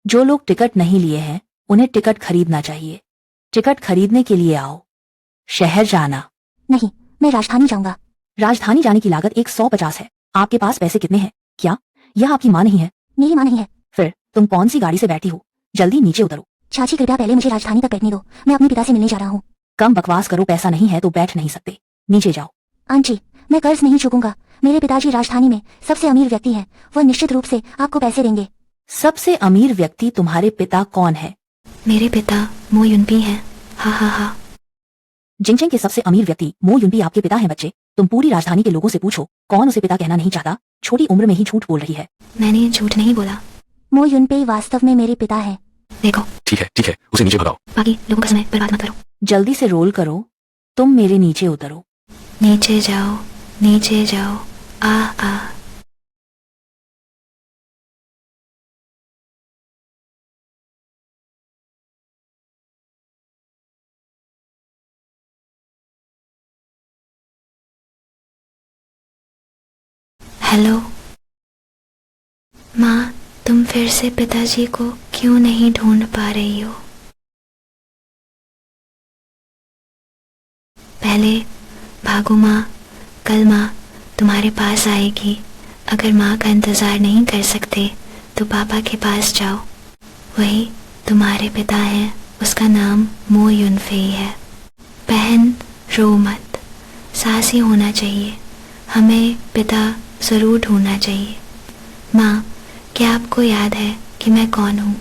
जो लोग टिकट नहीं लिए हैं उन्हें टिकट खरीदना चाहिए। टिकट खरीदने के लिए आओ। शहर जाना। नहीं, मैं राजधानी जाऊंगा। राजधानी जाने की लागत 150 है। आपके पास पैसे कितने हैं? क्या यह आपकी माँ नहीं है? मेरी माँ नहीं है। फिर तुम कौन सी गाड़ी से बैठी हो? जल्दी नीचे उतरो। चाची कृपया पहले मुझे राजधानी तक बैठने दो, मैं अपने पिता से मिलने जा रहा हूँ। कम बकवास करो, पैसा नहीं है तो बैठ नहीं सकते। नीचे जाओ। आंटी, मैं कर्ज नहीं चुकूंगा। मेरे पिताजी राजधानी में सबसे अमीर व्यक्ति हैं, वह निश्चित रूप से आपको पैसे देंगे। सबसे अमीर व्यक्ति तुम्हारे पिता कौन है? मेरे पिता मो युनपी हैं। हा हा हा। जिनचेंग के सबसे अमीर व्यक्ति मो युनपी आपके पिता हैं। बच्चे, तुम पूरी राजधानी के लोगों से पूछो कौन उसे पिता कहना नहीं चाहता। छोटी उम्र में ही झूठ बोल रही है। मैंने झूठ नहीं बोला। मो युनपी वास्तव में मेरे पिता हैं। देखो, ठीक है, उसे नीचे भगाओ। बाकी लोगों का समय बर्बाद मत करो। जल्दी से रोल करो। तुम मेरे नीचे उतरो। नीचे जाओ, नीचे जाओ। आ आ। हेलो माँ, तुम फिर से पिताजी को क्यों नहीं ढूंढ पा रही हो? पहले भागो माँ, कल माँ तुम्हारे पास आएगी। अगर माँ का इंतज़ार नहीं कर सकते तो पापा के पास जाओ। वही तुम्हारे पिता हैं, उसका नाम मो युनफे है। बहन रो मत, साहसी होना चाहिए। हमें पिता ज़रूर ढूंढना चाहिए। माँ, क्या आपको याद है कि मैं कौन हूँ?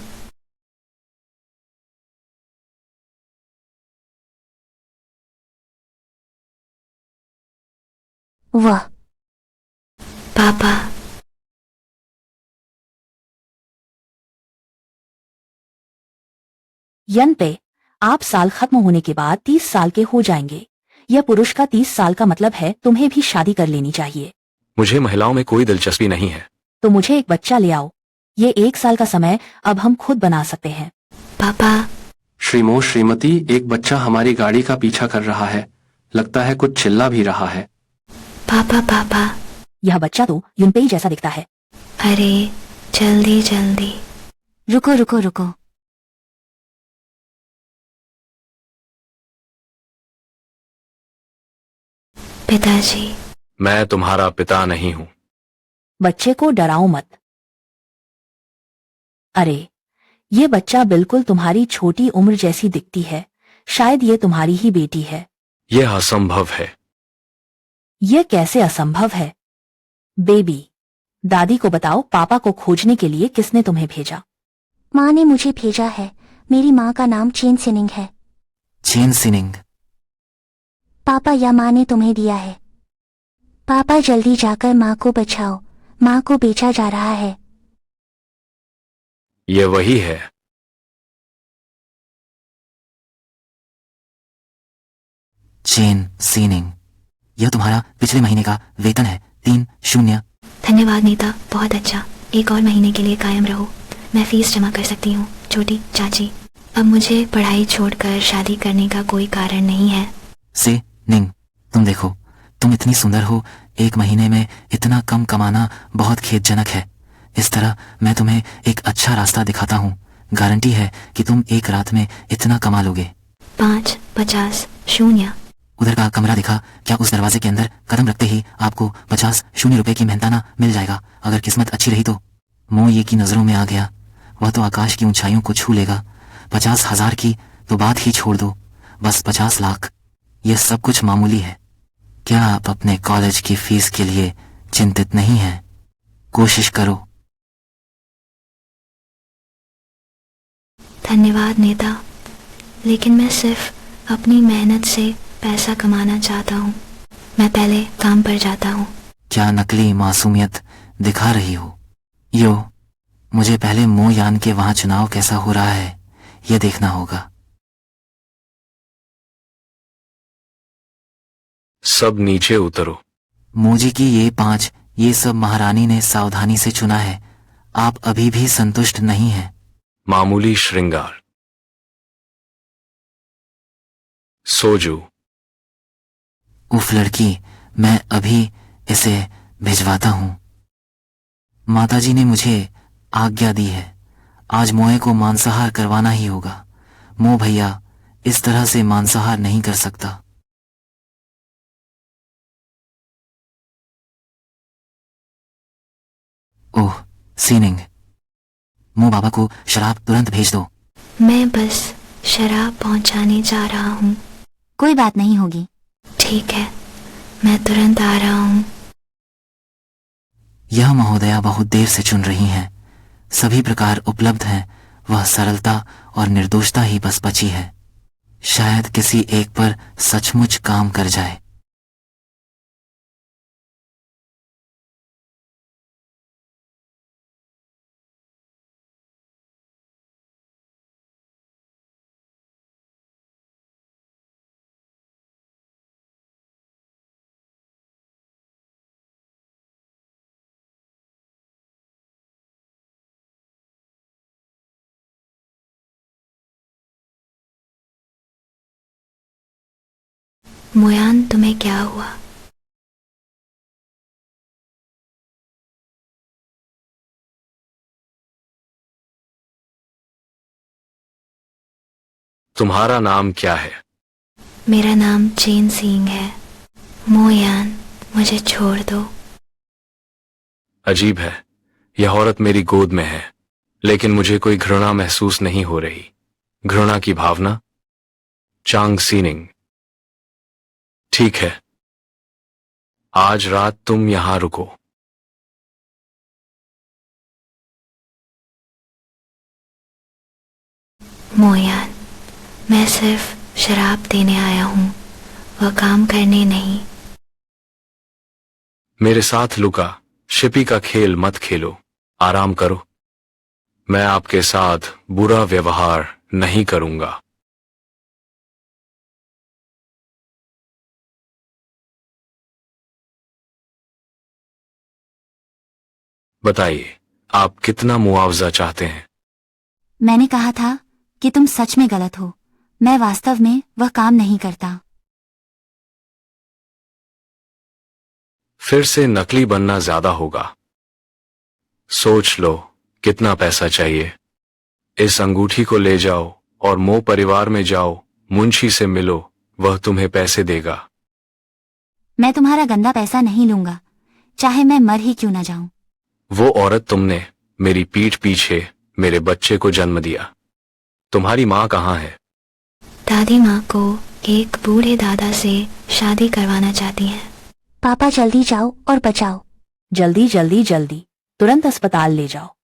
वह पापा। यन पे, आप साल खत्म होने के बाद 30 साल के हो जाएंगे। यह पुरुष का 30 साल का मतलब है तुम्हें भी शादी कर लेनी चाहिए। मुझे महिलाओं में कोई दिलचस्पी नहीं है। तो मुझे एक बच्चा ले आओ। ये 1 साल का समय अब हम खुद बना सकते हैं। पापा। श्रीमो श्रीमती, एक बच्चा हमारी गाड़ी का पीछा कर रहा है। लगता है कुछ चिल्ला भी रहा है। पापा पापा। यह बच्चा तो युनपेई जैसा दिखता है। अरे जल्दी जल्दी। रुको रुको रुको। पिताजी। मैं तुम्हारा पिता नहीं हूँ। बच्चे को डराओ मत। अरे, ये बच्चा बिल्कुल तुम्हारी छोटी उम्र जैसी दिखती है। शायद ये तुम्हारी ही बेटी है। यह असंभव है। यह कैसे असंभव है? बेबी, दादी को बताओ पापा को खोजने के लिए किसने तुम्हें भेजा? माँ ने मुझे भेजा है। मेरी माँ का नाम चेन सिनिंग है। Chain sinning. पापा या माँ ने तुम्हें दिया है। पापा जल्दी जाकर माँ को बचाओ, माँ को बेचा जा रहा है। यह वही है। चेन सीनिंग, यह तुम्हारा पिछले महीने का वेतन है। 3-0। धन्यवाद नीता, बहुत अच्छा। एक और महीने के लिए कायम रहो। मैं फीस जमा कर सकती हूँ छोटी चाची। अब मुझे पढ़ाई छोड़कर शादी करने का कोई कारण नहीं है। से निंग, तुम देखो, तुम इतनी सुंदर हो। 1 महीने में इतना कम कमाना बहुत खेदजनक है। इस तरह मैं तुम्हें एक अच्छा रास्ता दिखाता हूँ। गारंटी है कि तुम एक रात में इतना कमा लोगे। 5, 50, 0। उधर का कमरा दिखा क्या? उस दरवाजे के अंदर कदम रखते ही आपको 50 रुपए की मेहनताना मिल जाएगा। अगर किस्मत अच्छी रही तो। मो ये की नजरों में आ गया। वह तो आकाश की ऊंचाइयों को छू लेगा। 50,000 की तो बात ही छोड़ दो, बस 50 लाख। यह सब कुछ मामूली है। क्या आप अपने कॉलेज की फीस के लिए चिंतित नहीं हैं? कोशिश करो। धन्यवाद नेता, लेकिन मैं सिर्फ अपनी मेहनत से पैसा कमाना चाहता हूँ। मैं पहले काम पर जाता हूँ। क्या नकली मासूमियत दिखा रही हो? यो, मुझे पहले मो यान के वहां चुनाव कैसा हो रहा है यह देखना होगा। सब नीचे उतरो। मोजी की ये 5, ये सब महारानी ने सावधानी से चुना है। आप अभी भी संतुष्ट नहीं हैं। मामूली श्रृंगार। सोजू। उफ लड़की, मैं अभी इसे भिजवाता हूँ। माताजी ने मुझे आज्ञा दी है। आज मोए को मांसाहार करवाना ही होगा। मो भैया इस तरह से मांसाहार नहीं कर सकता। ओह सीनिंग, मो बाबा को शराब तुरंत भेज दो। मैं बस शराब पहुंचाने जा रहा हूँ। कोई बात नहीं होगी। ठीक है, मैं तुरंत आ रहा हूँ। यह महोदया बहुत देर से चुन रही हैं। सभी प्रकार उपलब्ध हैं, वह सरलता और निर्दोषता ही बस बची है। शायद किसी एक पर सचमुच काम कर जाए। मोयान, तुम्हें क्या हुआ? तुम्हारा नाम क्या है? मेरा नाम चेन सिंह है। मोयान, मुझे छोड़ दो। अजीब है, यह औरत मेरी गोद में है, लेकिन मुझे कोई घृणा महसूस नहीं हो रही। घृणा की भावना? चांग सीनिंग, ठीक है, आज रात तुम यहां रुको। मोयान, मैं सिर्फ शराब देने आया हूँ, वह काम करने नहीं। मेरे साथ लुका छिपी का खेल मत खेलो, आराम करो। मैं आपके साथ बुरा व्यवहार नहीं करूंगा। बताइए, आप कितना मुआवजा चाहते हैं? मैंने कहा था कि तुम सच में गलत हो। मैं वास्तव में वह काम नहीं करता। फिर से नकली बनना ज्यादा होगा। सोच लो कितना पैसा चाहिए। इस अंगूठी को ले जाओ और मो परिवार में जाओ, मुंशी से मिलो, वह तुम्हें पैसे देगा। मैं तुम्हारा गंदा पैसा नहीं लूंगा, चाहे मैं मर ही क्यों ना जाऊं। वो औरत तुमने मेरी पीठ पीछे मेरे बच्चे को जन्म दिया। तुम्हारी माँ कहाँ है? दादी माँ को एक बूढ़े दादा से शादी करवाना चाहती हैं। पापा जल्दी जाओ और बचाओ। जल्दी जल्दी जल्दी, तुरंत अस्पताल ले जाओ।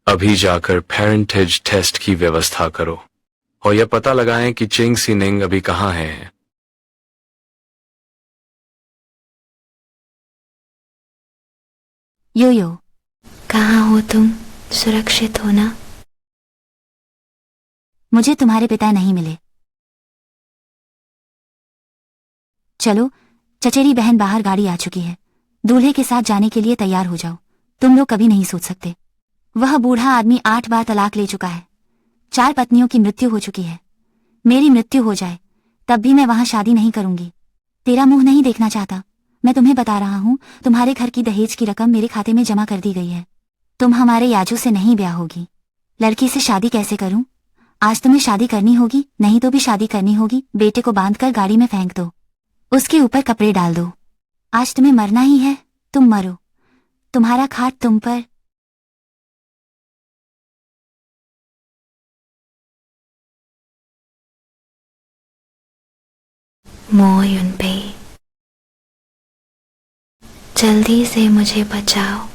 अभी जाकर पेरेंटेज टेस्ट की व्यवस्था करो और यह पता लगाएं कि चिंग सीनिंग अभी कहाँ है। यो यो, कहाँ हो तुम? सुरक्षित हो ना? मुझे तुम्हारे पिता नहीं मिले। चलो, चचेरी बहन बाहर गाड़ी आ चुकी है। दूल्हे के साथ जाने के लिए तैयार हो जाओ। तुम लोग कभी नहीं सोच सकते, वह बूढ़ा आदमी 8 बार तलाक ले चुका है। 4 पत्नियों की मृत्यु हो चुकी है। मेरी मृत्यु हो जाए तब भी मैं वहां शादी नहीं करूंगी। तेरा मुंह नहीं देखना चाहता। मैं तुम्हें बता रहा हूं, तुम्हारे घर की दहेज की रकम मेरे खाते में जमा कर दी गई है। तुम हमारे याजू से नहीं ब्याह होगी। लड़की से शादी कैसे करूं? आज तुम्हें शादी करनी होगी, नहीं तो भी शादी करनी होगी। बेटे को बांधकर गाड़ी में फेंक दो, उसके ऊपर कपड़े डाल दो। आज तुम्हें मरना ही है, तुम मरो। तुम्हारा खाट तुम पर। मो युनपेई, जल्दी से मुझे बचाओ।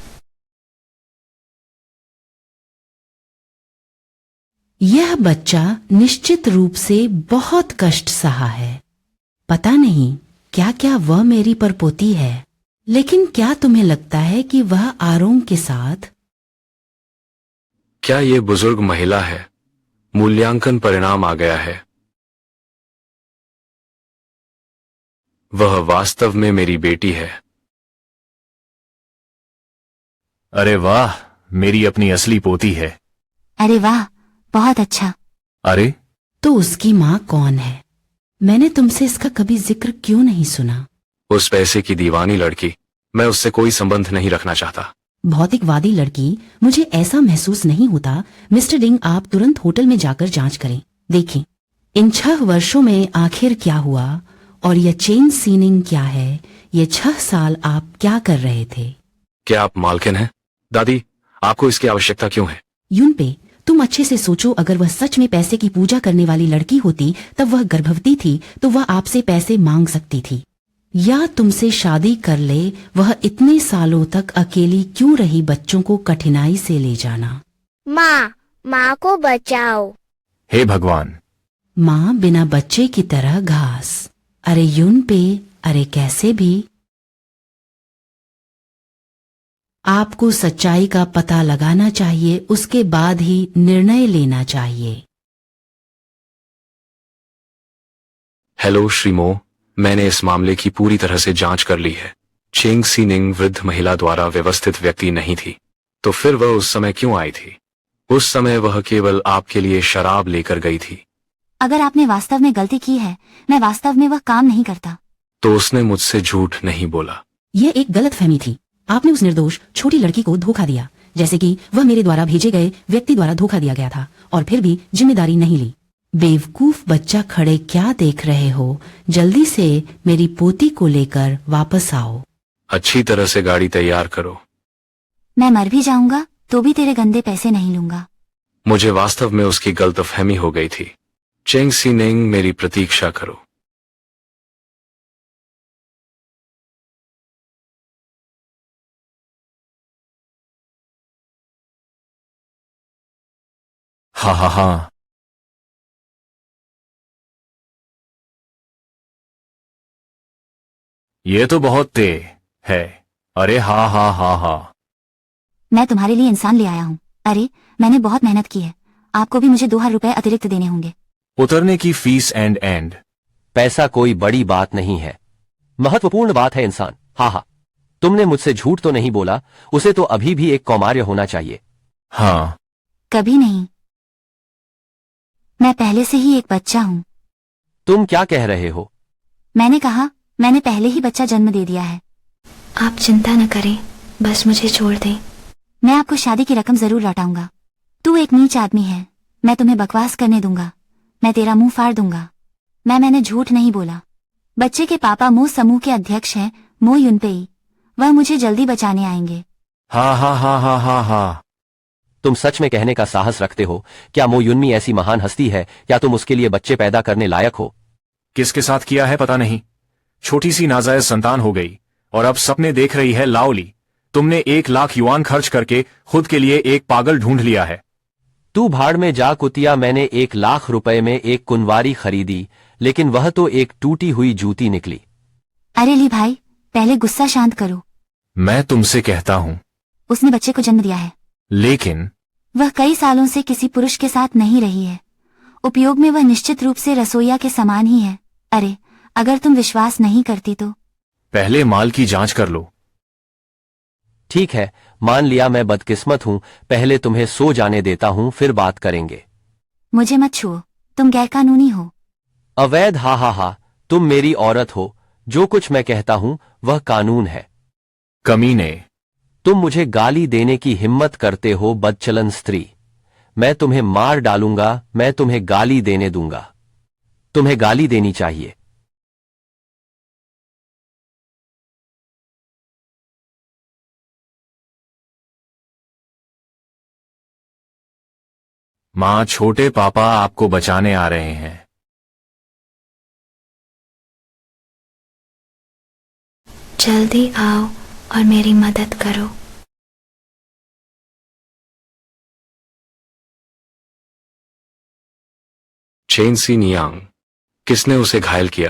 यह बच्चा निश्चित रूप से बहुत कष्ट सहा है। पता नहीं क्या क्या वह मेरी परपोती है, लेकिन क्या तुम्हें लगता है कि वह आरोंग के साथ? क्या ये बुजुर्ग महिला है? मूल्यांकन परिणाम आ गया है। वह वास्तव में मेरी बेटी है। अरे वाह, मेरी अपनी असली पोती है। अरे वाह, बहुत अच्छा। अरे तो उसकी माँ कौन है? मैंने तुमसे इसका कभी जिक्र क्यों नहीं सुना? उस पैसे की दीवानी लड़की, मैं उससे कोई संबंध नहीं रखना चाहता। भौतिकवादी लड़की, मुझे ऐसा महसूस नहीं होता। मिस्टर डिंग, आप तुरंत होटल में जाकर जांच करें। देखें इन 6 वर्षों में आखिर क्या हुआ और यह चेन सीनिंग क्या है। ये 6 साल आप क्या कर रहे थे? क्या आप मालकिन हैं? दादी, आपको इसकी आवश्यकता क्यों है? यूनपे, तुम अच्छे से सोचो, अगर वह सच में पैसे की पूजा करने वाली लड़की होती, तब वह गर्भवती थी तो वह आपसे पैसे मांग सकती थी, या तुमसे शादी कर ले। वह इतने सालों तक अकेली क्यों रही बच्चों को कठिनाई से ले जाना? माँ को बचाओ। हे भगवान। माँ बिना बच्चे की तरह घास। अरे यूनपे, अरे कैसे भी। आपको सच्चाई का पता लगाना चाहिए, उसके बाद ही निर्णय लेना चाहिए। हेलो श्री मो, मैंने इस मामले की पूरी तरह से जांच कर ली है। चेंग सीनिंग वृद्ध महिला द्वारा व्यवस्थित व्यक्ति नहीं थी, तो फिर वह उस समय क्यों आई थी? उस समय वह केवल आपके लिए शराब लेकर गई थी। अगर आपने वास्तव में गलती की है, मैं वास्तव में वह काम नहीं करता। तो उसने मुझसे झूठ नहीं बोला। यह एक गलतफहमी थी। आपने उस निर्दोष छोटी लड़की को धोखा दिया, जैसे कि वह मेरे द्वारा भेजे गए व्यक्ति द्वारा धोखा दिया गया था, और फिर भी जिम्मेदारी नहीं ली। बेवकूफ बच्चा, खड़े क्या देख रहे हो? जल्दी से मेरी पोती को लेकर वापस आओ। अच्छी तरह से गाड़ी तैयार करो। मैं मर भी जाऊंगा तो भी तेरे गंदे पैसे नहीं लूंगा। मुझे वास्तव में उसकी गलतफहमी हो गई थी। चेंग सीनिंग, मेरी प्रतीक्षा करो। हाँ हाँ हाँ। ये तो बहुत तेज है। अरे हाँ हाँ हाँ हाँ। मैं तुम्हारे लिए इंसान ले आया हूँ। अरे मैंने बहुत मेहनत की है, आपको भी मुझे 2000 रुपए अतिरिक्त देने होंगे। उतरने की फीस एंड। पैसा कोई बड़ी बात नहीं है, महत्वपूर्ण बात है इंसान। हाँ हाँ, तुमने मुझसे झूठ तो नहीं बोला। उसे तो अभी भी एक कौमार्य होना चाहिए। हाँ। कभी नहीं, मैं पहले से ही एक बच्चा हूँ। तुम क्या कह रहे हो? मैंने कहा मैंने पहले ही बच्चा जन्म दे दिया है। आप चिंता न करें, बस मुझे छोड़ दें। मैं आपको शादी की रकम जरूर लौटाऊंगा। तू एक नीच आदमी है, मैं तुम्हें बकवास करने दूंगा। मैं तेरा मुंह फाड़ दूंगा। मैंने झूठ नहीं बोला। बच्चे के पापा मो समूह के अध्यक्ष हैं, मो युनपेई। वह मुझे जल्दी बचाने आएंगे। हाँ हाँ हाँ हाँ हाँ हाँ। तुम सच में कहने का साहस रखते हो? क्या मो युनमी ऐसी महान हस्ती है? क्या तुम उसके लिए बच्चे पैदा करने लायक हो? किसके साथ किया है पता नहीं। छोटी सी नाजायज संतान हो गई और अब सपने देख रही है लाओली। तुमने 1 लाख युआन खर्च करके खुद के लिए एक पागल ढूंढ लिया है। तू भाड़ में जा कुतिया। मैंने 1 लाख रुपए में एक कुंवारी खरीदी, लेकिन वह तो एक टूटी हुई जूती निकली। अरे ली भाई, पहले गुस्सा शांत करो। मैं तुमसे कहता हूँ, उसने बच्चे को जन्म दिया है, लेकिन वह कई सालों से किसी पुरुष के साथ नहीं रही है। उपयोग में वह निश्चित रूप से रसोइया के समान ही है। अरे अगर तुम विश्वास नहीं करती तो पहले माल की जांच कर लो। ठीक है, मान लिया मैं बदकिस्मत हूं। पहले तुम्हें सो जाने देता हूं, फिर बात करेंगे। मुझे मत छुओ, तुम गैरकानूनी हो। अवैध? हा हा हा, तुम मेरी औरत हो। जो कुछ मैं कहता हूं वह कानून है। कमीने, तुम मुझे गाली देने की हिम्मत करते हो, बदचलन स्त्री। मैं तुम्हें मार डालूंगा। मैं तुम्हें गाली देने दूंगा। तुम्हें गाली देनी चाहिए। मां, छोटे पापा आपको बचाने आ रहे हैं। जल्दी आओ और मेरी मदद करो। चेन सी नियांग, किसने उसे घायल किया?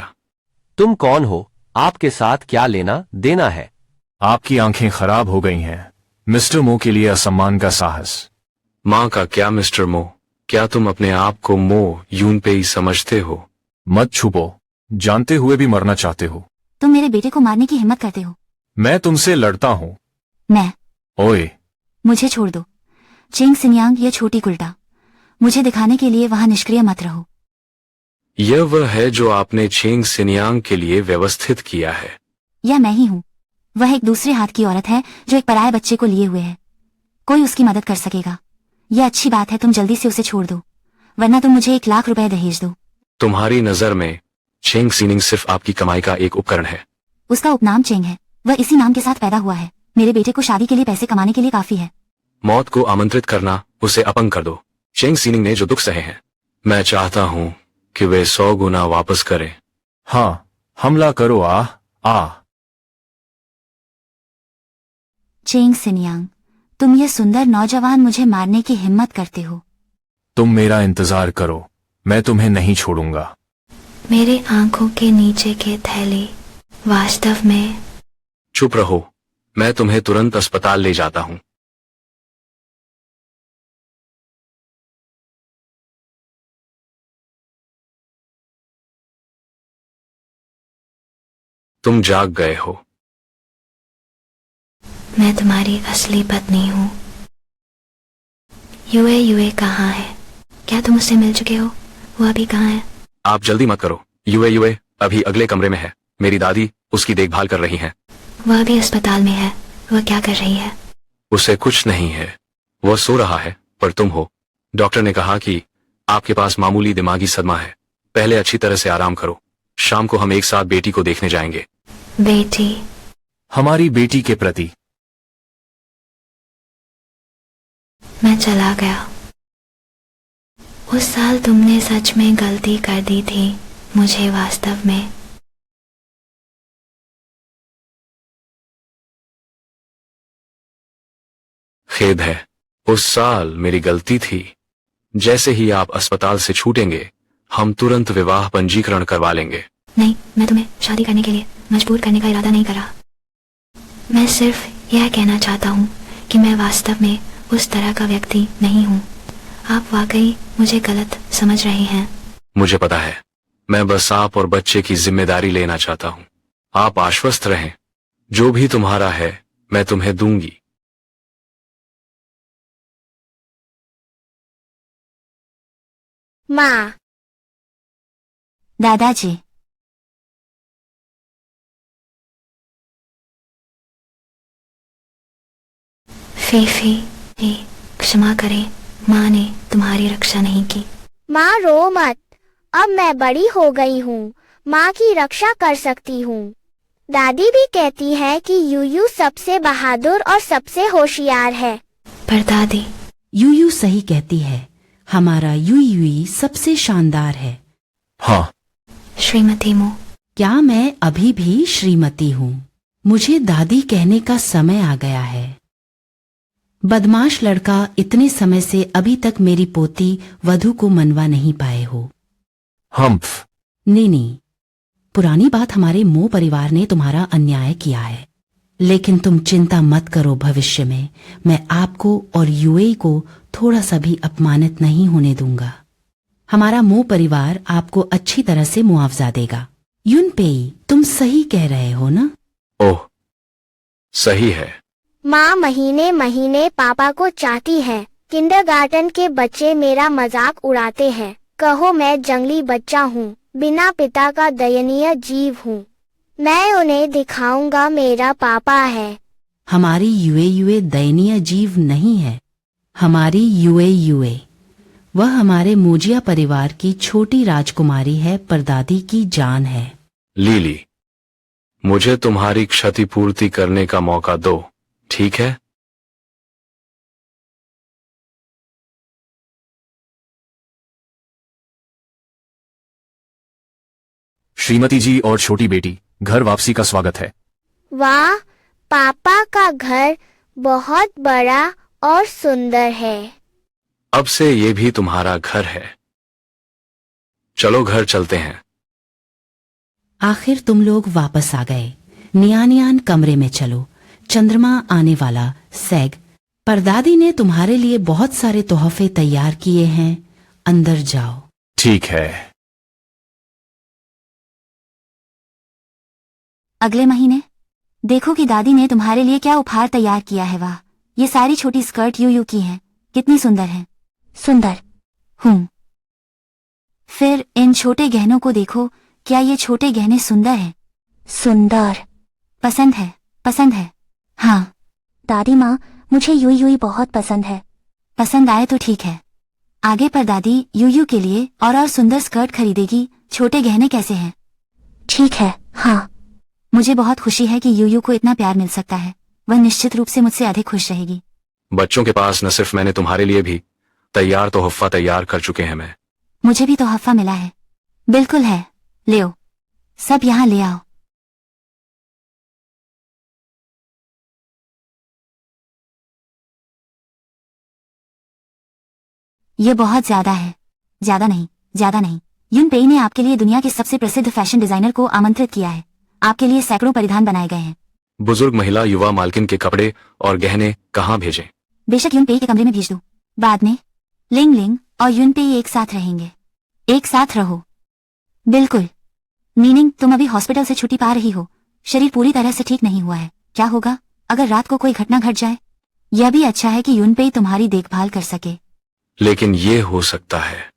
तुम कौन हो? आपके साथ क्या लेना देना है? आपकी आंखें खराब हो गई हैं। मिस्टर मो के लिए असम्मान का साहस। मां का क्या मिस्टर मो? क्या तुम अपने आप को मो यूनपेई समझते हो? मत छुपो, जानते हुए भी मरना चाहते हो। तुम मेरे बेटे को मारने की हिम्मत करते हो। मैं तुमसे लड़ता हूं। मैं? ओए, मुझे छोड़ दो। चेंग सिन्यांग, ये छोटी कुल्टा, मुझे दिखाने के लिए वहां निष्क्रिय मत रहो। यह वह है जो आपने चेंग सिन्यांग के लिए व्यवस्थित किया है। यह मैं ही हूँ। वह एक दूसरे हाथ की औरत है जो एक पराये बच्चे को लिए हुए है। कोई उसकी मदद कर सकेगा। यह अच्छी बात है, तुम जल्दी से उसे छोड़ दो, वरना तुम मुझे 1 लाख रुपए दहेज दो। तुम्हारी नजर में चेंग सीनिंग सिर्फ आपकी कमाई का एक उपकरण है। उसका उपनाम चेंग है। वह इसी नाम के साथ पैदा हुआ है। मेरे बेटे को शादी के लिए पैसे कमाने के लिए काफी है। मौत को आमंत्रित करना उसे अपंग कर दो। चेंग सीनिंग ने जो दुख सहे हैं, मैं चाहता हूं कि वे 100 गुना वापस करें। हाँ, हमला करो। आ चेंग सिनियांग, तुम ये सुंदर नौजवान मुझे मारने की हिम्मत करते हो। तुम मेरा इंतजार करो, मैं तुम्हें नहीं छोड़ूंगा। मेरे आंखों के नीचे के थैले वास्तव में। चुप रहो, मैं तुम्हें तुरंत अस्पताल ले जाता हूं। तुम जाग गए हो। मैं तुम्हारी असली पत्नी हूँ। युए कहाँ है? क्या तुम उससे मिल चुके हो? वो अभी कहाँ है? आप जल्दी मत करो। युए अभी अगले कमरे में है। मेरी दादी उसकी देखभाल कर रही हैं। वह भी अस्पताल में है। वह क्या कर रही है? उसे कुछ नहीं है, वह सो रहा है। पर तुम हो। डॉक्टर ने कहा कि आपके पास मामूली दिमागी सदमा है। पहले अच्छी तरह से आराम करो। शाम को हम एक साथ बेटी को देखने जाएंगे। बेटी? हमारी बेटी के प्रति। मैं चला गया। उस साल तुमने सच में गलती कर दी थी मुझे वास्तव में। खेद है, उस साल मेरी गलती थी। जैसे ही आप अस्पताल से छूटेंगे, हम तुरंत विवाह पंजीकरण करवा लेंगे। नहीं, मैं तुम्हें शादी करने के लिए मजबूर करने का इरादा नहीं करा। मैं सिर्फ यह कहना चाहता हूँ कि मैं वास्तव में उस तरह का व्यक्ति नहीं हूँ। आप वाकई मुझे गलत समझ रहे हैं। मुझे पता है, मैं बस आप और बच्चे की जिम्मेदारी लेना चाहता हूँ। आप आश्वस्त रहें, जो भी तुम्हारा है मैं तुम्हें दूंगी। माँ। दादाजी। फीफी, क्षमा करें, माँ ने तुम्हारी रक्षा नहीं की। माँ रो मत, अब मैं बड़ी हो गई हूँ, माँ की रक्षा कर सकती हूँ। दादी भी कहती है कि यूयू सबसे बहादुर और सबसे होशियार है। पर दादी, यूयू सही कहती है, हमारा यूयुई सबसे शानदार है। हाँ श्रीमती मो। क्या मैं अभी भी श्रीमती हूँ? मुझे दादी कहने का समय आ गया है। बदमाश लड़का इतने समय से अभी तक मेरी पोती वधु को मनवा नहीं पाए हो। हम्फ। नहीं, पुरानी बात, हमारे मो परिवार ने तुम्हारा अन्याय किया है, लेकिन तुम चिंता मत करो, भविष्य में मैं आपको और यूए को थोड़ा सा भी अपमानित नहीं होने दूंगा। हमारा मो परिवार आपको अच्छी तरह से मुआवजा देगा। युनपेई, तुम सही कह रहे हो ना? ओह, सही है। माँ महीने महीने पापा को चाहती है। किंडरगार्टन के बच्चे मेरा मजाक उड़ाते हैं। कहो मैं जंगली बच्चा हूँ, बिना पिता का दयनीय जीव हूँ। मैं उन्हें दिखाऊंगा मेरा पापा है। हमारी यूए दयनीय जीव नहीं है। हमारी यूए वह हमारे मोजिया परिवार की छोटी राजकुमारी है, परदादी की जान है। लीली, मुझे तुम्हारी क्षतिपूर्ति करने का मौका दो, ठीक है? श्रीमती जी और छोटी बेटी, घर वापसी का स्वागत है। वाह, पापा का घर बहुत बड़ा और सुंदर है। अब से ये भी तुम्हारा घर है। चलो घर चलते हैं। आखिर तुम लोग वापस आ गए। नियान कमरे में चलो। चंद्रमा आने वाला, सैग। परदादी ने तुम्हारे लिए बहुत सारे तोहफे तैयार किए हैं, अंदर जाओ। ठीक है। अगले महीने देखो कि दादी ने तुम्हारे लिए क्या उपहार तैयार किया है। वाह, ये सारी छोटी स्कर्ट यूयू की है। कितनी सुंदर है। सुंदर हूँ। फिर इन छोटे गहनों को देखो, क्या ये छोटे गहने सुंदर हैं? सुंदर। पसंद है। हाँ दादी माँ, मुझे यूई बहुत पसंद है। पसंद आए तो ठीक है। आगे पर दादी यूयू के लिए और सुंदर स्कर्ट खरीदेगी। छोटे गहने कैसे हैं? ठीक है। हाँ, मुझे बहुत खुशी है कि यूयू को इतना प्यार मिल सकता है। वह निश्चित रूप से मुझसे अधिक खुश रहेगी। बच्चों के पास न सिर्फ मैंने तुम्हारे लिए भी तैयार तोहफा तैयार कर चुके हैं। मैं मुझे भी तोहफा मिला है। बिल्कुल है, ले आओ, सब यहाँ ले आओ। ये बहुत ज्यादा है। ज्यादा नहीं। यूनपेई ने आपके लिए दुनिया के सबसे प्रसिद्ध फैशन डिजाइनर को आमंत्रित किया है। आपके लिए सैकड़ों परिधान बनाए गए हैं। बुजुर्ग महिला युवा मालकिन के कपड़े और गहने कहाँ भेजें? बेशक यूनपेई के कमरे में भेज दूं। बाद में लिंग लिंग और यूनपेई एक साथ रहेंगे। एक साथ रहो। बिल्कुल। मीनिंग तुम अभी हॉस्पिटल से छुट्टी पा रही हो। शरीर पूरी तरह से ठीक नहीं हुआ है। क्या होगा अगर रात को कोई घटना घट जाए? यह भी अच्छा है कि यूनपेई तुम्हारी देखभाल कर सके। लेकिन ये हो सकता है।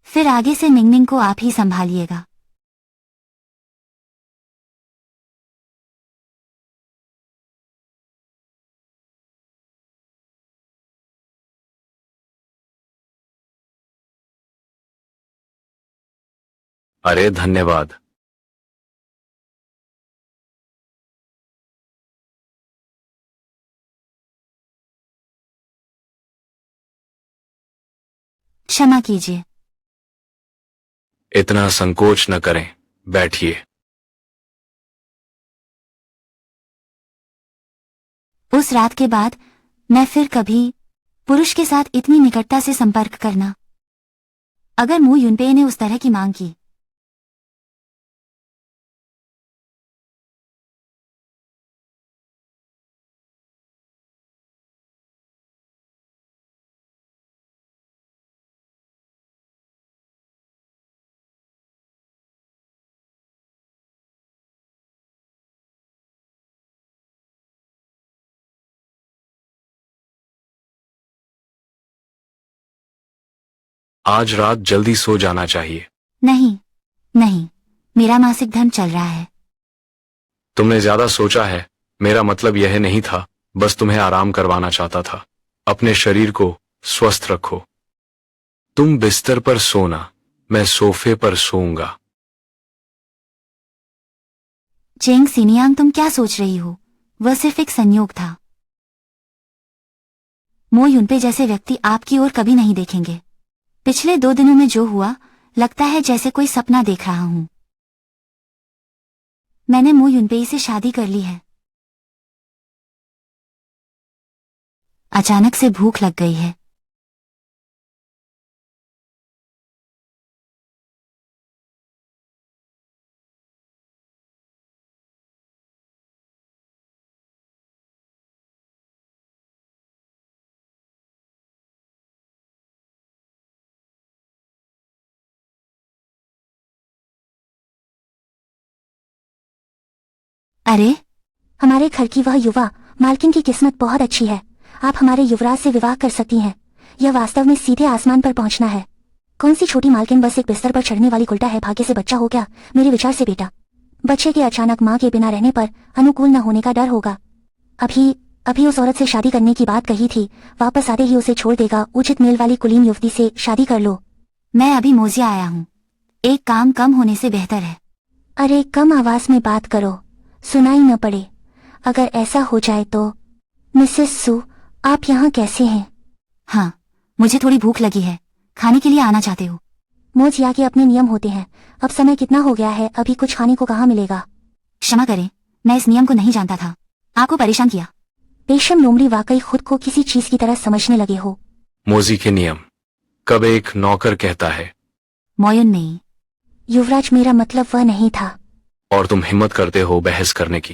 फिर आगे से निंगनिंग को आप ही संभालिएगा। अरे धन्यवाद। क्षमा कीजिए। इतना संकोच न करें, बैठिए। उस रात के बाद मैं फिर कभी पुरुष के साथ इतनी निकटता से संपर्क करना। अगर मू यूनपेई ने उस तरह की मांग की, आज रात जल्दी सो जाना चाहिए। नहीं, मेरा मासिक धर्म चल रहा है। तुमने ज्यादा सोचा है। मेरा मतलब यह नहीं था, बस तुम्हें आराम करवाना चाहता था। अपने शरीर को स्वस्थ रखो। तुम बिस्तर पर सोना, मैं सोफे पर सोऊंगा। चेंग सिनियांग, तुम क्या सोच रही हो? वह सिर्फ एक संयोग था। मो यूनपेई जैसे व्यक्ति आपकी ओर कभी नहीं देखेंगे। पिछले 2 दिनों में जो हुआ, लगता है जैसे कोई सपना देख रहा हूं। मैंने मू यूनपेई से शादी कर ली है। अचानक से भूख लग गई है। अरे, हमारे घर की वह युवा मालकिन की किस्मत बहुत अच्छी है। आप हमारे युवराज से विवाह कर सकती हैं। यह वास्तव में सीधे आसमान पर पहुंचना है। कौन सी छोटी मालकिन, बस एक बिस्तर पर चढ़ने वाली उल्टा है। भाग्य से बच्चा हो गया। मेरे विचार से बेटा, बच्चे के अचानक माँ के बिना रहने पर अनुकूल न होने का डर होगा। अभी उस औरत से शादी करने की बात कही थी, वापस आते ही उसे छोड़ देगा। उचित मेल वाली कुलीन युवती से शादी कर लो। मैं अभी मोजिया आया हूँ। एक काम कम होने से बेहतर है। अरे कम आवाज में बात करो, सुनाई न पड़े। अगर ऐसा हो जाए तो। मिसेस सू, आप यहाँ कैसे हैं? हाँ, मुझे थोड़ी भूख लगी है। खाने के लिए आना चाहते हो? मोजिया के अपने नियम होते हैं। अब समय कितना हो गया है, अभी कुछ खाने को कहाँ मिलेगा? क्षमा करें, मैं इस नियम को नहीं जानता था। आपको परेशान किया। पेशम लोमड़ी, वाकई खुद को किसी चीज की तरह समझने लगे हो। मोजी के नियम कब एक नौकर कहता है। मोयन में युवराज, मेरा मतलब वह नहीं था। और तुम हिम्मत करते हो बहस करने की।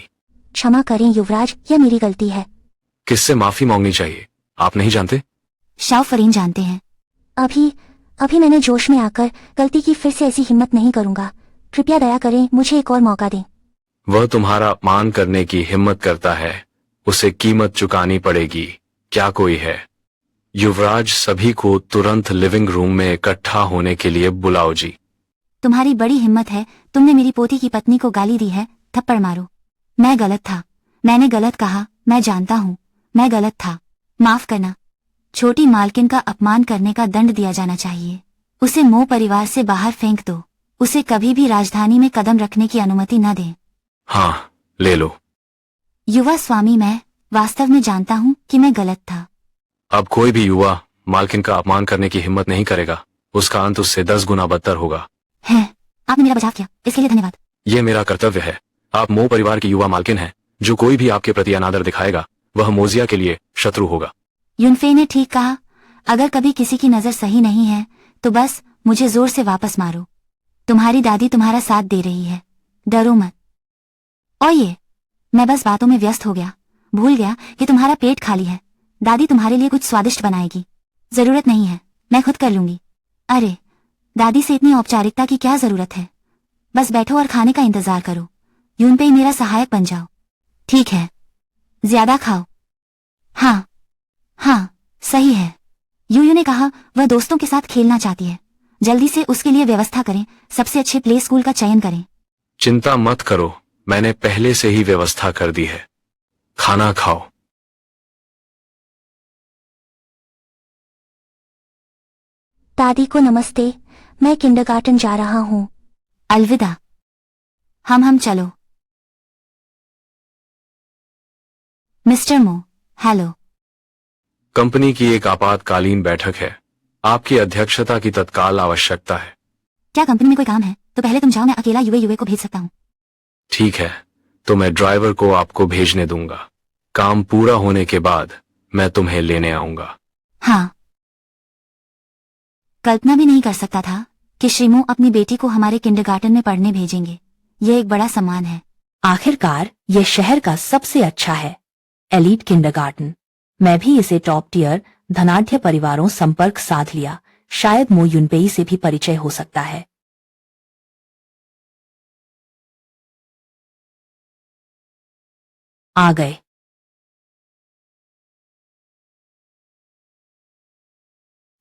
क्षमा करें युवराज, यह मेरी गलती है। किससे माफी मांगनी चाहिए, आप नहीं जानते? शाओ फरीन जानते हैं। अभी मैंने जोश में आकर गलती की, फिर से ऐसी हिम्मत नहीं करूंगा। कृपया दया करें, मुझे एक और मौका दें। वह तुम्हारा अपमान करने की हिम्मत करता है, उसे कीमत चुकानी पड़ेगी। क्या कोई है? युवराज, सभी को तुरंत लिविंग रूम में इकट्ठा होने के लिए बुलाओ जी। तुम्हारी बड़ी हिम्मत है। तुमने मेरी पोती की पत्नी को गाली दी है। थप्पड़ मारो। मैं गलत था, मैंने गलत कहा, मैं जानता हूँ, मैं गलत था, माफ करना। छोटी मालकिन का अपमान करने का दंड दिया जाना चाहिए। उसे मो परिवार से बाहर फेंक दो, उसे कभी भी राजधानी में कदम रखने की अनुमति न दें। हाँ, ले लो। युवा स्वामी, मैं वास्तव में जानता हूँ कि मैं गलत था। अब कोई भी युवा मालकिन का अपमान करने की हिम्मत नहीं करेगा, उसका अंत उससे 10 गुना बदतर होगा। है, आपने मेरा बचाव किया, इसके लिए धन्यवाद। ये मेरा कर्तव्य है। आप मो परिवार की युवा मालकिन हैं। जो कोई भी आपके प्रति अनादर दिखाएगा वह मोजिया के लिए शत्रु होगा। युनफे ने ठीक कहा, अगर कभी किसी की नजर सही नहीं है तो बस मुझे जोर से वापस मारो। तुम्हारी दादी तुम्हारा साथ दे रही है, डरो मत। और ये, मैं बस बातों में व्यस्त हो गया, भूल गया कि तुम्हारा पेट खाली है। दादी तुम्हारे लिए कुछ स्वादिष्ट बनाएगी। जरूरत नहीं है, मैं खुद कर लूंगी। अरे, दादी से इतनी औपचारिकता की क्या जरूरत है? बस बैठो और खाने का इंतजार करो। यूनपे मेरा सहायक बन जाओ। ठीक है, ज्यादा खाओ। हाँ हाँ, सही है। यूयू ने कहा, वह दोस्तों के साथ खेलना चाहती है। जल्दी से उसके लिए व्यवस्था करें, सबसे अच्छे प्ले स्कूल का चयन करें। चिंता मत करो, मैंने पहले से ही व्यवस्था कर दी है। खाना खाओ। दादी को नमस्ते, मैं किंडरगार्टन जा रहा हूँ। अलविदा। हम चलो। मिस्टर मो, हेलो। कंपनी की एक आपातकालीन बैठक है। आपकी अध्यक्षता की तत्काल आवश्यकता है। क्या कंपनी में कोई काम है तो पहले तुम जाओ, मैं अकेला यूए को भेज सकता हूँ। ठीक है, तो मैं ड्राइवर को आपको भेजने दूंगा। काम पूरा होने के बाद मैं तुम्हें लेने आऊंगा। हाँ, कल्पना भी नहीं कर सकता था कि श्रीमो अपनी बेटी को हमारे किंडरगार्टन में पढ़ने भेजेंगे। यह एक बड़ा सम्मान है। आखिरकार यह शहर का सबसे अच्छा है, एलीट किंडरगार्टन। मैं भी इसे टॉप टियर धनाढ्य परिवारों संपर्क साध लिया। शायद मो युनपेई से भी परिचय हो सकता है। आ गए।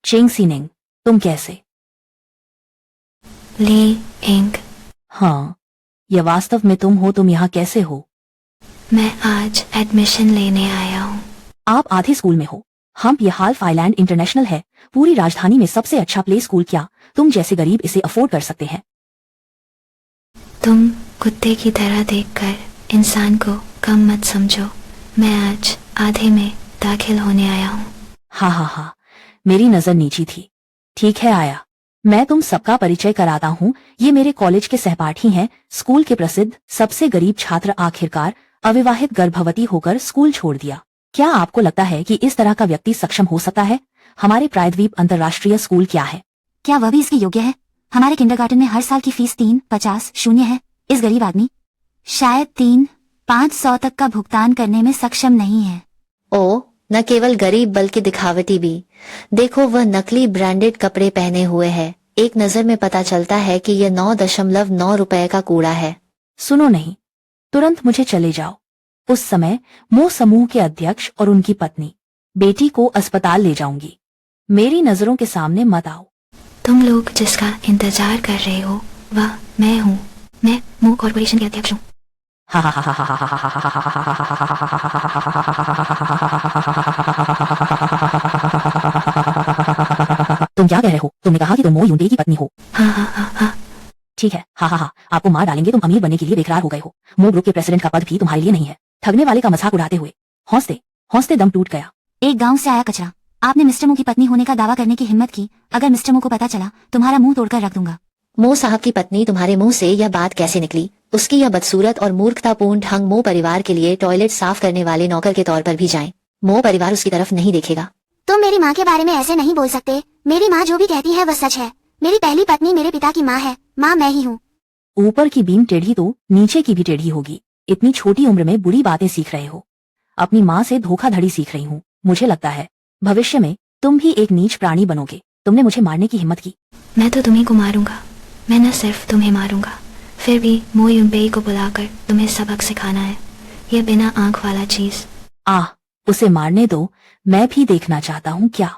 चेंग सीनिंग, तुम कैसे? ली इंग, हाँ, यह वास्तव में तुम हो? तुम यहाँ कैसे हो? मैं आज एडमिशन लेने आया हूँ। आप आधे स्कूल में हो। हम ये हाल्फ आइलैंड इंटरनेशनल है, पूरी राजधानी में सबसे अच्छा प्ले स्कूल। क्या तुम जैसे गरीब इसे अफोर्ड कर सकते हैं? तुम कुत्ते की तरह देखकर इंसान को कम मत समझो। मैं आज आधे में दाखिल होने आया हूँ। हाँ हाँ हाँ, मेरी नजर नीची थी। ठीक है, आया। मैं तुम सबका परिचय कराता हूँ। ये मेरे कॉलेज के सहपाठी हैं, स्कूल के प्रसिद्ध सबसे गरीब छात्र। आखिरकार अविवाहित गर्भवती होकर स्कूल छोड़ दिया। क्या आपको लगता है कि इस तरह का व्यक्ति सक्षम हो सकता है? हमारे प्रायद्वीप अंतर्राष्ट्रीय स्कूल क्या है? क्या वह भी इसके योग्य है? हमारे किंडरगार्टन में हर साल की फीस 350 है। इस गरीब आदमी शायद 300-500 तक का भुगतान करने में सक्षम नहीं है। ओ, न केवल गरीब बल्कि दिखावटी भी। देखो, वह नकली ब्रांडेड कपड़े पहने हुए है। एक नजर में पता चलता है कि यह 9.9 रुपए का कूड़ा है। सुनो नहीं, तुरंत मुझे चले जाओ। उस समय मो समूह के अध्यक्ष और उनकी पत्नी बेटी को अस्पताल ले जाऊंगी। मेरी नजरों के सामने मत आओ। तुम लोग जिसका इंतजार कर रहे हो वह मैं हूँ। मैं मो कॉर्पोरेशन के अध्यक्ष हूँ। तुम क्या कह रहे हो? तुमने कहा कि तुम मो युनपेई की पत्नी हो। हाँ हाँ हाँ हाँ। ठीक है, हाँ हाँ हाँ, आपको मार डालेंगे। तुम अमीर बनने के लिए बेकरार हो गए हो। मो ग्रुप के प्रेसिडेंट का पद भी तुम्हारे लिए नहीं है। ठगने वाले का मजाक उड़ाते हुए हौसते हौसते दम टूट गया। एक गांव से आया कचरा। आपने मिस्टर मो की पत्नी होने का दावा करने की हिम्मत की। अगर मिस्टर मो को पता चला, तुम्हारा मुंह तोड़कर रख दूंगा। मो साहब की पत्नी, तुम्हारे मुंह से यह बात कैसे निकली? उसकी यह बदसूरत और मूर्खतापूर्ण ढंग मो परिवार के लिए टॉयलेट साफ करने वाले नौकर के तौर पर भी जाए। मो परिवार उसकी तरफ नहीं देखेगा। तुम मेरी माँ के बारे में ऐसे नहीं बोल सकते। मेरी माँ जो भी कहती है वह सच है। मेरी पहली पत्नी मेरे पिता की माँ है। माँ मैं ही हूँ। ऊपर की बीम टेढ़ी तो नीचे की भी टेढ़ी होगी। इतनी छोटी उम्र में बुरी बातें सीख रहे हो। अपनी माँ से धोखाधड़ी सीख रही हूँ। मुझे लगता है भविष्य में तुम भी एक नीच प्राणी बनोगे। तुमने मुझे मारने की हिम्मत की। मैं तो तुम्ही को मारूंगा। मैं न सिर्फ तुम्हें मारूंगा, फिर भी मो युनपेई को बुलाकर तुम्हें सबक सिखाना है। यह बिना आंख वाला चीज। उसे मारने दो। मैं भी देखना चाहता हूँ क्या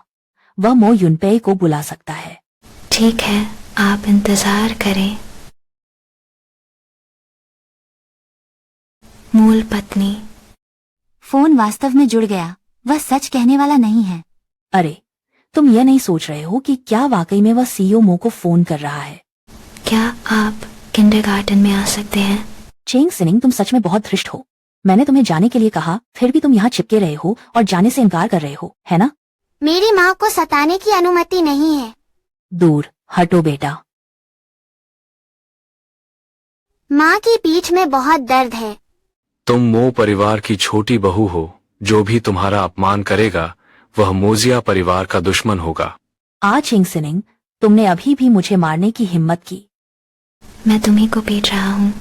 वह मो युनपेई को बुला सकता है। ठीक है, आप इंतजार करें। मूल पत्नी। फोन वास्तव में जुड़ गया, वह सच कहने वाला नहीं है। अरे, तुम यह नहीं सोच रहे हो कि क्या वाकई में वह सीईओ मो को फोन कर रहा है? क्या आप किंडरगार्टन में आ सकते हैं? चेंग सिनिंग, तुम सच में बहुत धृष्ट हो। मैंने तुम्हें जाने के लिए कहा, फिर भी तुम यहाँ चिपके रहे हो और जाने से इनकार कर रहे हो, है ना? मेरी माँ को सताने की अनुमति नहीं है। दूर हटो बेटा। माँ की पीठ में बहुत दर्द है। तुम मो परिवार की छोटी बहू हो। जो भी तुम्हारा अपमान करेगा वह मोजिया परिवार का दुश्मन होगा। चेंग सिनिंग, तुमने अभी भी मुझे मारने की हिम्मत की। मैं तुम्ही को पीट रहा हूँ।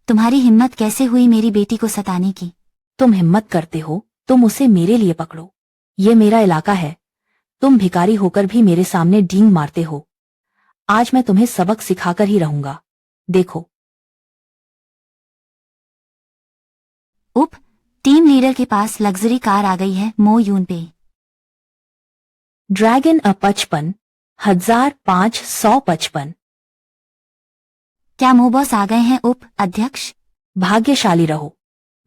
तुम्हारी हिम्मत कैसे हुई मेरी बेटी को सताने की? तुम हिम्मत करते हो, तुम उसे मेरे लिए पकड़ो। ये मेरा इलाका है। तुम भिखारी होकर भी मेरे सामने डींग मारते हो। आज मैं तुम्हें सबक सिखाकर ही रहूंगा, देखो। उप टीम लीडर के पास लग्जरी कार आ गई है मो यून पे। ड्रैगन 55,555। क्या मो बॉस आ गए हैं उप अध्यक्ष? भाग्यशाली रहो,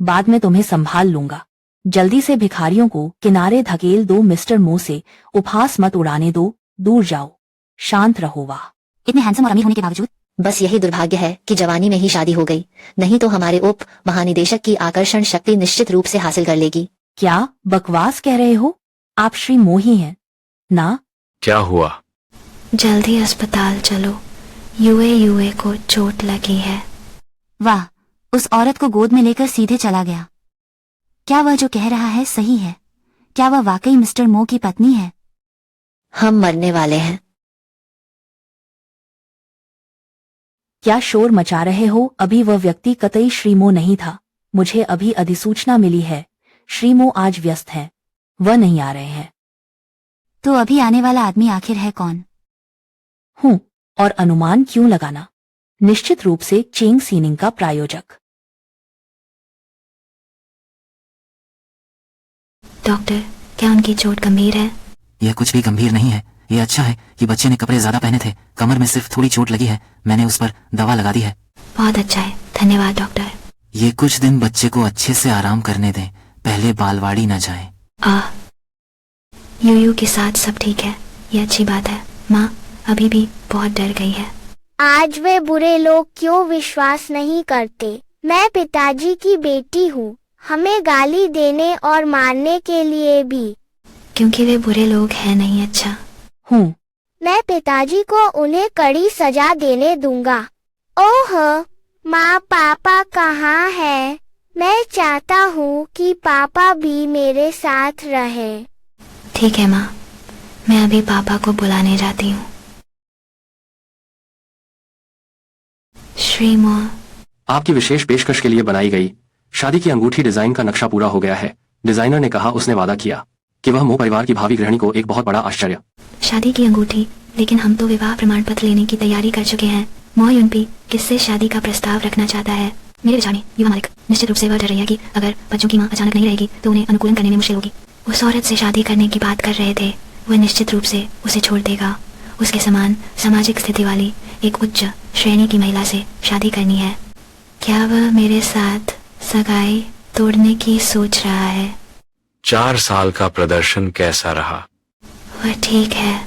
बाद में तुम्हें संभाल लूंगा। जल्दी से भिखारियों को किनारे धकेल दो। मिस्टर मो से उपहास मत उड़ाने दो, दूर जाओ, शांत रहो। वाह, इतने हैंडसम और अमीर होने के बावजूद बस यही दुर्भाग्य है कि जवानी में ही शादी हो गई, नहीं तो हमारे उप महानिदेशक की आकर्षण शक्ति निश्चित रूप से हासिल कर लेगी। क्या बकवास कह रहे हो? आप श्री मो ही हैं ना? क्या हुआ? जल्दी अस्पताल चलो, यूए को चोट लगी है। वाह, उस औरत को गोद में लेकर सीधे चला गया। क्या वह जो कह रहा है सही है? क्या वह वाकई मिस्टर मो की पत्नी है? हम मरने वाले हैं। क्या शोर मचा रहे हो? अभी वह व्यक्ति कतई श्री मो नहीं था। मुझे अभी अधिसूचना मिली है, श्री मो आज व्यस्त हैं, वह नहीं आ रहे हैं। तो अभी आने वाला आदमी आखिर है कौन? हूं, और अनुमान क्यों लगाना? निश्चित रूप से चेंग सीनिंग का प्रायोजक। डॉक्टर, क्या उनकी चोट गंभीर है? यह कुछ भी गंभीर नहीं है। ये अच्छा है कि बच्चे ने कपड़े ज्यादा पहने थे। कमर में सिर्फ थोड़ी चोट लगी है, मैंने उस पर दवा लगा दी है। बहुत अच्छा है, धन्यवाद डॉक्टर। ये कुछ दिन बच्चे को अच्छे से आराम करने दें, पहले बालवाड़ी न जाएं। यूयू के साथ सब ठीक है, ये अच्छी बात है। माँ अभी भी बहुत डर गई है। आज वे बुरे लोग क्यों विश्वास नहीं करते? मैं पिताजी की बेटी हूँ, हमें गाली देने और मारने के लिए भी। क्योंकि वे बुरे लोग हैं नहीं। अच्छा हूँ, मैं पिताजी को उन्हें कड़ी सजा देने दूंगा। ओह माँ, पापा कहाँ है? मैं चाहता हूँ कि पापा भी मेरे साथ रहे। ठीक है माँ, मैं अभी पापा को बुलाने जाती हूँ। श्री मो, आपकी विशेष पेशकश के लिए बनाई गई शादी की अंगूठी डिजाइन का नक्शा पूरा हो गया है। डिजाइनर ने कहा, उसने वादा किया कि वह मो परिवार की भावी गृहिणी को एक बहुत बड़ा आश्चर्य। शादी की अंगूठी? लेकिन हम तो विवाह प्रमाण पत्र लेने की तैयारी कर चुके हैं। मो यूनपी किससे शादी का प्रस्ताव रखना चाहता है? मेरे विचार में युवा मालिक। निश्चित रूप से वह डर रही है कि अगर बच्चों की माँ अचानक नहीं रहेगी तो उन्हें अनुकूलन करने में मुश्किल होगी। उस औरत से शादी करने की बात कर रहे थे, वह निश्चित रूप से उसे छोड़ देगा। उसके समान सामाजिक स्थिति वाली एक उच्च श्रेणी की महिला से शादी करनी है। क्या वह मेरे साथ सगाई तोड़ने की सोच रहा है? 4 साल का प्रदर्शन कैसा रहा? वह ठीक है,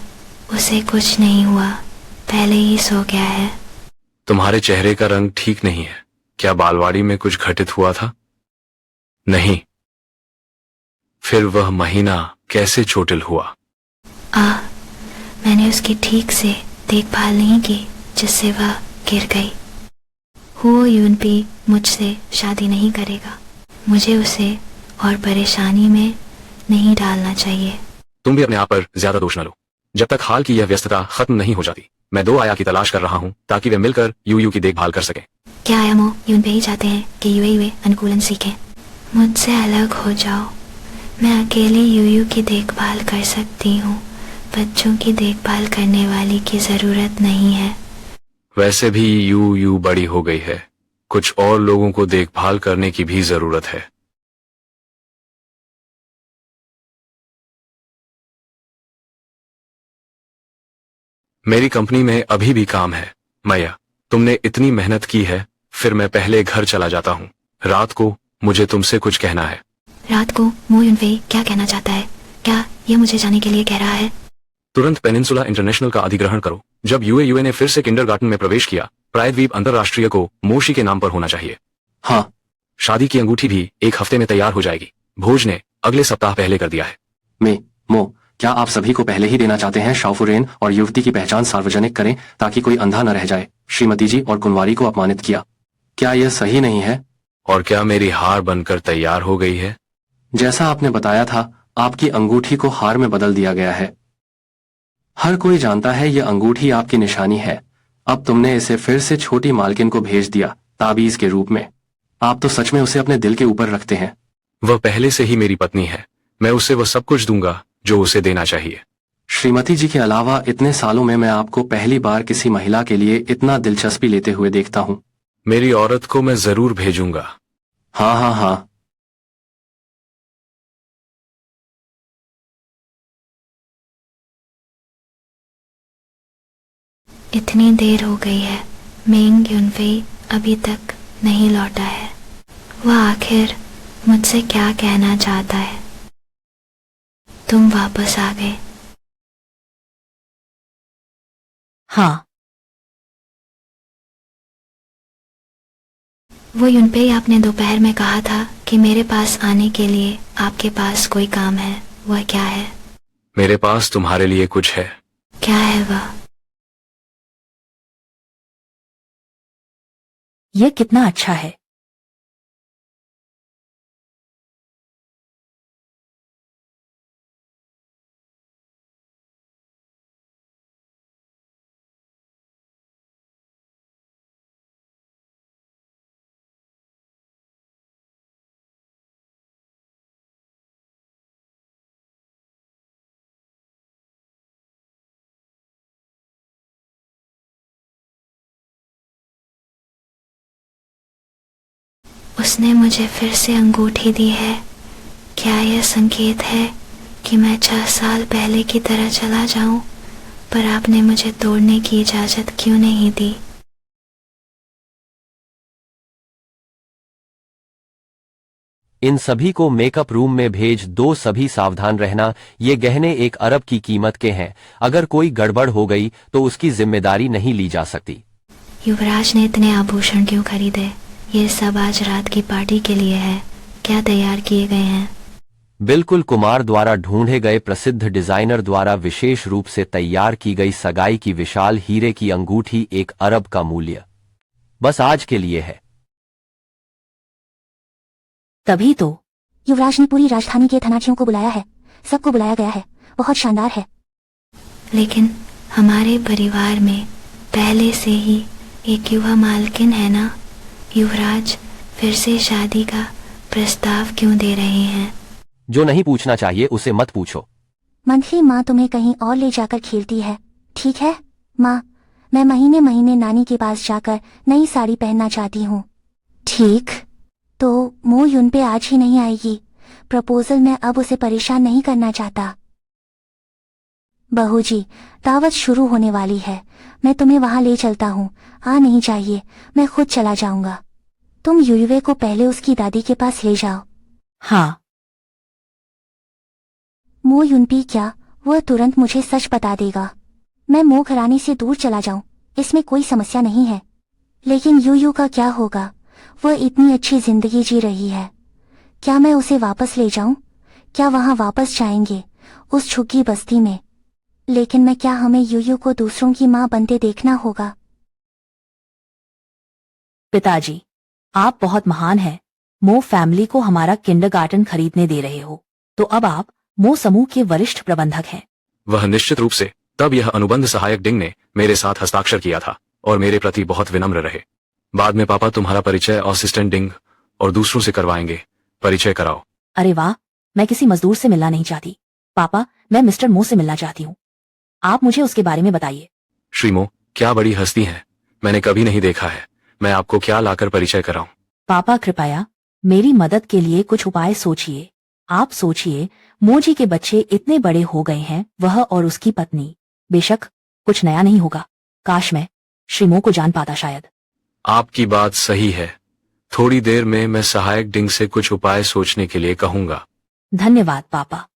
उसे कुछ नहीं हुआ, पहले ही सो गया है। तुम्हारे चेहरे का रंग ठीक नहीं है। क्या बालवाड़ी में कुछ घटित हुआ था? नहीं। फिर वह महीना कैसे चोटिल हुआ? मैंने उसकी ठीक से देखभाल नहीं की, जिससे वह गिर गई। हुओ यूनपी मुझसे शादी नहीं करेगा। मुझे उसे और परेशानी में नहीं डालना चाहिए। तुम भी अपने आप पर ज्यादा दोष न लो। जब तक हाल की यह व्यस्तता खत्म नहीं हो जाती, मैं 2 आया की तलाश कर रहा हूँ ताकि वे मिलकर यूयू की देखभाल कर सकें। क्या आया मो यूनपे ही चाहते हैं कि यूए अनुकूलन सीखें? मुझसे अलग हो जाओ, मैं अकेली यूयू की देखभाल कर सकती हूँ। बच्चों की देखभाल करने वाली की जरूरत नहीं है। वैसे भी यूयू बड़ी हो गई है, कुछ और लोगों को देखभाल करने की भी जरूरत है। मेरी कंपनी में अभी भी काम है। मैया, तुमने इतनी मेहनत की है, फिर मैं पहले घर चला जाता हूँ। रात को मुझे तुमसे कुछ कहना है। रात को मो युनफे क्या कहना चाहता है? क्या यह मुझे जाने के लिए कह रहा है? तुरंत पेनिनसुला इंटरनेशनल का अधिग्रहण करो। जब यूए ने फिर से किंडरगार्टन में प्रवेश किया, प्रायद्वीप अंतरराष्ट्रीय को मोशी के नाम पर होना चाहिए। हाँ, शादी की अंगूठी भी 1 हफ्ते में तैयार हो जाएगी। भोज ने अगले सप्ताह पहले कर दिया है। मो, क्या आप सभी को पहले ही देना चाहते हैं? शाओफुरेन और युवती की पहचान सार्वजनिक करें ताकि कोई अंधा न रह जाए। श्रीमती जी और कुंवारी को अपमानित किया, क्या यह सही नहीं है? और क्या मेरी हार बनकर तैयार हो गई है? जैसा आपने बताया था, आपकी अंगूठी को हार में बदल दिया गया है। हर कोई जानता है यह अंगूठी आपकी निशानी है। अब तुमने इसे फिर से छोटी मालकिन को भेज दिया, ताबीज के रूप में। आप तो सच में उसे अपने दिल के ऊपर रखते हैं। वह पहले से ही मेरी पत्नी है। मैं उसे वह सब कुछ दूंगा जो उसे देना चाहिए। श्रीमती जी के अलावा इतने सालों में मैं आपको पहली बार किसी महिला के लिए इतना दिलचस्पी लेते हुए देखता हूँ। मेरी औरत को मैं जरूर भेजूंगा। हाँ हाँ हाँ। इतनी देर हो गई है, मेंग युनफे अभी तक नहीं लौटा है। वह आखिर मुझसे क्या कहना चाहता है? तुम वापस आ गए? हाँ। वो युनपे, आपने दोपहर में कहा था कि मेरे पास आने के लिए आपके पास कोई काम है। वह क्या है? मेरे पास तुम्हारे लिए कुछ है। क्या है वह? यह कितना अच्छा है। उसने मुझे फिर से अंगूठी दी है। क्या यह संकेत है कि मैं 6 साल पहले की तरह चला जाऊं? पर आपने मुझे तोड़ने की इजाजत क्यों नहीं दी? इन सभी को मेकअप रूम में भेज दो। सभी सावधान रहना, ये गहने 1 अरब की कीमत के हैं। अगर कोई गड़बड़ हो गई तो उसकी जिम्मेदारी नहीं ली जा सकती। युवराज ने इतने आभूषण क्यों खरीदे? ये सब आज रात की पार्टी के लिए है। क्या तैयार किए गए हैं? बिल्कुल, कुमार द्वारा ढूंढे गए प्रसिद्ध डिजाइनर द्वारा विशेष रूप से तैयार की गई सगाई की विशाल हीरे की अंगूठी 1 अरब का मूल्य बस आज के लिए है। तभी तो युवराज ने पूरी राजधानी के धनाढ्यों को बुलाया है। सबको बुलाया गया है। बहुत शानदार है। लेकिन हमारे परिवार में पहले से ही एक युवा मालकिन है ना? युवराज फिर से शादी का प्रस्ताव क्यों दे रहे हैं? जो नहीं पूछना चाहिए उसे मत पूछो। मंथली माँ तुम्हें कहीं और ले जाकर खेलती है, ठीक है? माँ, मैं महीने महीने नानी के पास जाकर नई साड़ी पहनना चाहती हूँ। ठीक, तो मो युनपे आज ही नहीं आएगी। प्रपोजल में अब उसे परेशान नहीं करना चाहता। बहू जी, दावत शुरू होने वाली है। मैं तुम्हें वहां ले चलता हूँ। आ नहीं चाहिए, मैं खुद चला जाऊंगा। तुम युवे को पहले उसकी दादी के पास ले जाओ। हाँ। मो युनपी, क्या वह तुरंत मुझे सच बता देगा? मैं मो घराने से दूर चला जाऊं, इसमें कोई समस्या नहीं है। लेकिन यू का क्या होगा? वह इतनी अच्छी जिंदगी जी रही है। क्या मैं उसे वापस ले जाऊं? क्या वहां वापस जाएंगे उस झुग्गी बस्ती में? लेकिन मैं क्या हमें यू को दूसरों की मां बनते देखना होगा? पिताजी, आप बहुत महान हैं। मो फैमिली को हमारा किंडरगार्टन खरीदने दे रहे हो, तो अब आप मो समूह के वरिष्ठ प्रबंधक हैं। वह निश्चित रूप से। तब यह अनुबंध सहायक डिंग ने मेरे साथ हस्ताक्षर किया था और मेरे प्रति बहुत विनम्र रहे। बाद में पापा तुम्हारा परिचय असिस्टेंट डिंग और दूसरों से करवाएंगे। परिचय कराओ। अरे वाह, मैं किसी मजदूर से मिलना नहीं चाहती। पापा, मैं मिस्टर मो से मिलना चाहती हूँ। आप मुझे उसके बारे में बताइए। श्री मो, क्या बड़ी हस्ती है। मैंने कभी नहीं देखा है। मैं आपको क्या लाकर परिचय कराऊं? पापा, कृपया मेरी मदद के लिए कुछ उपाय सोचिए। आप सोचिए, मोजी के बच्चे इतने बड़े हो गए हैं, वह और उसकी पत्नी। बेशक कुछ नया नहीं होगा। काश मैं श्री मो को जान पाता। शायद। आपकी बात सही है। थोड़ी देर में मैं सहायक डिंग से कुछ उपाय सोचने के लिए कहूंगा। धन्यवाद पापा।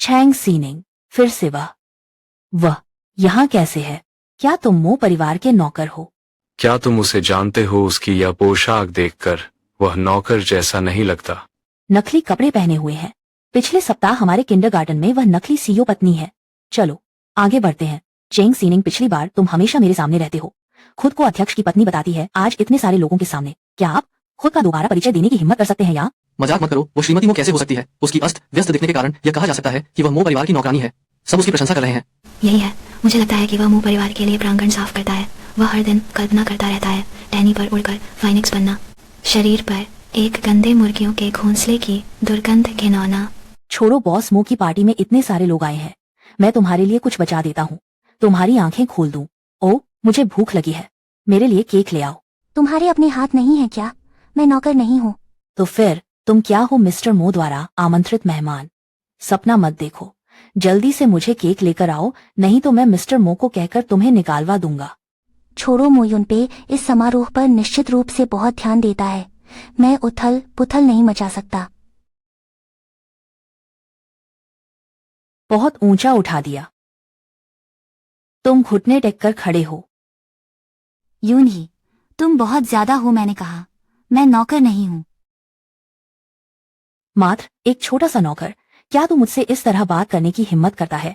छैंग सीनिंग, फिर से वह यहाँ कैसे है? क्या तुम मो परिवार के नौकर हो? क्या तुम उसे जानते हो? उसकी यह पोशाक देखकर वह नौकर जैसा नहीं लगता। नकली कपड़े पहने हुए हैं। पिछले सप्ताह हमारे किंडरगार्टन में वह नकली सीईओ पत्नी है। चलो आगे बढ़ते हैं। चेंग सीनिंग, पिछली बार तुम हमेशा मेरे सामने रहते हो, खुद को अध्यक्ष की पत्नी बताती है, आज इतने सारे लोगों के सामने क्या आप खुद का दोबारा परिचय देने की हिम्मत कर सकते हैं? या मजाक मत करो, वो श्रीमती मो कैसे हो सकती है? उसकी अस्त व्यस्त दिखने के कारण यह कहा जा सकता है कि वह मो परिवार की नौकरानी है। सब उसकी प्रशंसा कर रहे हैं। यही है, मुझे लगता है कि वह मो परिवार के लिए प्रांगण साफ करता है। वह हर दिन कल्पना करता रहता है टहनी पर उड़कर फाइनिक्स बनना, शरीर पर एक गंदे मुर्गियों के घोंसले की दुर्गंध घिनौना। छोड़ो बॉस, मो की पार्टी में इतने सारे लोग आए हैं, मैं तुम्हारे लिए कुछ बचा देता हूँ, तुम्हारी आंखें खोल दूं। ओ, मुझे भूख लगी है, मेरे लिए केक ले आओ। तुम्हारे अपने हाथ नहीं है क्या? मैं नौकर नहीं हूँ। तो फिर तुम क्या हो? मिस्टर मो द्वारा आमंत्रित मेहमान। सपना मत देखो, जल्दी से मुझे केक लेकर आओ, नहीं तो मैं मिस्टर मो को कहकर तुम्हें निकालवा दूंगा। छोड़ो, मो युनपे इस समारोह पर निश्चित रूप से बहुत ध्यान देता है। मैं उथल पुथल नहीं मचा सकता। बहुत ऊंचा उठा दिया। तुम घुटने टेक कर खड़े हो। यूं ही, तुम बहुत ज्यादा हो। मैंने कहा मैं नौकर नहीं हूँ। मात्र एक छोटा सा नौकर, क्या तू मुझसे इस तरह बात करने की हिम्मत करता है?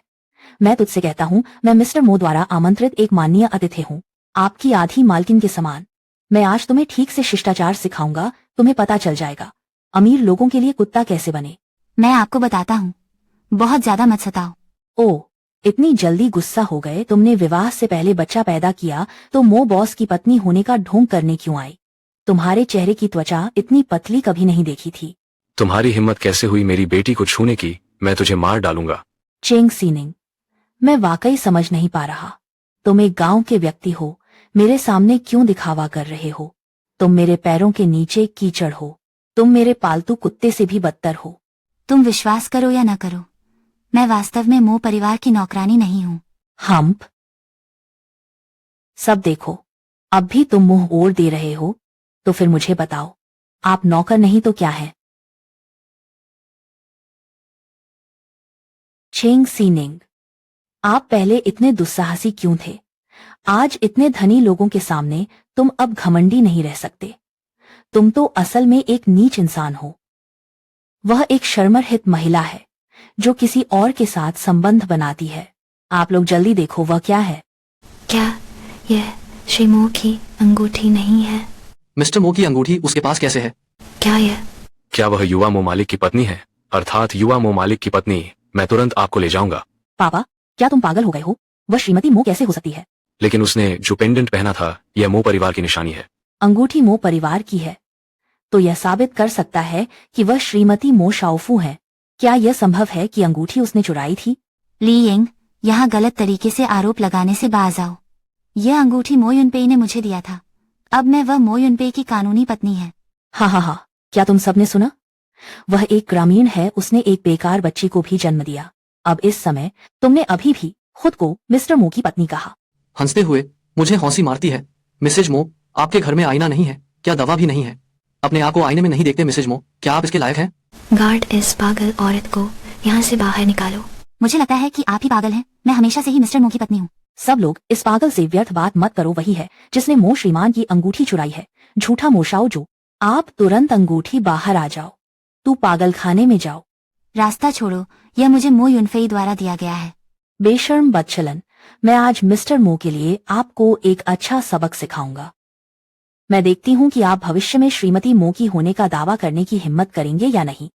मैं तुझसे कहता हूँ, मैं मिस्टर मो द्वारा आमंत्रित एक माननीय अतिथि हूँ, आपकी आधी मालकिन के समान। मैं आज तुम्हें ठीक से शिष्टाचार सिखाऊंगा, तुम्हें पता चल जाएगा अमीर लोगों के लिए कुत्ता कैसे बने। मैं आपको बताता हूँ, बहुत ज्यादा मत सताओ। ओ, इतनी जल्दी गुस्सा हो गए? तुमने विवाह से पहले बच्चा पैदा किया तो मो बॉस की पत्नी होने का ढोंग करने क्यों आई? तुम्हारे चेहरे की त्वचा इतनी पतली कभी नहीं देखी थी। तुम्हारी हिम्मत कैसे हुई मेरी बेटी को छूने की? मैं तुझे मार डालूंगा। चेंग सीनिंग, मैं वाकई समझ नहीं पा रहा, तुम एक गांव के व्यक्ति हो, मेरे सामने क्यों दिखावा कर रहे हो? तुम मेरे पैरों के नीचे कीचड़ हो, तुम मेरे पालतू कुत्ते से भी बदतर हो। तुम विश्वास करो या न करो, मैं वास्तव में मो परिवार की नौकरानी नहीं हूँ। हम्प, सब देखो, अब भी तुम मुंह ओढ़ दे रहे हो, तो फिर मुझे बताओ, आप नौकर नहीं तो क्या है? चेंग सीनिंग, आप पहले इतने दुस्साहसी क्यों थे? आज इतने धनी लोगों के सामने तुम अब घमंडी नहीं रह सकते। तुम तो असल में एक नीच इंसान हो। वह एक शर्मरहित महिला है जो किसी और के साथ संबंध बनाती है। आप लोग जल्दी देखो, वह क्या है? क्या यह श्री मो की अंगूठी नहीं है? मिस्टर मो की अंगूठी उसके पास कैसे है? क्या वह युवा मो मालिक की पत्नी है? अर्थात युवा मो मालिक की पत्नी। मैं तुरंत आपको ले जाऊंगा। पापा, क्या तुम पागल हो गए हो? वह श्रीमती मो कैसे हो सकती है? लेकिन उसने जो पेंडेंट पहना था, यह मो परिवार की निशानी है। अंगूठी मो परिवार की है तो यह साबित कर सकता है कि वह श्रीमती मो शाओफू है। क्या यह संभव है कि अंगूठी उसने चुराई थी? ली यिंग, यहाँ गलत तरीके से आरोप लगाने से बाज आओ। यह अंगूठी मो युनपे ने मुझे दिया था। अब मैं वह मो युनपे की कानूनी पत्नी है। हाँ, क्या तुम सबने सुना? वह एक ग्रामीण है, उसने एक बेकार बच्ची को भी जन्म दिया। अब इस समय तुमने अभी भी खुद को मिस्टर मो की पत्नी कहा। हंसते हुए मुझे हंसी मारती है। मिसेज मो, आपके घर में आईना नहीं है क्या? दवा भी नहीं है? अपने आप को आईने में नहीं देखते मिसेज मो? क्या आप इसके लायक हैं? गार्ड, इस पागल औरत को यहाँ से बाहर निकालो। मुझे लगता है कि आप ही पागल हैं। मैं हमेशा से ही मिस्टर मो की पत्नी हूँ। सब लोग इस पागल से व्यर्थ बात मत करो, वही है जिसने मो श्रीमान की अंगूठी चुराई है। झूठा मोशाओ जो। आप तुरंत अंगूठी बाहर आ जाओ, तू पागल खाने में जाओ। रास्ता छोड़ो, यह मुझे मो युनफेई द्वारा दिया गया है। बेशर्म बदचलन, मैं आज मिस्टर मो के लिए आपको एक अच्छा सबक सिखाऊंगा। मैं देखती हूँ कि आप भविष्य में श्रीमती मो की होने का दावा करने की हिम्मत करेंगे या नहीं।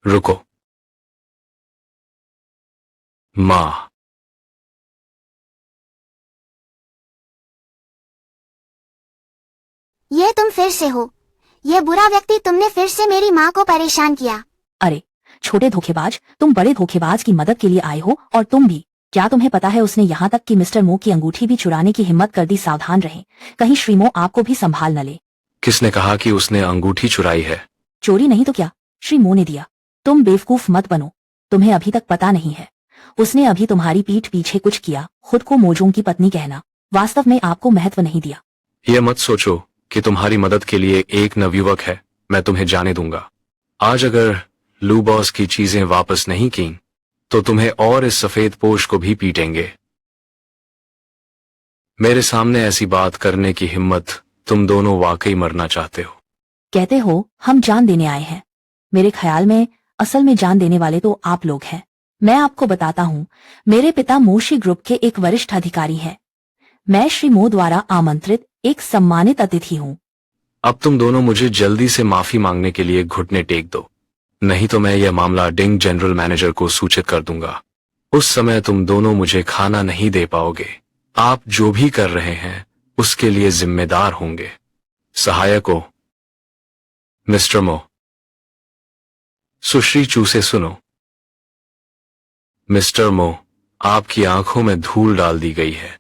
रुको माँ। ये तुम फिर से हो? ये बुरा व्यक्ति, तुमने फिर से मेरी माँ को परेशान किया। अरे छोटे धोखेबाज, तुम बड़े धोखेबाज की मदद के लिए आए हो, और तुम भी। क्या तुम्हें पता है उसने यहाँ तक कि मिस्टर मो की अंगूठी भी चुराने की हिम्मत कर दी। सावधान रहें, कहीं श्री मो आपको भी संभाल न ले। किसने कहा कि उसने अंगूठी चुराई है? चोरी नहीं तो क्या, श्री मो ने दिया। तुम बेवकूफ मत बनो, तुम्हें अभी तक पता नहीं है। उसने अभी तुम्हारी पीठ पीछे कुछ किया, खुद को मोजों की पत्नी कहना। वास्तव में आपको महत्व नहीं दिया। यह मत सोचो कि तुम्हारी मदद के लिए एक नवयुवक है मैं तुम्हें जाने दूंगा। आज अगर लू बॉस की चीजें वापस नहीं की तो तुम्हें और इस सफेद पोश को भी पीटेंगे। मेरे सामने ऐसी बात करने की हिम्मत, तुम दोनों वाकई मरना चाहते हो। कहते हो हम जान देने आए हैं। मेरे ख्याल में असल में जान देने वाले तो आप लोग हैं। मैं आपको बताता हूँ, मेरे पिता मोशी ग्रुप के एक वरिष्ठ अधिकारी हैं। मैं श्री मो द्वारा आमंत्रित एक सम्मानित अतिथि हूँ। अब तुम दोनों मुझे जल्दी से माफी मांगने के लिए घुटने टेक दो, नहीं तो मैं यह मामला डिंग जनरल मैनेजर को सूचित कर दूंगा। उस समय तुम दोनों मुझे खाना नहीं दे पाओगे। आप जो भी कर रहे हैं उसके लिए जिम्मेदार होंगे। सहायकों, मिस्टर मो, सुश्री चू से सुनो। मिस्टर मो, आपकी आंखों में धूल डाल दी गई है।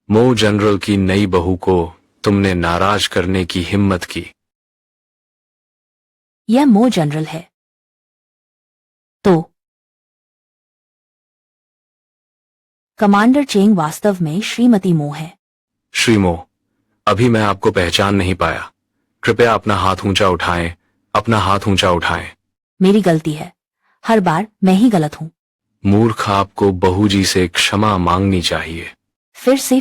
मो जनरल की नई बहू को तुमने नाराज करने की हिम्मत की। यह मो जनरल है तो कमांडर चेंग वास्तव में श्रीमती मो है। श्री मो, अभी मैं आपको पहचान नहीं पाया। कृपया अपना हाथ ऊंचा उठाएं, अपना हाथ ऊंचा उठाएं। मेरी गलती है, हर बार मैं ही गलत हूँ। मूर्ख, आपको बहू जी से क्षमा मांगनी चाहिए। फिर से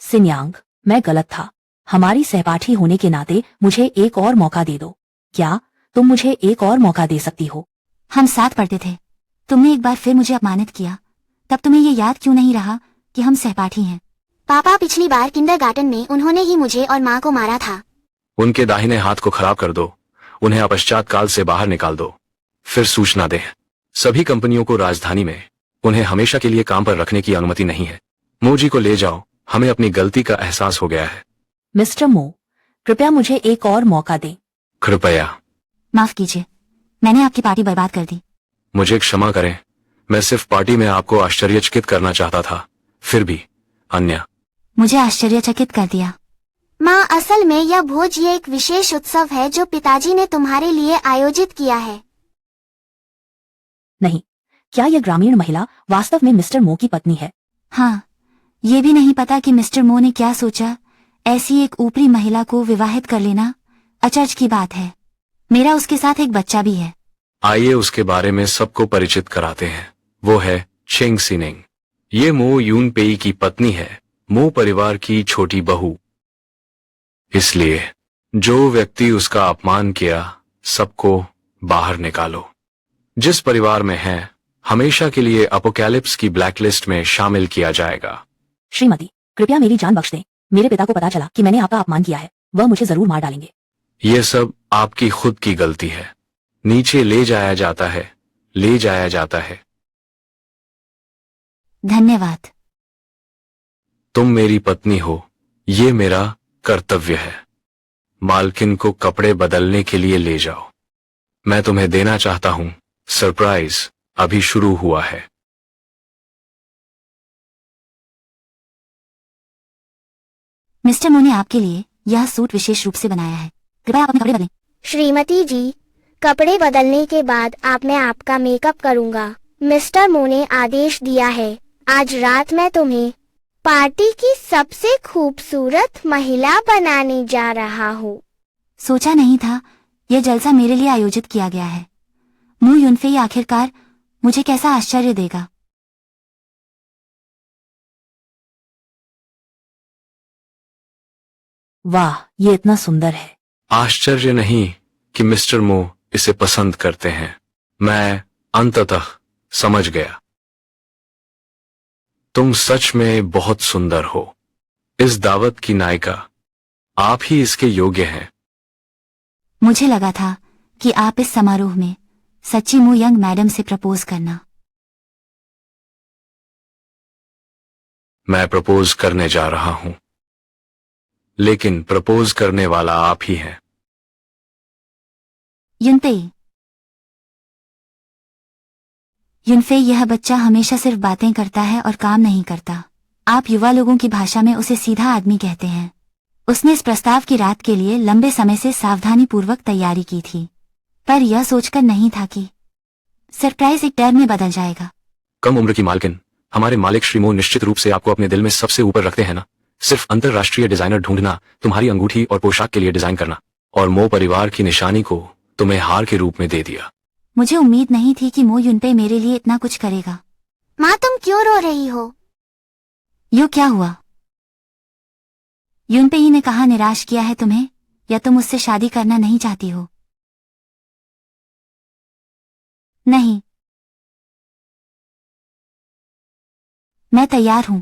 सिन्यांग, मैं गलत था। हमारी सहपाठी होने के नाते मुझे एक और मौका दे दो। क्या तुम मुझे एक और मौका दे सकती हो? हम साथ पढ़ते थे, तुमने एक बार फिर मुझे अपमानित किया। तब तुम्हें ये याद क्यों नहीं रहा कि हम सहपाठी हैं? पापा, पिछली बार किंडरगार्टन में उन्होंने ही मुझे और माँ को मारा था। उनके दाहिने हाथ को खराब कर दो, उन्हें अपश्चात काल से बाहर निकाल दो, फिर सूचना दें। सभी कंपनियों को राजधानी में उन्हें हमेशा के लिए काम पर रखने की अनुमति नहीं है। मोजी को ले जाओ, हमें अपनी गलती का एहसास हो गया है। मिस्टर मो, कृपया मुझे एक और मौका दें। कृपया। माफ कीजिए, मैंने आपकी पार्टी बर्बाद कर दी। मुझे क्षमा करें, मैं सिर्फ पार्टी में आपको आश्चर्यचकित करना चाहता था। फिर भी अन्य मुझे आश्चर्यचकित कर दिया। माँ, असल में यह भोज ये एक विशेष उत्सव है जो पिताजी ने तुम्हारे लिए आयोजित किया है। नहीं, क्या यह ग्रामीण महिला वास्तव में मिस्टर मो की पत्नी है? हाँ, ये भी नहीं पता कि मिस्टर मो ने क्या सोचा। ऐसी एक ऊपरी महिला को विवाहित कर लेना अचरज की बात है। मेरा उसके साथ एक बच्चा भी है। आइए उसके बारे में सबको परिचित कराते हैं। वो है चेंग सिनिंग। ये मो यून पेई की पत्नी है, मो परिवार की छोटी बहू। इसलिए जो व्यक्ति उसका अपमान किया, सबको बाहर निकालो। जिस परिवार में है, हमेशा के लिए अपोकैलिप्स की ब्लैकलिस्ट में शामिल किया जाएगा। श्रीमती, कृपया मेरी जान बख्श दें। मेरे पिता को पता चला कि मैंने आपका अपमान किया है, वह मुझे जरूर मार डालेंगे। ये सब आपकी खुद की गलती है। नीचे ले जाया जाता है, ले जाया जाता है। धन्यवाद। तुम मेरी पत्नी हो, ये मेरा कर्तव्य है। मालकिन को कपड़े बदलने के लिए ले जाओ। मैं तुम्हें देना चाहता हूं सरप्राइज अभी शुरू हुआ है। मिस्टर मो ने आपके लिए यह सूट विशेष रूप से बनाया है। कृपया आप अपने कपड़े बदलें। श्रीमती जी, कपड़े बदलने के बाद मैं आपका मेकअप करूंगा। मिस्टर मो ने आदेश दिया है। आज रात मैं तुम्हें पार्टी की सबसे खूबसूरत महिला बनाने जा रहा हूँ। सोचा नहीं था यह जलसा मेरे लिए आयोजित किया गया है। मो यूनफेई आखिरकार मुझे कैसा आश्चर्य देगा। वाह, ये इतना सुंदर है। आश्चर्य नहीं कि मिस्टर मो इसे पसंद करते हैं। मैं अंततः समझ गया। तुम सच में बहुत सुंदर हो। इस दावत की नायिका, आप ही इसके योग्य हैं। मुझे लगा था कि आप इस समारोह में सच्ची मो यंग मैडम से प्रपोज करना। मैं प्रपोज करने जा रहा हूं, लेकिन प्रपोज करने वाला आप ही हैं। यूनपेई, यह बच्चा हमेशा सिर्फ बातें करता है और काम नहीं करता। आप युवा लोगों की भाषा में उसे सीधा आदमी कहते हैं। उसने इस प्रस्ताव की रात के लिए लंबे समय से सावधानी पूर्वक तैयारी की थी, पर यह सोचकर नहीं था कि सरप्राइज एक डर में बदल जाएगा। कम उम्र की मालकिन हमारे मालिक श्री मो निश्चित रूप से आपको अपने दिल में सबसे ऊपर रखते हैं ना। सिर्फ अंतरराष्ट्रीय डिजाइनर ढूंढना, तुम्हारी अंगूठी और पोशाक के लिए डिजाइन करना, और मो परिवार की निशानी को तुम्हें हार के रूप में दे दिया। मुझे उम्मीद नहीं थी कि मो युनपे मेरे लिए इतना कुछ करेगा। माँ तुम क्यों रो रही हो? यो क्या हुआ? युनपे ही ने कहा निराश किया है तुम्हें, या तुम उससे शादी करना नहीं चाहती हो? नहीं, मैं तैयार हूं।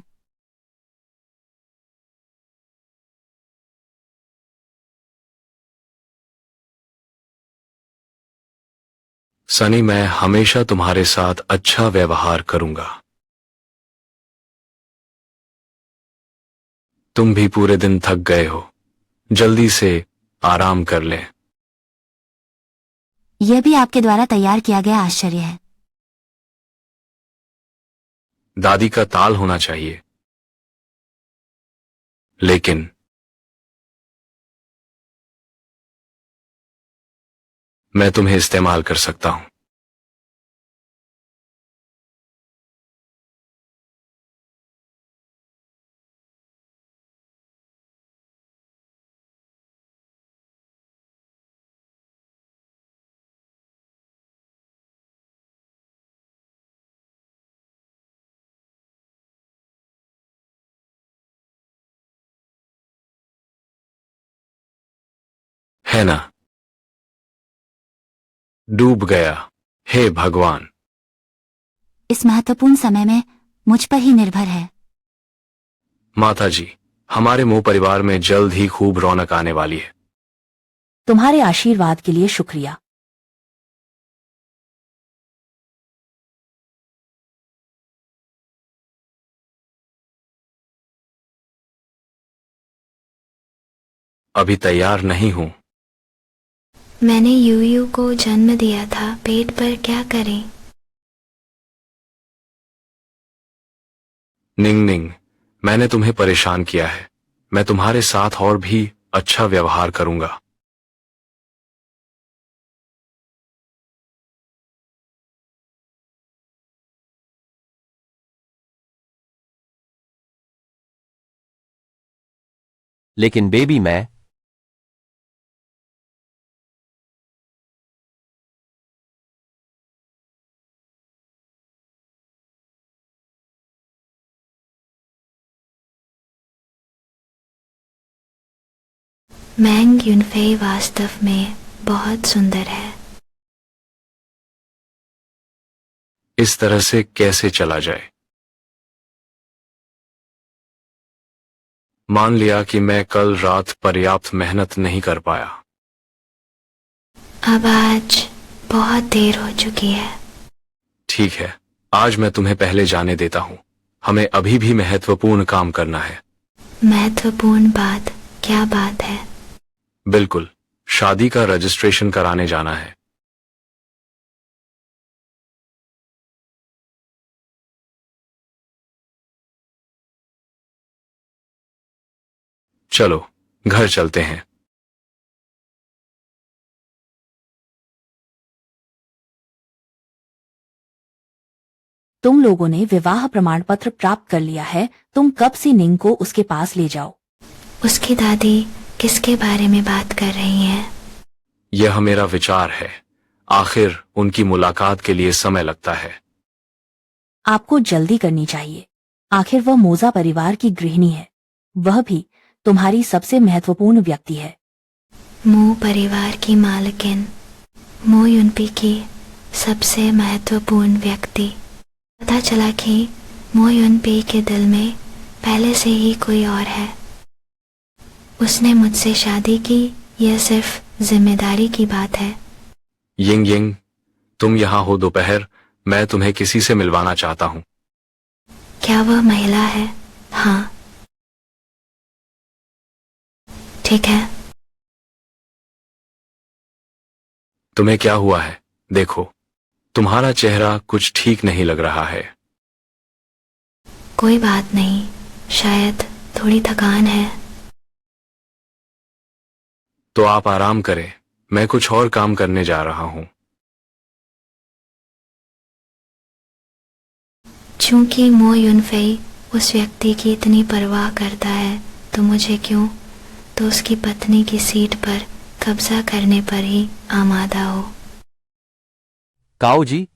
सनी, मैं हमेशा तुम्हारे साथ अच्छा व्यवहार करूंगा। तुम भी पूरे दिन थक गए हो, जल्दी से आराम कर लें। यह भी आपके द्वारा तैयार किया गया आश्चर्य है। दादी का ताल होना चाहिए, लेकिन मैं तुम्हें इस्तेमाल कर सकता हूं। है ना? डूब गया। हे भगवान! इस महत्वपूर्ण समय में मुझ पर ही निर्भर है। माता जी, हमारे मो परिवार में जल्द ही खूब रौनक आने वाली है। तुम्हारे आशीर्वाद के लिए शुक्रिया। अभी तैयार नहीं हूं। मैंने यूयू को जन्म दिया था, पेट पर क्या करें? निंग निंग, मैंने तुम्हें परेशान किया है। मैं तुम्हारे साथ और भी अच्छा व्यवहार करूंगा। लेकिन बेबी, मैं मैंग युनफे वास्तव में बहुत सुंदर है। इस तरह से कैसे चला जाए? मान लिया कि मैं कल रात पर्याप्त मेहनत नहीं कर पाया। अब आज बहुत देर हो चुकी है। ठीक है, आज मैं तुम्हें पहले जाने देता हूं। हमें अभी भी महत्वपूर्ण काम करना है। महत्वपूर्ण बात? क्या बात है? बिल्कुल, शादी का रजिस्ट्रेशन कराने जाना है। चलो, घर चलते हैं। तुम लोगों ने विवाह प्रमाण पत्र प्राप्त कर लिया है। तुम कब से निंग को उसके पास ले जाओ। उसकी दादी किसके बारे में बात कर रही हैं? यह मेरा विचार है। आखिर उनकी मुलाकात के लिए समय लगता है। आपको जल्दी करनी चाहिए। आखिर वह मोजा परिवार की गृहिणी है। वह भी तुम्हारी सबसे महत्वपूर्ण व्यक्ति है। मो परिवार की मालकिन, मो युनपी की सबसे महत्वपूर्ण व्यक्ति। पता चला कि मो युनपी के दिल में पहले से ही कोई और है। उसने मुझसे शादी की, यह सिर्फ जिम्मेदारी की बात है। यिंग यिंग, तुम यहाँ हो दोपहर। मैं तुम्हें किसी से मिलवाना चाहता हूँ। क्या वह महिला है? हाँ, ठीक है। तुम्हें क्या हुआ है? देखो, तुम्हारा चेहरा कुछ ठीक नहीं लग रहा है। कोई बात नहीं, शायद थोड़ी थकान है। तो आप आराम करें, मैं कुछ और काम करने जा रहा हूं। चूंकि मो युनफेई उस व्यक्ति की इतनी परवाह करता है तो मुझे क्यों तो उसकी पत्नी की सीट पर कब्जा करने पर ही आमादा हो। काओ जी,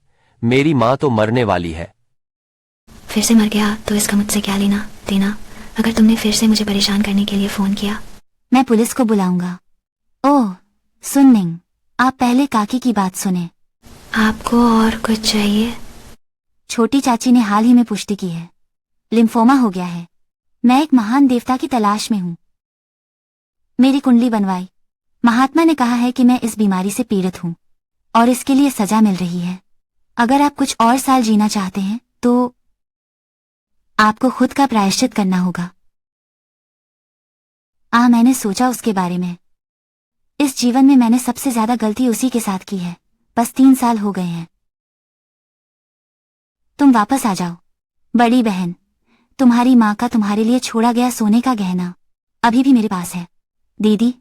मेरी माँ तो मरने वाली है। फिर से मर गया तो इसका मुझसे क्या लेना देना। अगर तुमने फिर से मुझे परेशान करने के लिए फोन किया। मैं पुलिस को बुलाऊंगा। ओह सुननिंग, आप पहले काकी की बात सुने। आपको और कुछ चाहिए? छोटी चाची ने हाल ही में पुष्टि की है, लिम्फोमा हो गया है। मैं एक महान देवता की तलाश में हूँ। मेरी कुंडली बनवाई। महात्मा ने कहा है कि मैं इस बीमारी से पीड़ित हूँ और इसके लिए सजा मिल रही है। अगर आप कुछ और साल जीना चाहते हैं तो आपको खुद का प्रायश्चित करना होगा। मैंने सोचा उसके बारे में। इस जीवन में मैंने सबसे ज्यादा गलती उसी के साथ की है। बस 3 साल हो गए हैं। तुम वापस आ जाओ। बड़ी बहन, तुम्हारी माँ का तुम्हारे लिए छोड़ा गया सोने का गहना अभी भी मेरे पास है। दीदी,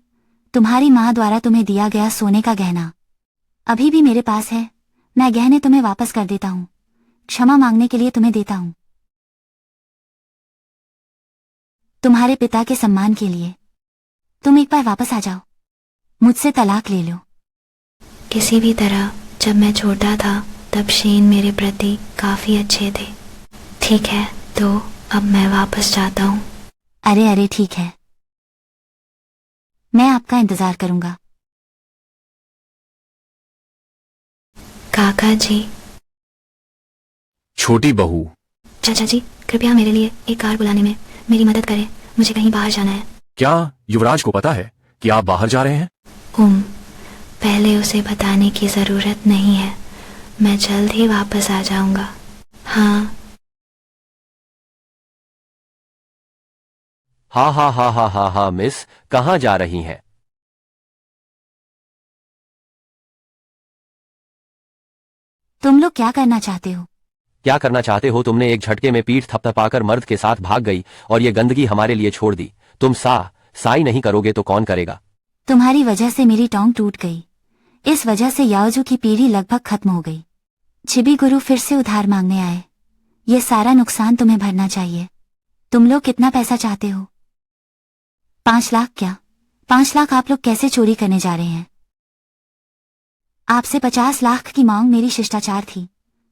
तुम्हारी माँ द्वारा तुम्हें दिया गया सोने का गहना अभी भी मेरे पास है। मैं गहने तुम्हें वापस कर देता हूँ। क्षमा मांगने के लिए तुम्हें देता हूँ। तुम्हारे पिता के सम्मान के लिए तुम एक बार वापस आ जाओ। मुझसे तलाक ले लो। किसी भी तरह जब मैं छोटा था तब शेन मेरे प्रति काफी अच्छे थे। ठीक है, तो अब मैं वापस जाता हूँ। अरे ठीक है, मैं आपका इंतजार करूंगा। काका जी। छोटी बहू। चाचा जी, कृपया मेरे लिए एक कार बुलाने में मेरी मदद करें। मुझे कहीं बाहर जाना है। क्या युवराज को पता है कि आप बाहर जा रहे हैं? पहले उसे बताने की जरूरत नहीं है। मैं जल्द ही वापस आ जाऊंगा। हाँ। हा मिस, कहाँ जा रही हैं? तुम लोग क्या करना चाहते हो? क्या करना चाहते हो? तुमने एक झटके में पीठ थपथपाकर मर्द के साथ भाग गई और ये गंदगी हमारे लिए छोड़ दी। तुम साई नहीं करोगे तो कौन करेगा? तुम्हारी वजह से मेरी टोंग टूट गई। इस वजह से याओजू की पीढ़ी लगभग खत्म हो गई। चिबी गुरु फिर से उधार मांगने आए। ये सारा नुकसान तुम्हें भरना चाहिए। तुम लोग कितना पैसा चाहते हो? 5 लाख? क्या 5 लाख? आप लोग कैसे चोरी करने जा रहे हैं? आपसे 50 लाख की मांग मेरी शिष्टाचार थी।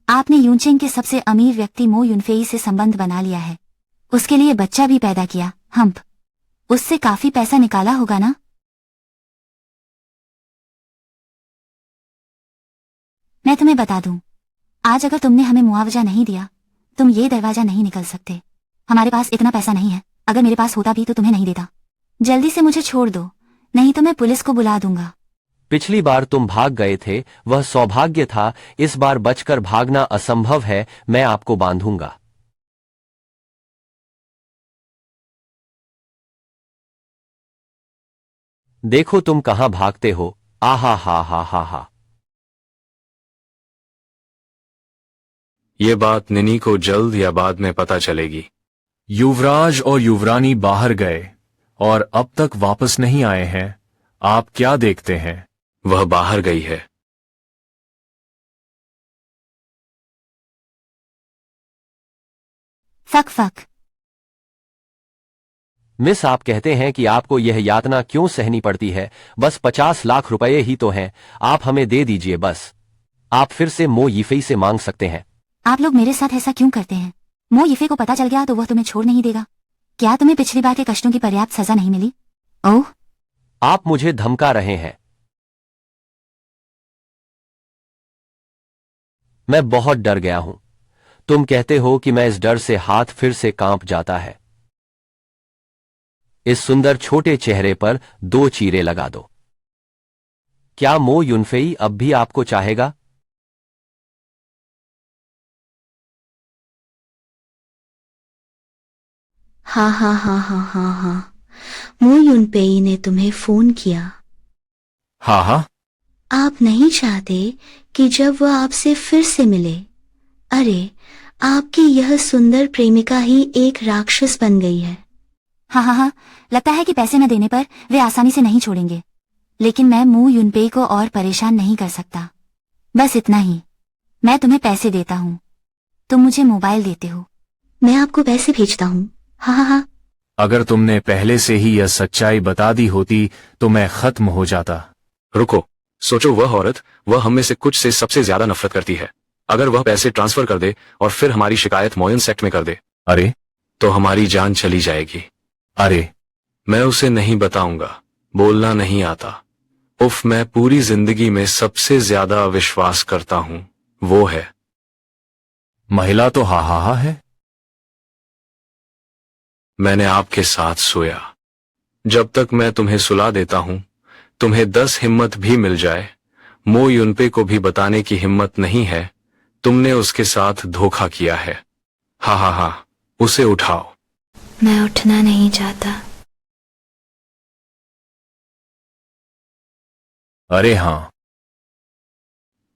आपने यूनचेंग के सबसे अमीर व्यक्ति मो युनफेई से संबंध बना लिया है। उसके लिए बच्चा भी पैदा किया। हम्प, उससे काफी पैसा निकाला होगा ना? मैं तुम्हें बता दूं, आज अगर तुमने हमें मुआवजा नहीं दिया तुम ये दरवाजा नहीं निकल सकते। हमारे पास इतना पैसा नहीं है। अगर मेरे पास होता भी तो तुम्हें नहीं देता। जल्दी से मुझे छोड़ दो, नहीं तो मैं पुलिस को बुला दूंगा। पिछली बार तुम भाग गए थे, वह सौभाग्य था। इस बार बचकर भागना असंभव है। मैं आपको बांधूंगा। देखो तुम कहां भागते हो। हा। ये बात निनी को जल्द या बाद में पता चलेगी। युवराज और युवरानी बाहर गए और अब तक वापस नहीं आए हैं। आप क्या देखते हैं? वह बाहर गई है। फक। मिस, आप कहते हैं कि आपको यह यातना क्यों सहनी पड़ती है? बस 50 लाख रुपए ही तो हैं। आप हमें दे दीजिए बस। आप फिर से मो यिफेई से मांग सकते हैं। आप लोग मेरे साथ ऐसा क्यों करते हैं? मो यिफे को पता चल गया तो वह तुम्हें छोड़ नहीं देगा। क्या तुम्हें पिछली बार के कष्टों की पर्याप्त सजा नहीं मिली? ओह, आप मुझे धमका रहे हैं। मैं बहुत डर गया हूं। तुम कहते हो कि मैं इस डर से हाथ फिर से कांप जाता है। इस सुंदर छोटे चेहरे पर 2 चीरे लगा दो। क्या मो युनफेई अब भी आपको चाहेगा? हाँ। मो युनपेई ने तुम्हें फोन किया? हाँ। आप नहीं चाहते कि जब वह आपसे फिर से मिले? अरे, आपकी यह सुंदर प्रेमिका ही एक राक्षस बन गई है। हाँ, लगता है कि पैसे न देने पर वे आसानी से नहीं छोड़ेंगे। लेकिन मैं मो युनपेई को और परेशान नहीं कर सकता। बस इतना ही। मैं तुम्हें पैसे देता हूँ। तुम मुझे मोबाइल देते हो। मैं आपको पैसे भेजता हूँ। हाँ हाँ हाँ। अगर तुमने पहले से ही यह सच्चाई बता दी होती तो मैं खत्म हो जाता। रुको, सोचो, वह औरत, वह हम में से कुछ से सबसे ज्यादा नफरत करती है। अगर वह पैसे ट्रांसफर कर दे और फिर हमारी शिकायत मोयन सेक्ट में कर दे, अरे तो हमारी जान चली जाएगी। अरे मैं उसे नहीं बताऊंगा, बोलना नहीं आता। उफ, मैं पूरी जिंदगी में सबसे ज्यादा अविश्वास करता हूं, वो है। महिला तो हा हा हा है। मैंने आपके साथ सोया। जब तक मैं तुम्हें सुला देता हूं, तुम्हें 10 हिम्मत भी मिल जाए, मो युनपे को भी बताने की हिम्मत नहीं है तुमने उसके साथ धोखा किया है। हा हा हा, उसे उठाओ। मैं उठना नहीं चाहता। अरे हाँ,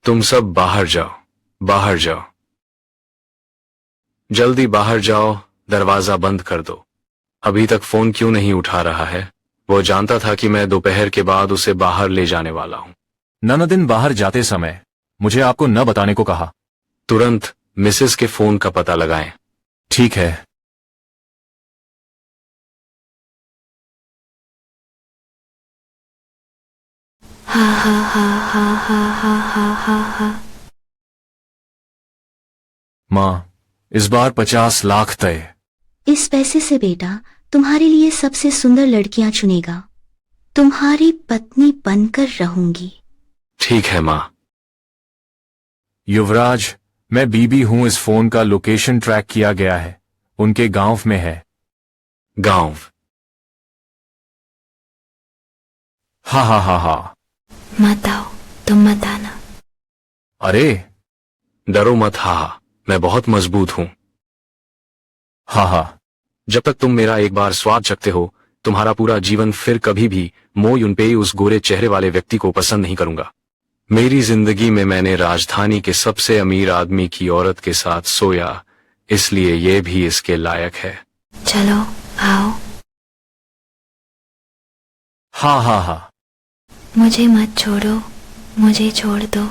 तुम सब बाहर जाओ, बाहर जाओ, जल्दी बाहर जाओ, दरवाजा बंद कर दो। अभी तक फोन क्यों नहीं उठा रहा है? वो जानता था कि मैं दोपहर के बाद उसे बाहर ले जाने वाला हूं। ननदिन बाहर जाते समय मुझे आपको न बताने को कहा। तुरंत मिसेस के फोन का पता लगाएं। ठीक है। हा हा हा हा हा हा हा हा हा। माँ, इस बार 50 लाख तय। इस पैसे से बेटा तुम्हारे लिए सबसे सुंदर लड़कियां चुनेगा। तुम्हारी पत्नी बनकर रहूंगी। ठीक है माँ। युवराज, मैं बीबी हूं। इस फोन का लोकेशन ट्रैक किया गया है, उनके गांव में है। गांव? हा हा हा हा। मत आओ, तुम मत आना। अरे डरो मत। हा, मैं बहुत मजबूत हूं। हा हा। जब तक तुम मेरा एक बार स्वाद चखते हो, तुम्हारा पूरा जीवन फिर कभी भी मो युनपे उस गोरे चेहरे वाले व्यक्ति को पसंद नहीं करूंगा। मेरी जिंदगी में मैंने राजधानी के सबसे अमीर आदमी की औरत के साथ सोया, इसलिए ये भी इसके लायक है। चलो आओ। हा हा हा। मुझे मत छोड़ो, मुझे छोड़ दो।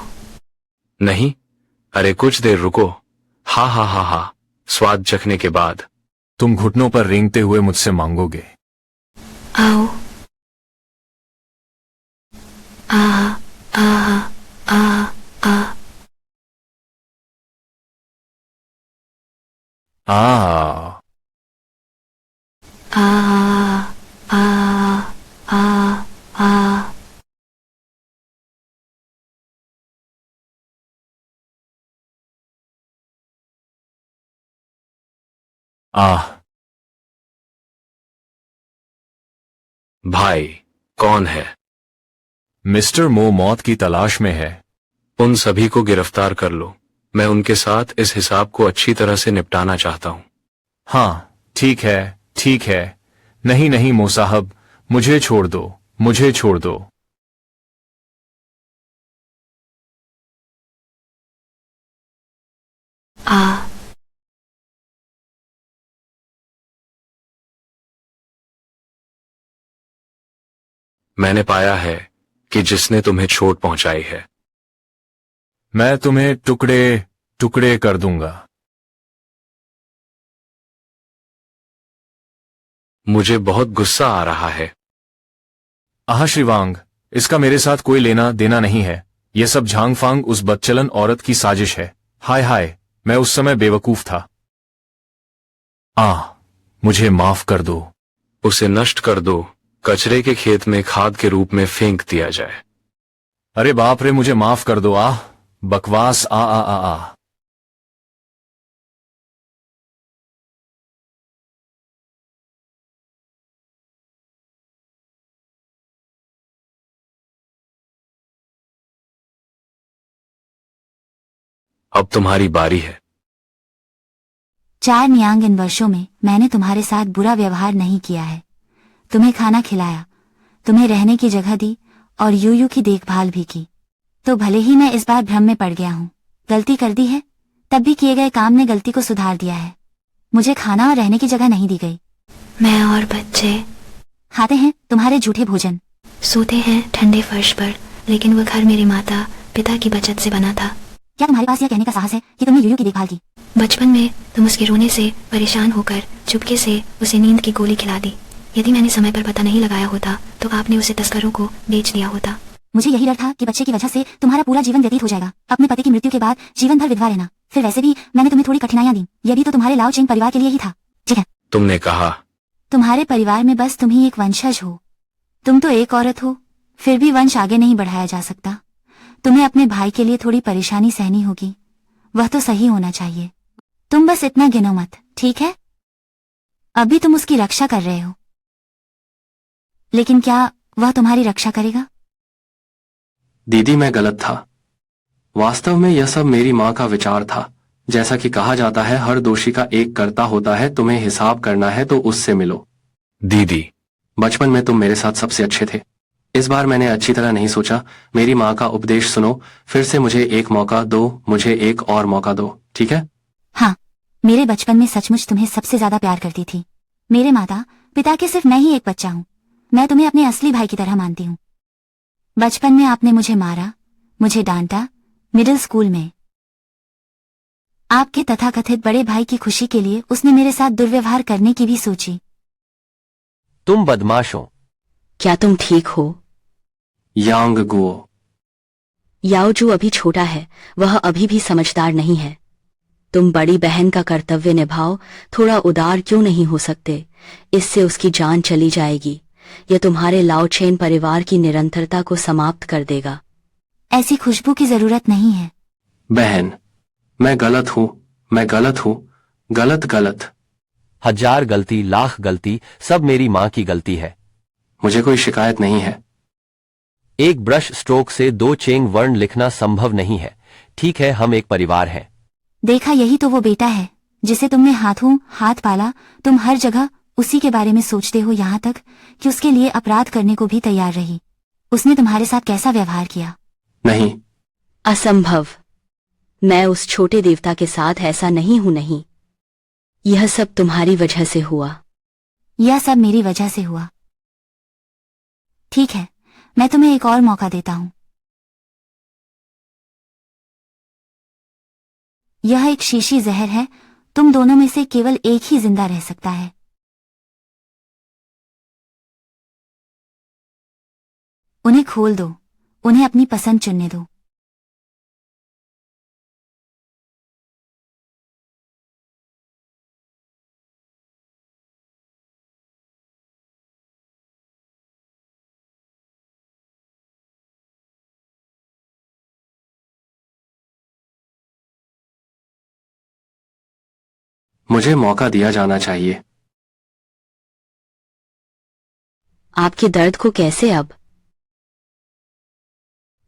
नहीं, अरे कुछ देर रुको। हा हा हा हा, स्वाद चखने के बाद तुम घुटनों पर रेंगते हुए मुझसे मांगोगे। आओ। आ आ आ आ। आ आ आ आ आ। आह। भाई कौन है? मिस्टर मो मौत की तलाश में है। उन सभी को गिरफ्तार कर लो। मैं उनके साथ इस हिसाब को अच्छी तरह से निपटाना चाहता हूं। हाँ ठीक है, ठीक है। नहीं नहीं मो साहब, मुझे छोड़ दो, मुझे छोड़ दो। आ। मैंने पाया है कि जिसने तुम्हें चोट पहुंचाई है, मैं तुम्हें टुकड़े टुकड़े कर दूंगा। मुझे बहुत गुस्सा आ रहा है। आह श्रीवांग, इसका मेरे साथ कोई लेना देना नहीं है। यह सब झांगफांग उस बदचलन औरत की साजिश है। हाय हाय, मैं उस समय बेवकूफ था। मुझे माफ कर दो। उसे नष्ट कर दो, कचरे के खेत में खाद के रूप में फेंक दिया जाए। अरे बाप रे, मुझे माफ कर दो। बकवास। आ आ आ आ अब तुम्हारी बारी है। 4 नियांग इन वर्षों में मैंने तुम्हारे साथ बुरा व्यवहार नहीं किया है। तुम्हें खाना खिलाया, तुम्हें रहने की जगह दी और यूयू की देखभाल भी की। तो भले ही मैं इस बार भ्रम में पड़ गया हूँ, गलती कर दी है, तब भी किए गए काम ने गलती को सुधार दिया है। मुझे खाना और रहने की जगह नहीं दी गई। मैं और बच्चे खाते हैं तुम्हारे झूठे भोजन, सोते हैं ठंडे फर्श पर, लेकिन वो घर मेरी माता पिता की बचत से बना था। क्या तुम्हारे पास यह कहने का साहस है कि तुमने यूयू की देखभाल की? बचपन में तुम उसके रोने से परेशान होकर चुपके से उसे नींद की गोली खिला दी। यदि मैंने समय पर पता नहीं लगाया होता तो आपने उसे तस्करों को बेच दिया होता। मुझे यही डर था कि बच्चे की वजह से तुम्हारा पूरा जीवन व्यतीत हो जाएगा, अपने पति की मृत्यु के बाद जीवन भर विधवा रहना। फिर वैसे भी मैंने तुम्हें थोड़ी कठिनाइयां दी, यह भी तो तुम्हारे लाओ चेंग परिवार के लिए ही था। ठीक है, तुमने कहा तुम्हारे परिवार में बस तुम ही एक वंशज हो। तुम तो एक औरत हो, फिर भी वंश आगे नहीं बढ़ाया जा सकता। तुम्हें अपने भाई के लिए थोड़ी परेशानी सहनी होगी, वह तो सही होना चाहिए। तुम बस इतना गिनो मत, ठीक है? अभी तुम उसकी रक्षा कर रहे हो, लेकिन क्या वह तुम्हारी रक्षा करेगा? दीदी मैं गलत था। वास्तव में यह सब मेरी माँ का विचार था। जैसा कि कहा जाता है हर दोषी का एक कर्ता होता है, तुम्हें हिसाब करना है तो उससे मिलो। दीदी, बचपन में तुम मेरे साथ सबसे अच्छे थे। इस बार मैंने अच्छी तरह नहीं सोचा। मेरी माँ का उपदेश सुनो, फिर से मुझे एक मौका दो, मुझे एक और मौका दो, ठीक है? हाँ, मेरे बचपन में सचमुच तुम्हें सबसे ज्यादा प्यार करती थी। मेरे माता पिता के सिर्फ मैं ही एक बच्चा हूँ। मैं तुम्हें अपने असली भाई की तरह मानती हूँ। बचपन में आपने मुझे मारा, मुझे डांटा, मिडिल स्कूल में आपके तथाकथित बड़े भाई की खुशी के लिए उसने मेरे साथ दुर्व्यवहार करने की भी सोची। तुम बदमाश हो। क्या तुम ठीक हो? यांग गुओ। याओ जो अभी छोटा है, वह अभी भी समझदार नहीं है। तुम बड़ी बहन का कर्तव्य निभाओ, थोड़ा उदार क्यों नहीं हो सकते? इससे उसकी जान चली जाएगी। यह तुम्हारे लाओचेन परिवार की निरंतरता को समाप्त कर देगा। ऐसी खुशबू की जरूरत नहीं है। बहन, मैं गलत हूँ, मैं गलत हूँ, गलत। हजार गलती, लाख गलती, सब मेरी माँ की गलती है। मुझे कोई शिकायत नहीं है। एक ब्रश स्ट्रोक से 2 चेंग वर्ण लिखना संभव नहीं है। ठीक है, हम एक परिवार हैं। देखा, यही तो वो बेटा है जिसे तुमने हाथों हाथ पाला। तुम हर जगह उसी के बारे में सोचते हो, यहाँ तक कि उसके लिए अपराध करने को भी तैयार रही। उसने तुम्हारे साथ कैसा व्यवहार किया? नहीं, असंभव। मैं उस छोटे देवता के साथ ऐसा नहीं हूं। नहीं, यह सब तुम्हारी वजह से हुआ। यह सब मेरी वजह से हुआ। ठीक है, मैं तुम्हें एक और मौका देता हूं। यह एक शीशी जहर है, तुम दोनों में से केवल एक ही जिंदा रह सकता है। उन्हें खोल दो, उन्हें अपनी पसंद चुनने दो। मुझे मौका दिया जाना चाहिए। आपके दर्द को कैसे अब?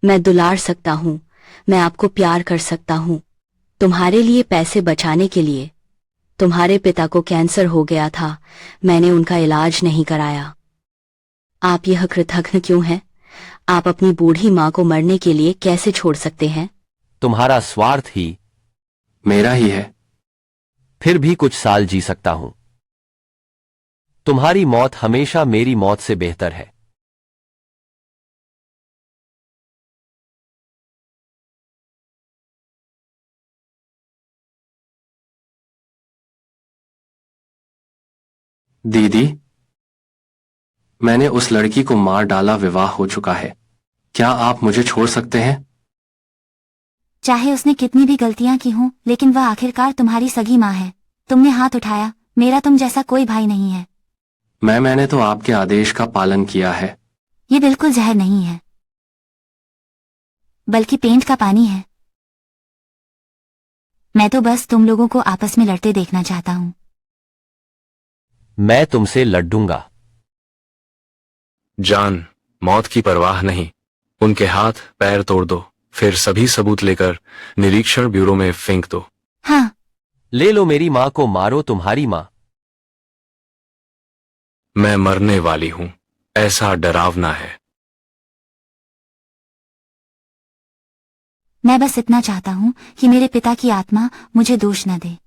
मैं दुलार सकता हूं, मैं आपको प्यार कर सकता हूं। तुम्हारे लिए पैसे बचाने के लिए। तुम्हारे पिता को कैंसर हो गया था, मैंने उनका इलाज नहीं कराया। आप यह कृतघ्न क्यों हैं? आप अपनी बूढ़ी माँ को मरने के लिए कैसे छोड़ सकते हैं? तुम्हारा स्वार्थ ही मेरा ही है। फिर भी कुछ साल जी सकता हूं। तुम्हारी मौत हमेशा मेरी मौत से बेहतर है। दीदी, मैंने उस लड़की को मार डाला, विवाह हो चुका है। क्या आप मुझे छोड़ सकते हैं? चाहे उसने कितनी भी गलतियां की हों, लेकिन वह आखिरकार तुम्हारी सगी माँ है। तुमने हाथ उठाया, मेरा तुम जैसा कोई भाई नहीं है। मैंने तो आपके आदेश का पालन किया है। ये बिल्कुल जहर नहीं है, बल्कि पेंट का पानी है। मैं तो बस तुम लोगों को आपस में लड़ते देखना चाहता हूँ। मैं तुमसे लड़ूंगा। जान, मौत की परवाह नहीं। उनके हाथ पैर तोड़ दो, फिर सभी सबूत लेकर निरीक्षण ब्यूरो में फेंक दो। हाँ, ले लो, मेरी माँ को मारो, तुम्हारी माँ। मैं मरने वाली हूं, ऐसा डरावना है। मैं बस इतना चाहता हूँ कि मेरे पिता की आत्मा मुझे दोष न दे।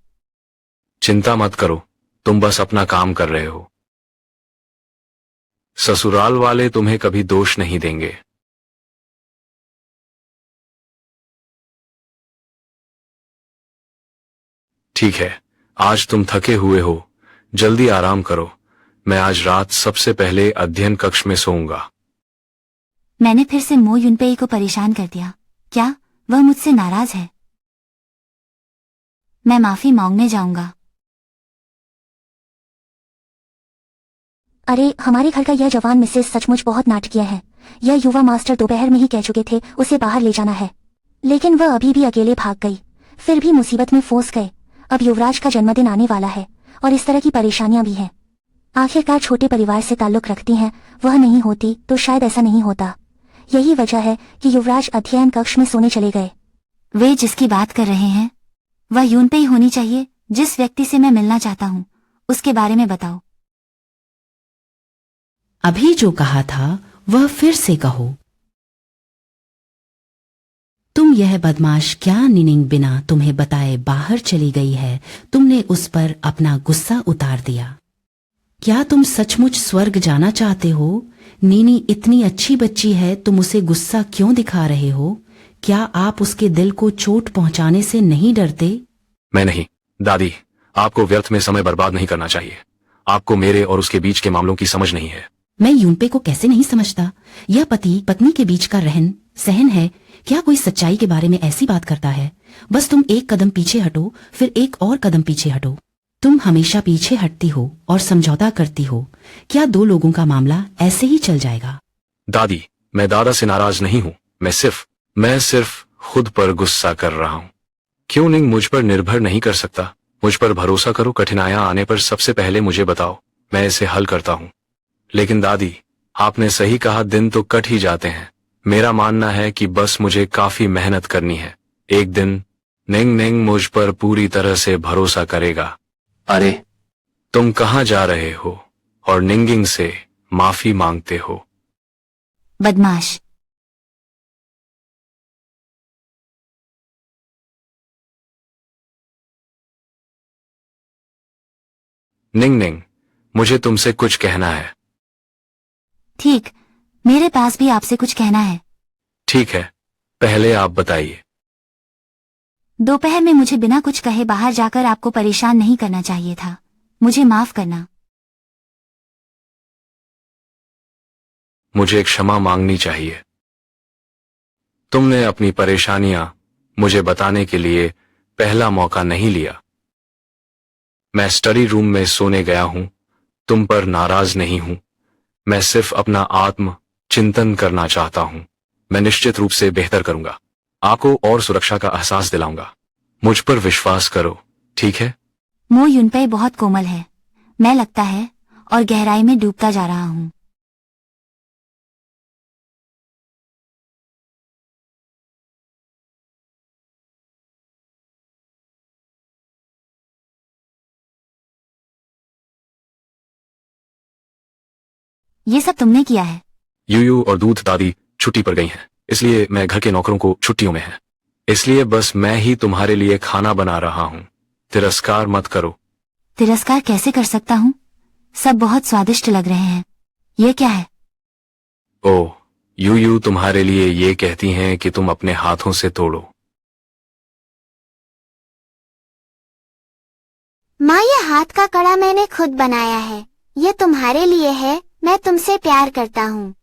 चिंता मत करो, तुम बस अपना काम कर रहे हो। ससुराल वाले तुम्हें कभी दोष नहीं देंगे। ठीक है, आज तुम थके हुए हो, जल्दी आराम करो। मैं आज रात सबसे पहले अध्ययन कक्ष में सोऊंगा। मैंने फिर से मो युनपेई को परेशान कर दिया। क्या वह मुझसे नाराज है? मैं माफी मांगने जाऊंगा। अरे, हमारे घर का यह जवान मिसेस सचमुच बहुत नाटकीय है। यह युवा मास्टर दोपहर में ही कह चुके थे उसे बाहर ले जाना है, लेकिन वह अभी भी अकेले भाग गई। फिर भी मुसीबत में फंस गए। अब युवराज का जन्मदिन आने वाला है और इस तरह की परेशानियां भी हैं। आखिरकार छोटे परिवार से ताल्लुक रखती हैं, वह नहीं होती तो शायद ऐसा नहीं होता। यही वजह है कि युवराज अध्ययन कक्ष में सोने चले गए। वे जिसकी बात कर रहे हैं वह यूनपेई होनी चाहिए। जिस व्यक्ति से मैं मिलना चाहता हूँ उसके बारे में बताओ। अभी जो कहा था वह फिर से कहो। तुम यह बदमाश क्या निनिंग बिना तुम्हें बताए बाहर चली गई है? तुमने उस पर अपना गुस्सा उतार दिया। क्या तुम सचमुच स्वर्ग जाना चाहते हो? नीनी इतनी अच्छी बच्ची है, तुम उसे गुस्सा क्यों दिखा रहे हो? क्या आप उसके दिल को चोट पहुंचाने से नहीं डरते? मैं नहीं, दादी, आपको व्यर्थ में समय बर्बाद नहीं करना चाहिए। आपको मेरे और उसके बीच के मामलों की समझ नहीं है। मैं यूनपे को कैसे नहीं समझता? यह पति पत्नी के बीच का रहन सहन है। क्या कोई सच्चाई के बारे में ऐसी बात करता है? बस तुम एक कदम पीछे हटो, फिर एक और कदम पीछे हटो। तुम हमेशा पीछे हटती हो और समझौता करती हो। क्या दो लोगों का मामला ऐसे ही चल जाएगा? दादी, मैं दादा से नाराज नहीं हूँ। मैं सिर्फ खुद पर गुस्सा कर रहा हूँ। क्यों निंग मुझ पर निर्भर नहीं कर सकता? मुझ पर भरोसा करो। कठिनाइयां आने पर सबसे पहले मुझे बताओ, मैं इसे हल करता हूँ। लेकिन दादी, आपने सही कहा, दिन तो कट ही जाते हैं। मेरा मानना है कि बस मुझे काफी मेहनत करनी है। एक दिन निंग मुझ पर पूरी तरह से भरोसा करेगा। अरे, तुम कहाँ जा रहे हो और निंगिंग से माफी मांगते हो? बदमाश। निंग, मुझे तुमसे कुछ कहना है। ठीक, मेरे पास भी आपसे कुछ कहना है। ठीक है, पहले आप बताइए। दोपहर में मुझे बिना कुछ कहे बाहर जाकर आपको परेशान नहीं करना चाहिए था। मुझे माफ करना। मुझे क्षमा मांगनी चाहिए। तुमने अपनी परेशानियां मुझे बताने के लिए पहला मौका नहीं लिया। मैं स्टडी रूम में सोने गया हूं। तुम पर नाराज नहीं हूं। मैं सिर्फ अपना आत्म चिंतन करना चाहता हूं। मैं निश्चित रूप से बेहतर करूंगा। आपको और सुरक्षा का एहसास दिलाऊंगा। मुझ पर विश्वास करो, ठीक है? मो युनपेई बहुत कोमल है, मैं लगता है, और गहराई में डूबता जा रहा हूं। ये सब तुमने किया है? यूयू और दूध दादी छुट्टी पर गई हैं, इसलिए मैं घर के नौकरों को छुट्टियों में है। इसलिए बस मैं ही तुम्हारे लिए खाना बना रहा हूं। तिरस्कार मत करो। तिरस्कार कैसे कर सकता हूँ? सब बहुत स्वादिष्ट लग रहे हैं। ये क्या है? ओह, यूयू तुम्हारे लिए ये कहती हैं कि तुम अपने हाथों से तोड़ो। माँ, ये हाथ का कड़ा मैंने खुद बनाया है। ये तुम्हारे लिए है। मैं तुमसे प्यार करता हूँ।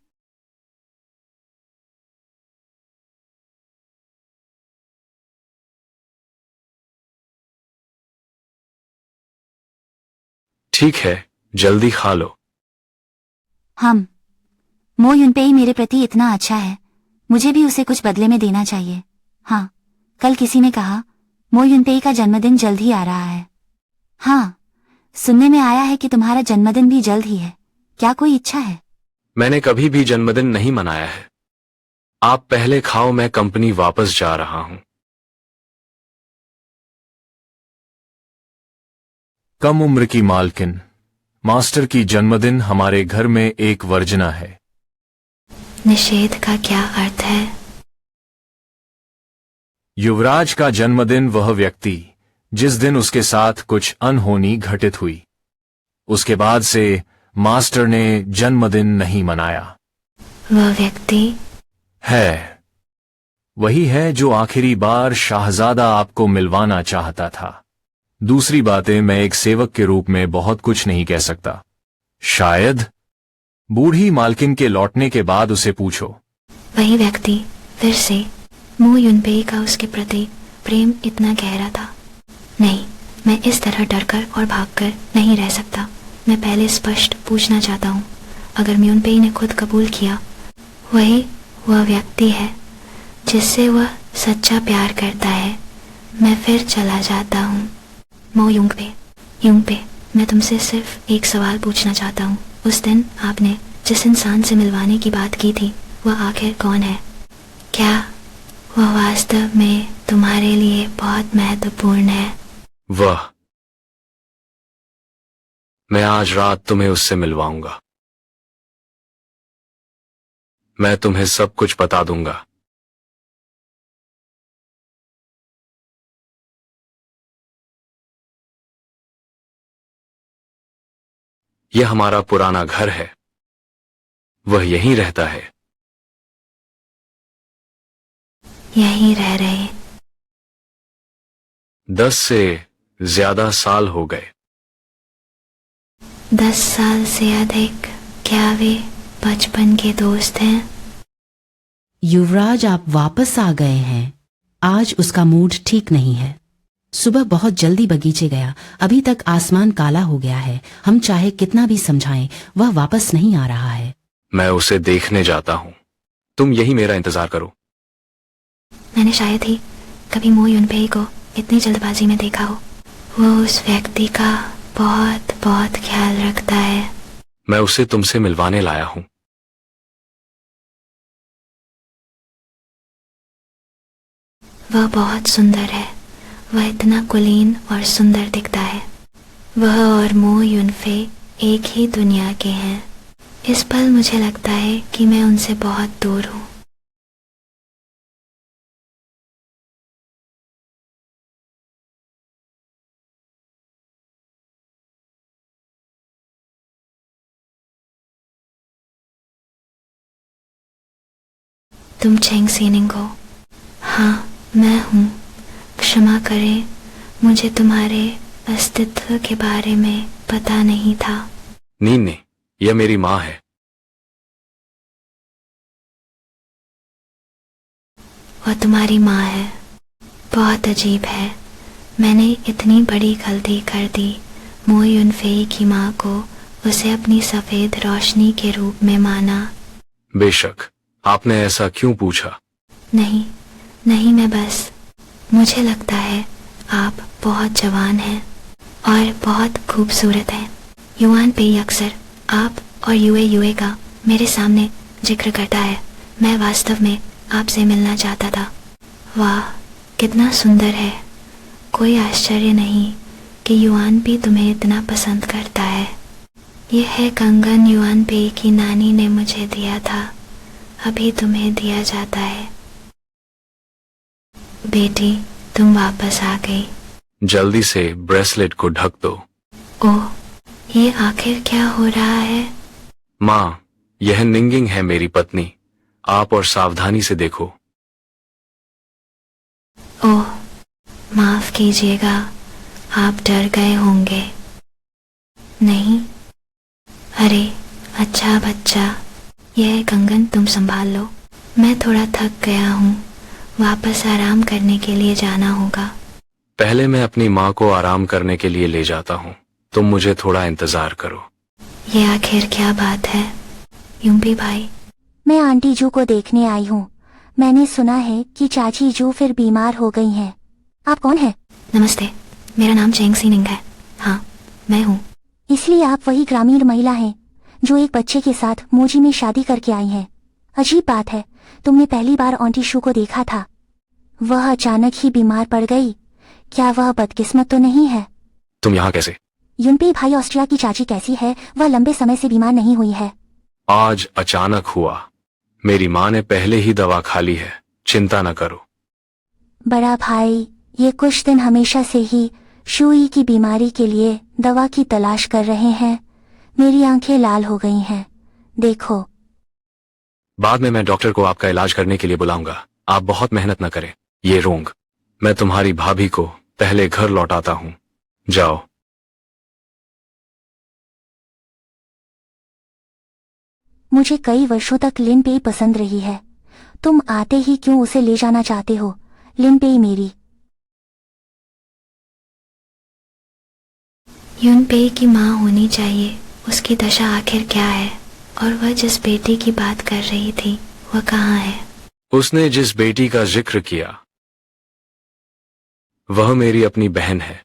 ठीक है, जल्दी खा लो। मो युनपेई मेरे प्रति इतना अच्छा है, मुझे भी उसे कुछ बदले में देना चाहिए। हाँ, कल किसी ने कहा मो युनपेई का जन्मदिन जल्द ही आ रहा है। हाँ, सुनने में आया है कि तुम्हारा जन्मदिन भी जल्द ही है। क्या कोई इच्छा है? मैंने कभी भी जन्मदिन नहीं मनाया है। आप पहले खाओ, मैं कंपनी वापस जा रहा हूं। कम उम्र की मालकिन, मास्टर की जन्मदिन हमारे घर में एक वर्जना है। निषेध का क्या अर्थ है? युवराज का जन्मदिन वह व्यक्ति जिस दिन उसके साथ कुछ अनहोनी घटित हुई, उसके बाद से मास्टर ने जन्मदिन नहीं मनाया। वह व्यक्ति है वही है जो आखिरी बार शाहजादा आपको मिलवाना चाहता था। दूसरी बातें मैं एक सेवक के रूप में बहुत कुछ नहीं कह सकता। शायद बूढ़ी मालकिन के लौटने के बाद उसे पूछो। वही व्यक्ति फिर से मो युनपेई का उसके प्रति प्रेम इतना गहरा था। नहीं, मैं इस तरह डरकर और भागकर नहीं रह सकता। मैं पहले स्पष्ट पूछना चाहता हूँ, अगर म्यूनपेई ने खुद कबूल किया वही वह व्यक्ति है जिससे वह सच्चा प्यार करता है, मैं फिर चला जाता हूँ। मो युंगपे, मैं तुमसे सिर्फ एक सवाल पूछना चाहता हूँ। उस दिन आपने जिस इंसान से मिलवाने की बात की थी वह आखिर कौन है? क्या वह वास्तव में तुम्हारे लिए बहुत महत्वपूर्ण है? वह मैं आज रात तुम्हें उससे मिलवाऊंगा। मैं तुम्हें सब कुछ बता दूंगा। यह हमारा पुराना घर है, वह यहीं रहता है। यहीं रह रहे 10 से ज्यादा साल हो गए। 10 साल से अधिक? क्या वे बचपन के दोस्त हैं? युवराज, आप वापस आ गए हैं। आज उसका मूड ठीक नहीं है। सुबह बहुत जल्दी बगीचे गया, अभी तक आसमान काला हो गया है। हम चाहे कितना भी समझाएं, वह वापस नहीं आ रहा है। मैं उसे देखने जाता हूं, तुम यही मेरा इंतजार करो। मैंने शायद ही कभी मो युनपेई को इतनी जल्दबाजी में देखा हो। वो उस व्यक्ति का बहुत बहुत ख्याल रखता है। मैं उसे तुमसे मिलवाने लाया हूं। वह बहुत सुंदर है। वह इतना कुलीन और सुंदर दिखता है। वह और मो युनफे एक ही दुनिया के हैं। इस पल मुझे लगता है कि मैं उनसे बहुत दूर हूं। तुम चेंग सीनिंग हो? हाँ, मैं हूँ। क्षमा करें, मुझे तुम्हारे अस्तित्व के बारे में पता नहीं था। नीने, यह मेरी माँ है। वह तुम्हारी माँ है? बहुत अजीब है। मैंने इतनी बड़ी गलती कर दी। मो युनफेई की माँ को उसे अपनी सफेद रोशनी के रूप में माना। बेशक, आपने ऐसा क्यों पूछा? नहीं, मैं बस, मुझे लगता है आप बहुत जवान हैं और बहुत खूबसूरत हैं। युआन पेई अक्सर आप और युए का मेरे सामने जिक्र करता है। मैं वास्तव में आपसे मिलना चाहता था। वाह, कितना सुंदर है। कोई आश्चर्य नहीं कि युआन भी तुम्हें इतना पसंद करता है। यह है कंगन युआन पेई की नानी ने मुझे दिया था, अभी तुम्हें दिया जाता है। बेटी, तुम वापस आ गई। जल्दी से ब्रेसलेट को ढक दो। ओह, ये आखिर क्या हो रहा है? माँ, यह निंगिंग है, मेरी पत्नी। आप और सावधानी से देखो। ओह, माफ कीजिएगा, आप डर गए होंगे। नहीं? अरे अच्छा बच्चा, यह कंगन तुम संभाल लो। मैं थोड़ा थक गया हूँ, वापस आराम करने के लिए जाना होगा। पहले मैं अपनी माँ को आराम करने के लिए ले जाता हूँ, तुम मुझे थोड़ा इंतजार करो। ये आखिर क्या बात है? युम्पी भाई, मैं आंटी जू को देखने आई हूँ। मैंने सुना है कि चाची जू फिर बीमार हो गई हैं। आप कौन हैं? नमस्ते, मेरा नाम चेंग सीनिंग है। हाँ, मैं हूँ। इसलिए आप वही ग्रामीण महिला हैं जो एक बच्चे के साथ मोजी में शादी करके आई हैं। अजीब बात है, तुमने पहली बार आंटी शू को देखा था, वह अचानक ही बीमार पड़ गई। क्या वह बदकिस्मत तो नहीं है? तुम यहाँ कैसे? युनपी भाई, ऑस्ट्रिया की चाची कैसी है? वह लंबे समय से बीमार नहीं हुई है। आज अचानक हुआ। मेरी माँ ने पहले ही दवा खा ली है, चिंता न करो। बड़ा भाई, ये कुछ दिन हमेशा से ही शुई की बीमारी के लिए दवा की तलाश कर रहे हैं। मेरी आंखें लाल हो गई हैं, देखो। बाद में मैं डॉक्टर को आपका इलाज करने के लिए बुलाऊंगा। आप बहुत मेहनत न करें। ये रोंग, मैं तुम्हारी भाभी को पहले घर लौटाता हूँ। जाओ। मुझे कई वर्षों तक लिन पेई पसंद रही है। तुम आते ही क्यों उसे ले जाना चाहते हो? लिन पेई मेरी। यूनपेई की माँ होनी चाहिए। उसकी दशा आखिर क्या है? और वह जिस बेटी की बात कर रही थी वह कहाँ है? उसने जिस बेटी का जिक्र किया वह मेरी अपनी बहन है।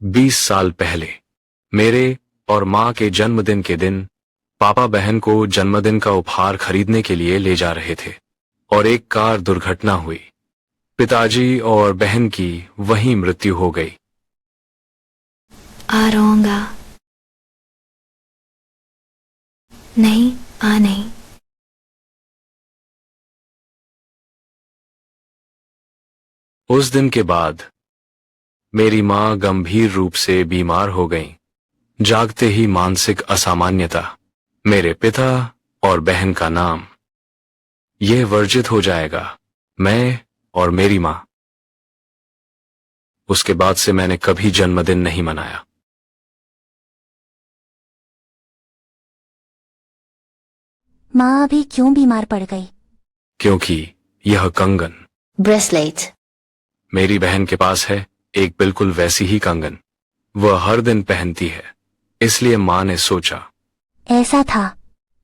20 साल पहले मेरे और मां के जन्मदिन के दिन पापा बहन को जन्मदिन का उपहार खरीदने के लिए ले जा रहे थे और एक कार दुर्घटना हुई। पिताजी और बहन की वहीं मृत्यु हो गई। आ रहूंगा। नहीं, आ नहीं। उस दिन के बाद मेरी मां गंभीर रूप से बीमार हो गईं। जागते ही मानसिक असामान्यता, मेरे पिता और बहन का नाम, यह वर्जित हो जाएगा, मैं और मेरी मां। उसके बाद से मैंने कभी जन्मदिन नहीं मनाया। माँ अभी क्यों बीमार पड़ गई? क्योंकि यह कंगन ब्रेसलेट मेरी बहन के पास है, एक बिल्कुल वैसी ही कंगन। वह हर दिन पहनती है, इसलिए मां ने सोचा। ऐसा था,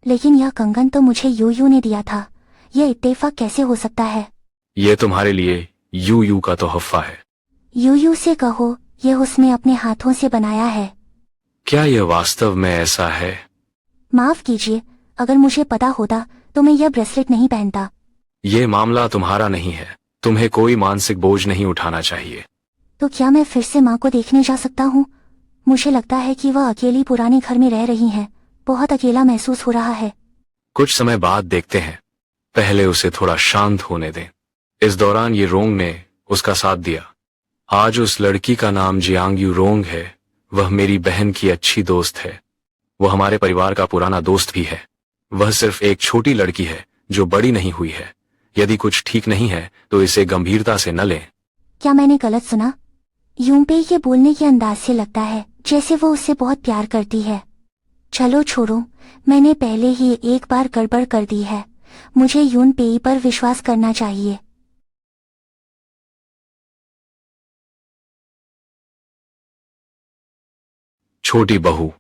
लेकिन यह कंगन तो मुझे यूयू ने दिया था। यह इत्तेफाक कैसे हो सकता है? यह तुम्हारे लिए यूयू का तोहफा है। यूयू से कहो यह उसने अपने हाथों से बनाया है। क्या यह वास्तव में ऐसा है? माफ कीजिए, अगर मुझे पता होता तो मैं यह ब्रेसलेट नहीं पहनता। यह मामला तुम्हारा नहीं है, तुम्हें कोई मानसिक बोझ नहीं उठाना चाहिए। तो क्या मैं फिर से माँ को देखने जा सकता हूँ? मुझे लगता है कि वह अकेली पुराने घर में रह रही हैं। बहुत अकेला महसूस हो रहा है। कुछ समय बाद देखते हैं, पहले उसे थोड़ा शांत होने दें। इस दौरान ये रोंग ने उसका साथ दिया। आज उस लड़की का नाम जियांग यू रोंग है। वह मेरी बहन की अच्छी दोस्त है। वह हमारे परिवार का पुराना दोस्त भी है। वह सिर्फ एक छोटी लड़की है जो बड़ी नहीं हुई है। यदि कुछ ठीक नहीं है तो इसे गंभीरता से न लें। क्या मैंने गलत सुना? यूनपेई के बोलने के अंदाज से लगता है जैसे वो उससे बहुत प्यार करती है। चलो छोड़ो, मैंने पहले ही एक बार गड़बड़ कर दी है। मुझे यूनपेई पर विश्वास करना चाहिए। छोटी बहू,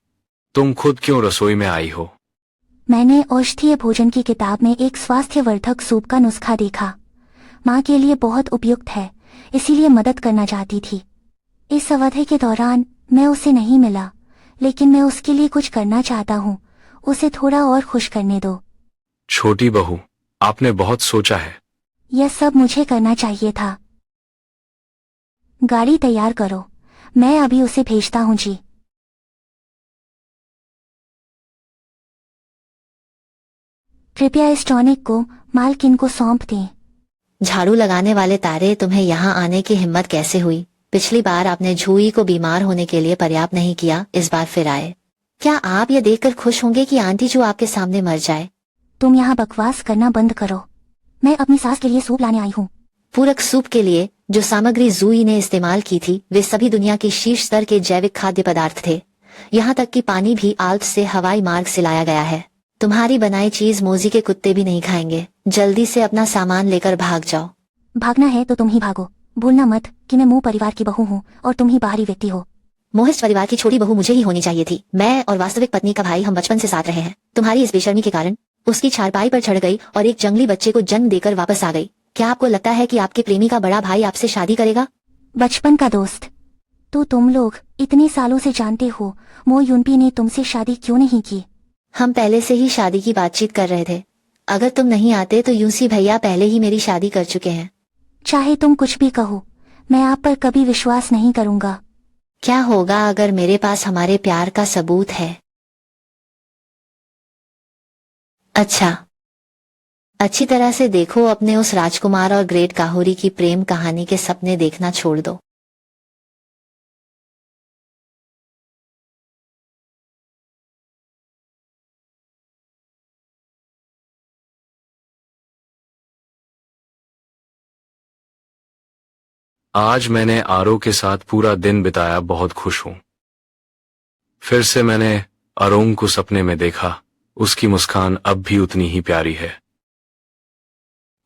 तुम खुद क्यों रसोई में आई हो? मैंने औषधीय भोजन की किताब में एक स्वास्थ्यवर्धक सूप का नुस्खा देखा। माँ के लिए बहुत उपयुक्त है, इसीलिए मदद करना चाहती थी। इस अवधि के दौरान मैं उसे नहीं मिला, लेकिन मैं उसके लिए कुछ करना चाहता हूँ। उसे थोड़ा और खुश करने दो। छोटी बहू, आपने बहुत सोचा है। यह सब मुझे करना चाहिए था। गाड़ी तैयार करो, मैं अभी उसे भेजता हूँ जी। कृपया इस टॉनिक को मालकिन को सौंप दें। झाड़ू लगाने वाले तारे, तुम्हें यहाँ आने की हिम्मत कैसे हुई? पिछली बार आपने झूई को बीमार होने के लिए पर्याप्त नहीं किया, इस बार फिर आए। क्या आप ये देखकर खुश होंगे कि आंटी जो आपके सामने मर जाए? तुम यहाँ बकवास करना बंद करो। मैं अपनी सास के लिए सूप लाने आई हूँ। पूरक सूप के लिए जो सामग्री जूई ने इस्तेमाल की थी वे सभी दुनिया की शीर्ष स्तर के जैविक खाद्य पदार्थ थे। यहाँ तक कि पानी भी आल्प्स से हवाई मार्ग से लाया गया है। तुम्हारी बनाई चीज मोजी के कुत्ते भी नहीं खाएंगे। जल्दी से अपना सामान लेकर भाग जाओ। भागना है तो तुम ही भागो। भूलना मत कि मैं मुंह परिवार की बहू हूँ और तुम ही बाहरी व्यक्ति हो। मोहित परिवार की छोटी बहू मुझे ही होनी चाहिए थी। मैं और वास्तविक पत्नी का भाई हम बचपन से साथ रहे हैं। तुम्हारी इस बेशर्मी के कारण उसकी चारपाई पर चढ़ गई और एक जंगली बच्चे को जन्म देकर वापस आ गई। क्या आपको लगता है कि आपके प्रेमी का बड़ा भाई आपसे शादी करेगा? बचपन का दोस्त तो तुम लोग इतने सालों से जानते हो। मो यूनपी ने तुमसे शादी क्यों नहीं की? हम पहले से ही शादी की बातचीत कर रहे थे। अगर तुम नहीं आते तो यूसी भैया पहले ही मेरी शादी कर चुके हैं। चाहे तुम कुछ भी कहो, मैं आप पर कभी विश्वास नहीं करूंगा। क्या होगा अगर मेरे पास हमारे प्यार का सबूत है? अच्छा, अच्छी तरह से देखो, अपने उस राजकुमार और ग्रेट काहुरी की प्रेम कहानी के सपने देखना छोड़ दो। आज मैंने आरो के साथ पूरा दिन बिताया, बहुत खुश हूं। फिर से मैंने अरोंग को सपने में देखा, उसकी मुस्कान अब भी उतनी ही प्यारी है।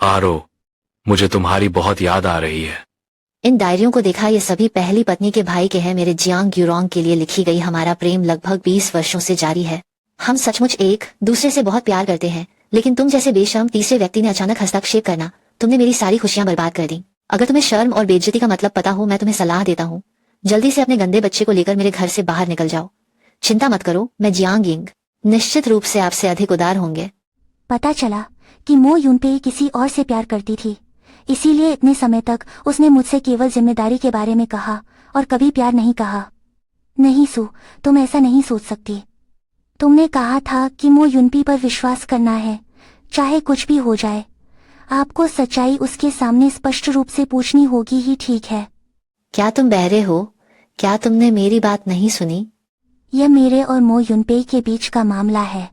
आरो, मुझे तुम्हारी बहुत याद आ रही है। इन डायरियों को देखा, ये सभी पहली पत्नी के भाई के हैं। मेरे जियांग यूरोंग के लिए लिखी गई। हमारा प्रेम लगभग 20 वर्षों से जारी है। हम सचमुच एक दूसरे से बहुत प्यार करते हैं, लेकिन तुम जैसे बेशर्म तीसरे व्यक्ति ने अचानक हस्तक्षेप करना, तुमने मेरी सारी खुशियां बर्बाद कर दी। अगर तुम्हें शर्म और बेइज्जती का मतलब पता हो, मैं तुम्हें सलाह देता हूँ, जल्दी से अपने गंदे बच्चे को लेकर मेरे घर से बाहर निकल जाओ। चिंता मत करो, मैं जियांग यिंग निश्चित रूप से आपसे अधिक उदार होंगे। पता चला कि मो यूनपेई किसी और से प्यार करती थी, इसीलिए इतने समय तक उसने मुझसे केवल जिम्मेदारी के बारे में कहा और कभी प्यार नहीं कहा। नहीं सू, तुम ऐसा नहीं सोच सकती। तुमने कहा था कि मो यूनपी पर विश्वास करना है, चाहे कुछ भी हो जाए। आपको सच्चाई उसके सामने स्पष्ट रूप से पूछनी होगी ही, ठीक है? क्या तुम बहरे हो? क्या तुमने मेरी बात नहीं सुनी? यह मेरे और मो यूनपेई के बीच का मामला है।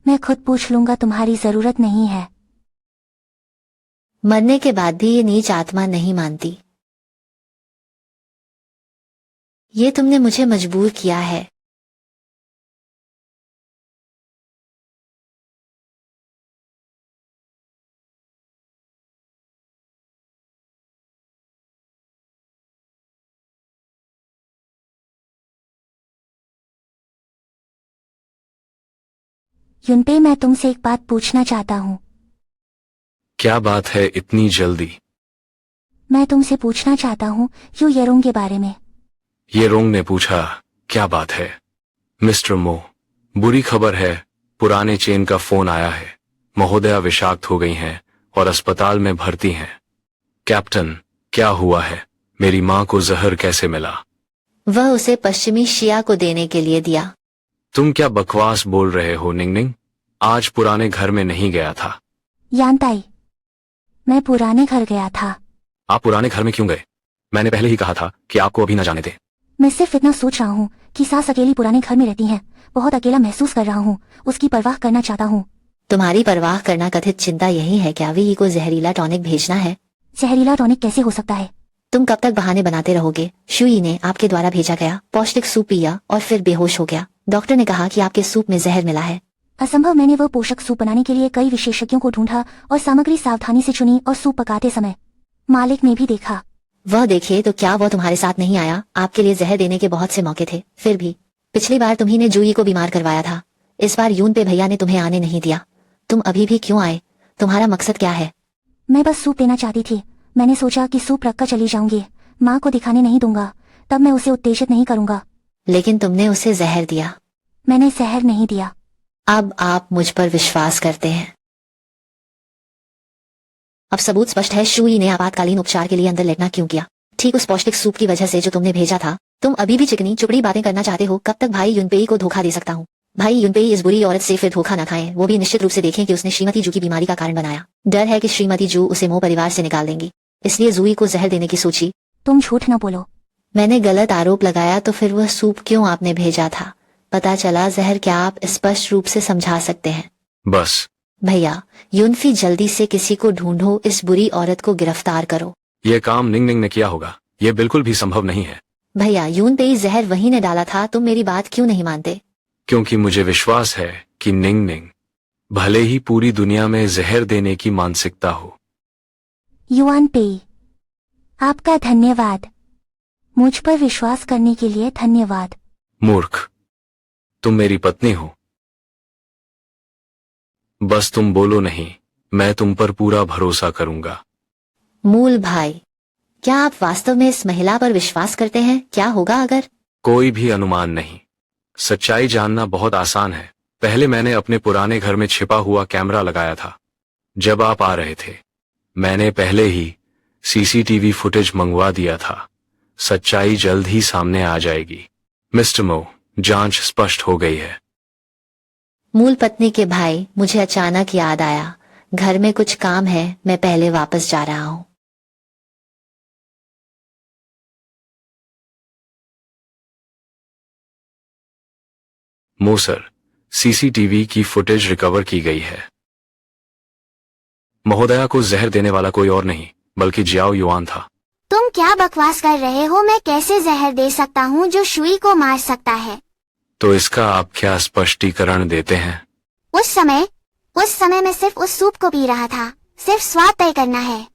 मैं खुद पूछ लूंगा, तुम्हारी जरूरत नहीं है। मरने के बाद भी ये नीच आत्मा नहीं मानती। ये तुमने मुझे मजबूर किया है। यूनपेई, मैं तुमसे एक बात पूछना चाहता हूँ। क्या बात है इतनी जल्दी? मैं तुमसे पूछना चाहता हूँ यू येरोंग के बारे में। ये रोंग ने पूछा, क्या बात है? मिस्टर मो, बुरी खबर है, पुराने चेन का फोन आया है। महोदया विषाक्त हो गई हैं और अस्पताल में भर्ती हैं। कैप्टन, क्या हुआ है? मेरी माँ को जहर कैसे मिला? वह उसे पश्चिमी शिया को देने के लिए दिया। तुम क्या बकवास बोल रहे हो निंगनिंग? आज पुराने घर में नहीं गया था। यानताई, मैं पुराने घर गया था। आप पुराने घर में क्यों गए? मैंने पहले ही कहा था कि आपको अभी न जाने दे। मैं सिर्फ इतना सोच रहा हूँ कि सास अकेली पुराने घर में रहती हैं। बहुत अकेला महसूस कर रहा हूँ, उसकी परवाह करना चाहता हूँ। तुम्हारी परवाह करना कथित चिंता यही है क्या? वी को जहरीला टॉनिक भेजना है। जहरीला टॉनिक कैसे हो सकता है? तुम कब तक बहाने बनाते रहोगे? शुई ने आपके द्वारा भेजा गया पौष्टिक सूप पिया और फिर बेहोश हो गया। डॉक्टर ने कहा कि आपके सूप में जहर मिला है। असंभव। मैंने वह पोषक सूप बनाने के लिए कई विशेषज्ञों को ढूंढा और सामग्री सावधानी से चुनी और सूप पकाते समय मालिक ने भी देखा। वह देखे तो क्या वह तुम्हारे साथ नहीं आया? आपके लिए जहर देने के बहुत से मौके थे, फिर भी पिछली बार तुम्ही ने जूई को बीमार करवाया था। इस बार यून पे भैया ने तुम्हें आने नहीं दिया। तुम अभी भी क्यों आए? तुम्हारा मकसद क्या है? मैं बस सूप देना चाहती थी। मैंने सोचा कि सूप रखकर चली जाऊंगी, माँ को दिखाने नहीं दूंगा, तब मैं उसे उत्तेजित नहीं करूंगा। लेकिन तुमने उसे जहर दिया। मैंने जहर नहीं दिया। अब आप मुझ पर विश्वास करते हैं। अब सबूत स्पष्ट है। शुई ने आपातकालीन उपचार के लिए अंदर लेटना क्यों किया? ठीक उस पौष्टिक सूप की वजह से जो तुमने भेजा था। तुम अभी भी चिकनी चुपड़ी बातें करना चाहते हो। कब तक भाई यूनपेई को धोखा दे सकता हूँ? भाई यूनपेई इस बुरी औरत से फिर धोखा न खाएं। वो भी निश्चित रूप से देखें कि उसने श्रीमती जू की बीमारी का कारण बनाया। डर है कि श्रीमती जू उसे मो परिवार से निकाल देंगी, इसलिए जूई को जहर देने की सोची। तुम झूठ न बोलो। मैंने गलत आरोप लगाया तो फिर वह सूप क्यों आपने भेजा था? पता चला जहर क्या? आप स्पष्ट रूप से समझा सकते हैं? बस भैया, यूनफी जल्दी से किसी को ढूंढो, इस बुरी औरत को गिरफ्तार करो। ये काम निंगनिंग ने किया होगा। ये बिल्कुल भी संभव नहीं है। भैया, यूनपेई जहर वही ने डाला था। तुम मेरी बात क्यों नहीं मानते? क्योंकि मुझे विश्वास है कि निंगनिंग भले ही पूरी दुनिया में जहर देने की मानसिकता हो। युआनपेई, आपका धन्यवाद। मुझ पर विश्वास करने के लिए धन्यवाद। मूर्ख, तुम मेरी पत्नी हो। बस तुम बोलो नहीं, मैं तुम पर पूरा भरोसा करूंगा। मूल भाई, क्या आप वास्तव में इस महिला पर विश्वास करते हैं? क्या होगा अगर? कोई भी अनुमान नहीं। सच्चाई जानना बहुत आसान है। पहले मैंने अपने पुराने घर में छिपा हुआ कैमरा लगाया था। जब आप आ रहे थे, मैंने पहले ही सीसीटीवी फुटेज मंगवा दिया था। सच्चाई जल्द ही सामने आ जाएगी। मिस्टर मो, जांच स्पष्ट हो गई है। मूल पत्नी के भाई, मुझे अचानक याद आया, घर में कुछ काम है, मैं पहले वापस जा रहा हूँ। मो सर, सीसीटीवी की फुटेज रिकवर की गई है। महोदया को जहर देने वाला कोई और नहीं बल्कि जियाओ युआन था। तुम क्या बकवास कर रहे हो? मैं कैसे जहर दे सकता हूँ जो सुई को मार सकता है? तो इसका आप क्या स्पष्टीकरण देते हैं? उस समय मैं सिर्फ उस सूप को पी रहा था। सिर्फ स्वाद तय करना है।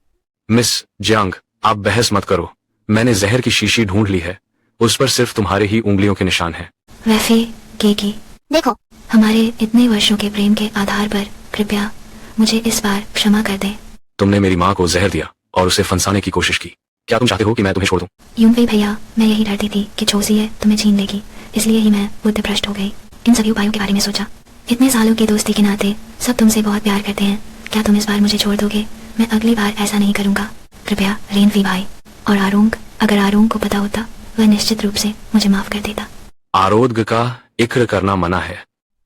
मिस जियांग, आप बहस मत करो। मैंने जहर की शीशी ढूंढ ली है। उस पर सिर्फ तुम्हारे ही उंगलियों के निशान हैं। वैसे केकी, देखो, हमारे इतने वर्षों के प्रेम के आधार पर कृपया मुझे इस बार क्षमा कर दें। तुमने मेरी माँ को जहर दिया और उसे फंसाने की कोशिश की। क्या तुम चाहते हो कि मैं तुम्हें छोड़ दूं? यूनफेई भैया, मैं यही डरती थी कि छोसी तुम्हें छीन लेगी, इसलिए ही मैं बुद्ध भ्रष्ट हो गई। इन सभी उपायों के बारे में सोचा। इतने सालों की दोस्ती के नाते सब तुमसे बहुत प्यार करते हैं। क्या तुम इस बार मुझे छोड़ दोगे? मैं अगली बार ऐसा नहीं करूंगा। कृपया रेनफी भाई और आरोंग, अगर आरोंग को पता होता वह निश्चित रूप से मुझे माफ कर देता। आरोग्य का इक्र करना मना है।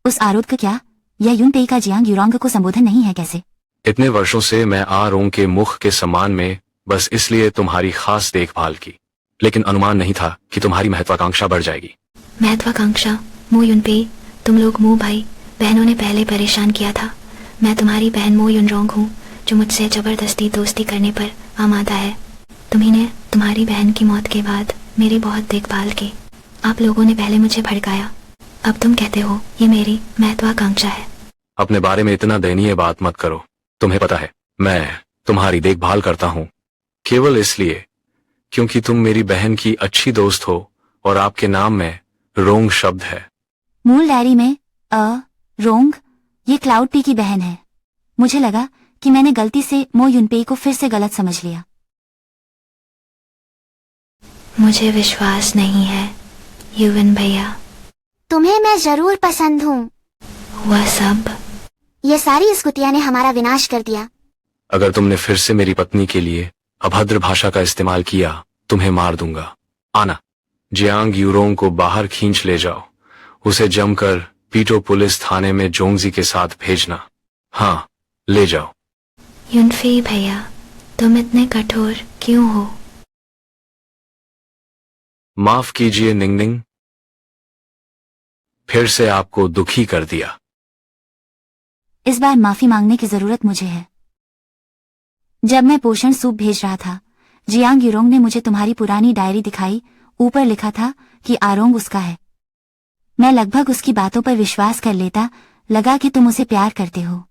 उस आरोध का क्या? यह यूनपेई का जियांग यूरोंग को संबोधन नहीं है कैसे? इतने वर्षों से मैं आरोंग के मुख के सम्मान में बस इसलिए तुम्हारी खास देखभाल की, लेकिन अनुमान नहीं था कि तुम्हारी महत्वाकांक्षा बढ़ जाएगी। महत्वाकांक्षा? मो यूनपेई, तुम लोग मो भाई बहनों ने पहले परेशान किया था। मैं तुम्हारी बहन मो यूनरोंग हूँ जो मुझसे जबरदस्ती दोस्ती करने पर आमादा है। तुम्ही ने तुम्हारी बहन की मौत के बाद मेरी बहुत देखभाल की। आप लोगों ने पहले मुझे भड़काया, अब तुम कहते हो ये मेरी महत्वाकांक्षा है। अपने बारे में इतना दयनीय बात मत करो। तुम्हें पता है मैं तुम्हारी देखभाल करता हूँ केवल इसलिए क्योंकि तुम मेरी बहन की अच्छी दोस्त हो और आपके नाम में रोंग शब्द है। मूल डायरी में रोंग ये क्लाउड पी की बहन है। मुझे लगा कि मैंने गलती से मो यूनपेई को फिर से गलत समझ लिया। मुझे विश्वास नहीं है युवन भैया। तुम्हें मैं जरूर पसंद हूँ। वह सब, ये सारी इस कुतिया ने हमारा विनाश कर दिया। अगर तुमने फिर से मेरी पत्नी के लिए अभद्र भाषा का इस्तेमाल किया तुम्हें मार दूंगा। आना, जियांग यूरोंग को बाहर खींच ले जाओ। उसे जमकर पीटो पुलिस थाने में जोंगजी के साथ भेजना। हाँ, ले जाओ। यूनफेई भैया, तुम इतने कठोर क्यों हो? माफ कीजिए निंगनिंग, फिर से आपको दुखी कर दिया। इस बार माफी मांगने की जरूरत मुझे है। जब मैं पोषण सूप भेज रहा था, जियांग यूरोंग ने मुझे तुम्हारी पुरानी डायरी दिखाई। ऊपर लिखा था कि आरोंग उसका है। मैं लगभग उसकी बातों पर विश्वास कर लेता। लगा कि तुम उसे प्यार करते हो।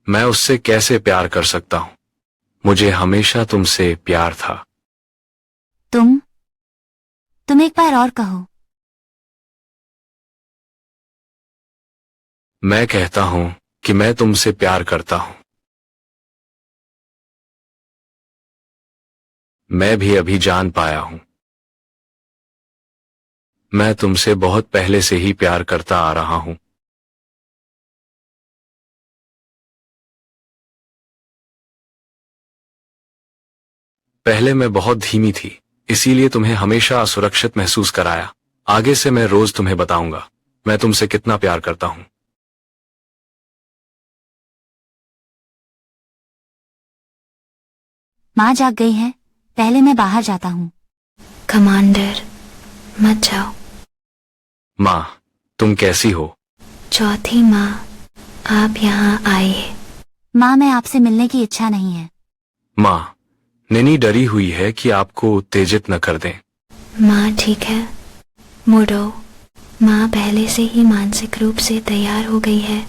मैं उससे कैसे प्यार कर सकता हूँ? मुझे हमेशा तुमसे प्यार था। तुम एक बार और कहो। मैं कहता हूं कि मैं तुमसे प्यार करता हूं। मैं भी अभी जान पाया हूं। मैं तुमसे बहुत पहले से ही प्यार करता आ रहा हूं। पहले मैं बहुत धीमी थी, इसीलिए तुम्हें हमेशा असुरक्षित महसूस कराया। आगे से मैं रोज तुम्हें बताऊंगा मैं तुमसे कितना प्यार करता हूं। माँ जाग गई है, पहले मैं बाहर जाता हूँ। कमांडर, मत जाओ। माँ, तुम कैसी हो? चौथी माँ, आप यहाँ आइए। माँ, मैं आपसे मिलने की इच्छा नहीं है। माँ, निनी डरी हुई है कि आपको उत्तेजित न कर दें। माँ ठीक है, मुड़ो। माँ पहले से ही मानसिक रूप से तैयार हो गई है।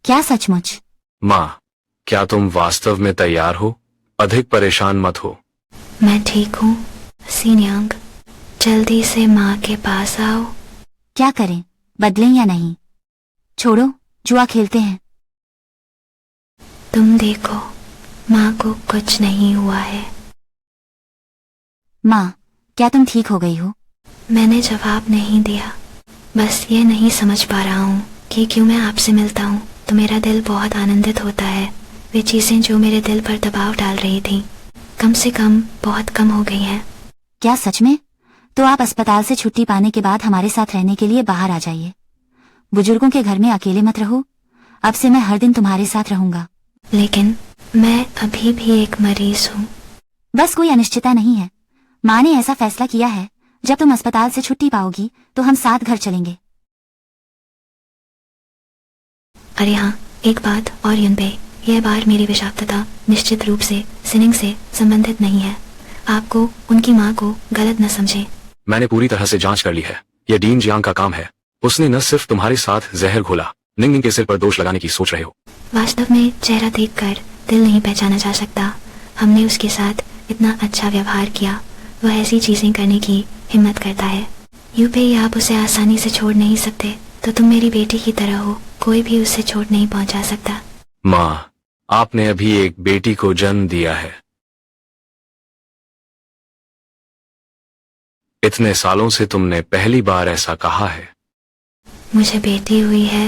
क्या सचमुच? माँ, क्या तुम वास्तव में तैयार हो? अधिक परेशान मत हो। मैं ठीक हूँ सीन्यांग, जल्दी से माँ के पास आओ। क्या करें, बदलें या नहीं? छोड़ो, जुआ खेलते हैं। तुम देखो, माँ को कुछ नहीं हुआ है। माँ, क्या तुम ठीक हो गई हो? मैंने जवाब नहीं दिया। बस ये नहीं समझ पा रहा हूँ कि क्यों मैं आपसे मिलता हूँ तो मेरा दिल बहुत आनंदित होता है। वे चीजें जो मेरे दिल पर दबाव डाल रही थी कम से कम बहुत कम हो गई हैं। क्या सच में? तो आप अस्पताल से छुट्टी पाने के बाद हमारे साथ रहने के लिए बाहर आ जाइए। बुजुर्गों के घर में अकेले मत रहो। अब से मैं हर दिन तुम्हारे साथ रहूंगा। लेकिन मैं अभी भी एक मरीज हूँ। बस कोई अनिश्चितता नहीं है। माँ ने ऐसा फैसला किया है, जब तुम अस्पताल से छुट्टी पाओगी तो हम साथ घर चलेंगे। अरे हाँ, एक बात और यूनबे, यह बार मेरी विषाक्तता निश्चित रूप से सिनिंग से संबंधित नहीं है। आपको, उनकी माँ को गलत न समझें। मैंने पूरी तरह से जांच कर ली है। यह डीन जियांग का काम है। उसने न सिर्फ तुम्हारे साथ जहर घोला, निंगनिंग के सिर पर दोष लगाने की सोच रहे हो। वास्तव में चेहरा देखकर दिल नहीं पहचाना जा सकता। हमने उसके साथ इतना अच्छा व्यवहार किया, वह ऐसी चीजें करने की हिम्मत करता है। यूं पे ही आप उसे आसानी से छोड़ नहीं सकते, तो तुम मेरी बेटी की तरह हो, कोई भी उससे चोट नहीं पहुंचा सकता। माँ, आपने अभी एक बेटी को जन्म दिया है। इतने सालों से तुमने पहली बार ऐसा कहा है। मुझे बेटी हुई है।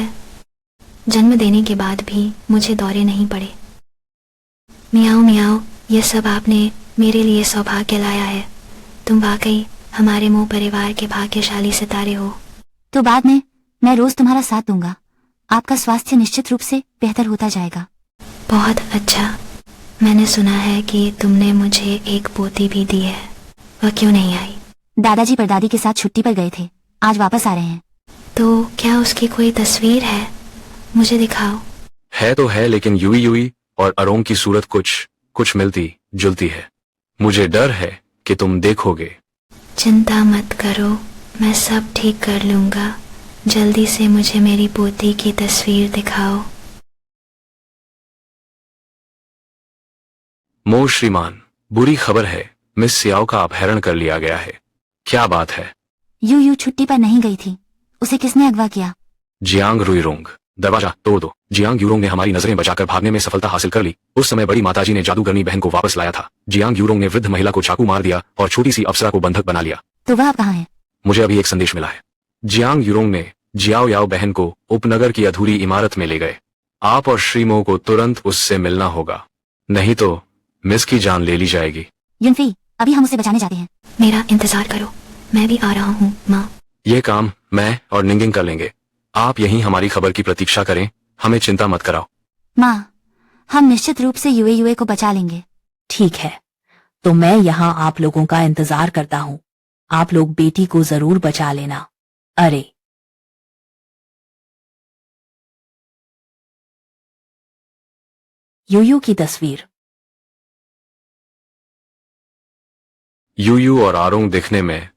जन्म देने के बाद भी मुझे दौरे नहीं पड़े। मियाओ मियाओ, ये सब आपने मेरे लिए सौभाग्य लाया है। तुम वाकई हमारे मुंह परिवार के भाग्यशाली सितारे हो। तो बाद में मैं रोज तुम्हारा साथ दूंगा। आपका स्वास्थ्य निश्चित रूप से बेहतर होता जाएगा। बहुत अच्छा। मैंने सुना है कि तुमने मुझे एक पोती भी दी है, वह क्यों नहीं आई? दादाजी परदादी के साथ छुट्टी पर गए थे, आज वापस आ रहे हैं। तो क्या उसकी कोई तस्वीर है? मुझे दिखाओ। है तो है, लेकिन यूई यूई और अरोंग की सूरत कुछ मिलती जुलती है। मुझे डर है कि तुम देखोगे। चिंता मत करो, मैं सब ठीक कर लूंगा। जल्दी से मुझे मेरी पोती की तस्वीर दिखाओ। मो श्रीमान, बुरी खबर है। मिस सियाओ का अपहरण कर लिया गया है। क्या बात है? यू छुट्टी पर नहीं गई थी, उसे किसने अगवा किया? जियांग रुईरोंग। दरवाजा तोड़ दो। जियांग यूरोंग ने हमारी नजरें बचाकर भागने में सफलता हासिल कर ली। उस समय बड़ी माताजी ने जादूगरनी बहन को वापस लाया था। जियांग यूरोंग ने वृद्ध महिला को चाकू मार दिया और छोटी सी अप्सरा को बंधक बना लिया। तो वह अब कहाँ है? मुझे अभी एक संदेश मिला है। जियांग यूरोंग ने जियाओ याओ बहन को उपनगर की अधूरी इमारत में ले गए। आप और श्रीमो को तुरंत उससे मिलना होगा, नहीं तो मिस की जान ले ली जाएगी। युनफी, अभी हम उसे बचाने जाते हैं। मेरा इंतजार करो, मैं भी आ रहा हूँ माँ। ये काम मैं और निंगिंग कर लेंगे। आप यहीं हमारी खबर की प्रतीक्षा करें, हमें चिंता मत कराओ। माँ, हम निश्चित रूप से यूए को बचा लेंगे। ठीक है, तो मैं यहाँ आप लोगों का इंतजार करता हूँ। आप लोग बेटी को जरूर बचा लेना। अरे यूयू की तस्वीर। यूयू और आरोंग दिखने में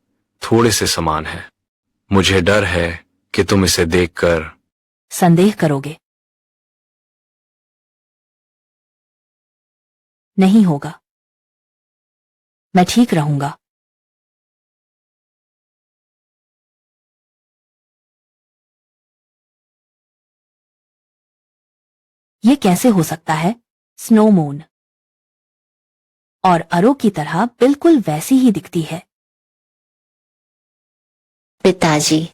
थोड़े से समान हैं। मुझे डर है कि तुम इसे देखकर संदेह करोगे। नहीं होगा, मैं ठीक रहूंगा। ये कैसे हो सकता है? स्नोमून और अरो की तरह बिल्कुल वैसी ही दिखती है। पिताजी।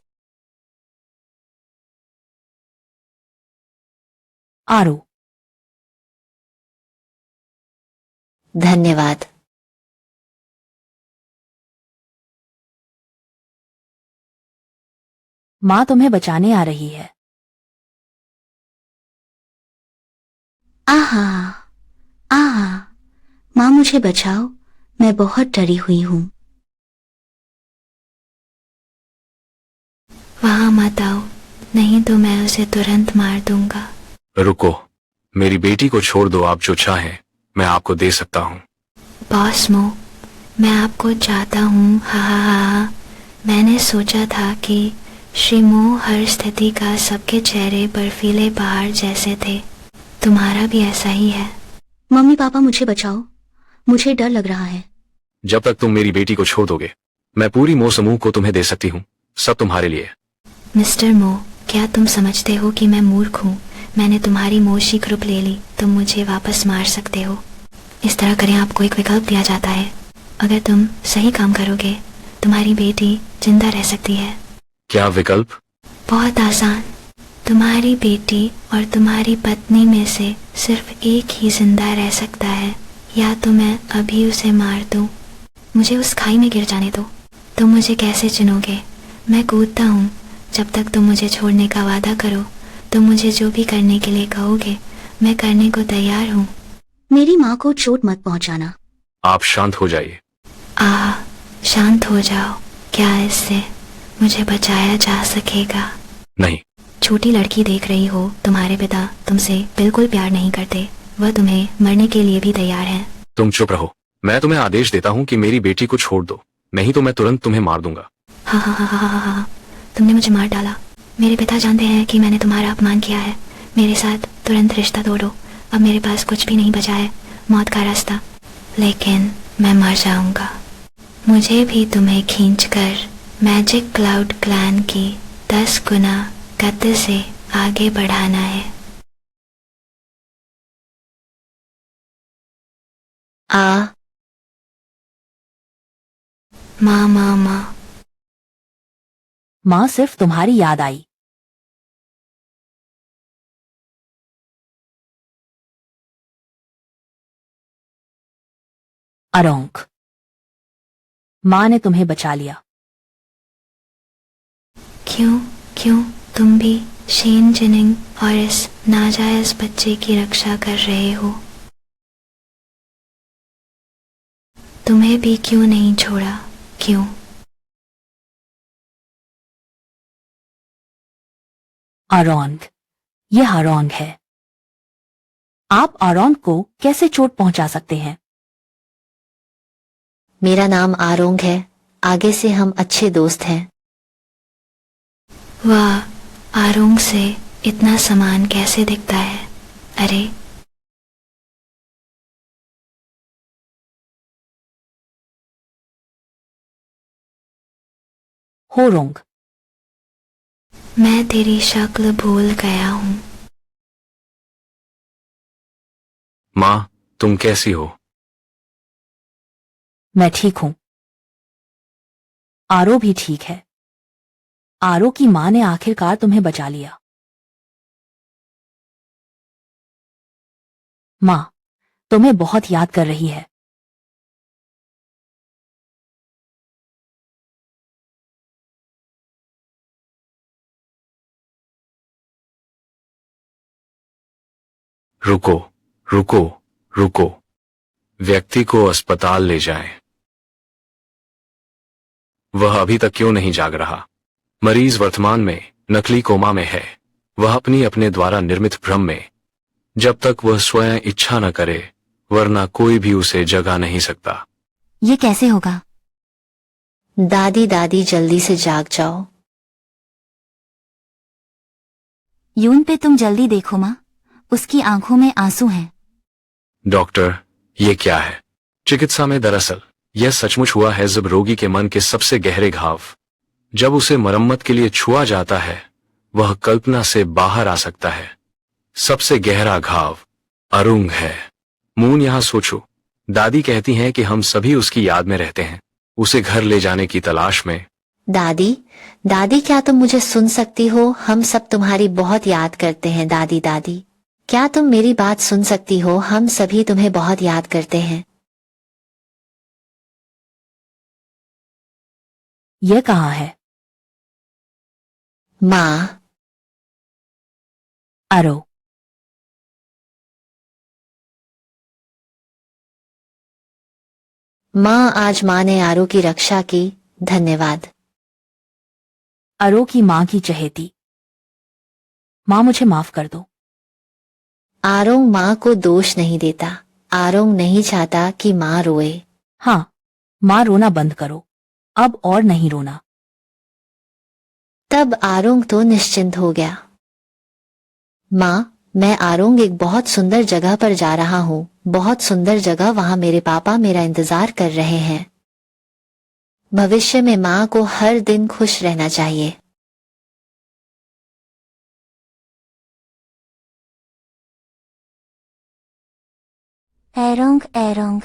आरो, धन्यवाद। माँ तुम्हें बचाने आ रही है। आहा, आहा, माँ मुझे बचाओ, मैं बहुत डरी हुई हूँ। वहां मत आओ, नहीं तो मैं उसे तुरंत मार दूंगा। रुको, मेरी बेटी को छोड़ दो। आप जो चाहें मैं आपको दे सकता हूँ। बॉस मो, मैं आपको चाहता हूँ। हा हा हा। मैंने सोचा था कि श्री मो हर स्थिति का सबके चेहरे बर्फीले पहाड़ जैसे थे। तुम्हारा भी ऐसा ही है। मम्मी पापा मुझे बचाओ, मुझे डर लग रहा है। जब तक तुम मेरी बेटी को छोड़ दोगे, मैं पूरी मो समूह को तुम्हें दे सकती हूँ। सब तुम्हारे लिए। मिस्टर मो, क्या तुम समझते हो कि मैं मूर्ख हूँ? मैंने तुम्हारी मोशी ग्रुप ले ली, तुम मुझे वापस मार सकते हो। इस तरह करें, आपको एक विकल्प दिया जाता है। अगर तुम सही काम करोगे, तुम्हारी बेटी जिंदा रह सकती है। क्या विकल्प? बहुत आसान। तुम्हारी बेटी और तुम्हारी पत्नी में से सिर्फ एक ही जिंदा रह सकता है, या तो मैं अभी उसे मार दूं, मुझे उस खाई में गिर जाने दो। तुम मुझे कैसे चुनोगे? मैं कूदता हूँ। जब तक तुम मुझे छोड़ने का वादा करो, तुम मुझे जो भी करने के लिए कहोगे, मैं करने को तैयार हूँ। मेरी माँ को चोट मत पहुँचाना। आप शांत हो जाइए। शांत हो जाओ। क्या इससे मुझे बचाया जा सकेगा? नहीं। छोटी लड़की देख रही हो, तुम्हारे पिता तुमसे बिल्कुल प्यार नहीं करते। वह तुम्हें मरने के लिए भी तैयार हैं। तुम चुप रहो। मैं तुम्हें आदेश देता हूँ कि मेरी बेटी को छोड़ दो, नहीं तो मैं तुरंत तुम्हें मार दूंगा। हाँ हाँ हाँ हाँ हाँ हाँ हाँ, तुमने मुझे मार डाला। मेरे पिता जानते हैं कि मैंने तुम्हारा अपमान किया है। मेरे साथ तुरंत रिश्ता तोड़ो। अब मेरे पास कुछ भी नहीं बचा है, मौत का रास्ता। लेकिन मैं मर जाऊंगा। मुझे भी तुम्हें खींचकर मैजिक क्लाउड क्लैन की 10 गुना गति से आगे बढ़ाना है। आ माँ माँ माँ। माँ सिर्फ तुम्हारी याद आई। अरोंक, माँ ने तुम्हें बचा लिया। क्यों क्यों तुम भी शेन जिनिंग और इस नाजायज बच्चे की रक्षा कर रहे हो? तुम्हें भी क्यों नहीं छोड़ा? क्यों? आरोंग, ये हारोंग है। आप आरोंग को कैसे चोट पहुंचा सकते हैं? मेरा नाम आरोंग है। आगे से हम अच्छे दोस्त हैं। वाह, आरोंग से इतना समान कैसे दिखता है? अरे होरोंग, मैं तेरी शक्ल भूल गया हूँ। माँ, तुम कैसी हो? मैं ठीक हूं। आरो भी ठीक है। आरो की माँ ने आखिरकार तुम्हें बचा लिया। माँ तुम्हें बहुत याद कर रही है। रुको रुको रुको, व्यक्ति को अस्पताल ले जाएं। वह अभी तक क्यों नहीं जाग रहा? मरीज वर्तमान में नकली कोमा में है। वह अपने द्वारा निर्मित भ्रम में, जब तक वह स्वयं इच्छा न करे, वरना कोई भी उसे जगा नहीं सकता। ये कैसे होगा? दादी दादी जल्दी से जाग जाओ। यून पे तुम जल्दी देखो माँ, उसकी आंखों में आंसू हैं। डॉक्टर, ये क्या है? चिकित्सा में दरअसल यह सचमुच हुआ है जब रोगी के मन के सबसे गहरे घाव, जब उसे मरम्मत के लिए छुआ जाता है, वह कल्पना से बाहर आ सकता है। सबसे गहरा घाव अरुंग है। मून, यहां सोचो। दादी कहती हैं कि हम सभी उसकी याद में रहते हैं, उसे घर ले जाने की तलाश में। दादी दादी, क्या तुम मुझे सुन सकती हो? हम सब तुम्हारी बहुत याद करते हैं दादी दादी। क्या तुम मेरी बात सुन सकती हो? हम सभी तुम्हें बहुत याद करते हैं। यह कहाँ है? माँ। आरो, माँ, आज माँ ने आरो की रक्षा की, धन्यवाद। आरो की माँ की चहेती। माँ मुझे माफ कर दो। आरोंग माँ को दोष नहीं देता। आरोंग नहीं चाहता कि माँ रोए। हाँ, माँ रोना बंद करो, अब और नहीं रोना। तब आरोंग तो निश्चिंत हो गया। माँ, मैं आरोंग एक बहुत सुंदर जगह पर जा रहा हूँ, बहुत सुंदर जगह। वहां मेरे पापा मेरा इंतजार कर रहे हैं। भविष्य में माँ को हर दिन खुश रहना चाहिए। एरोंग एरोंग।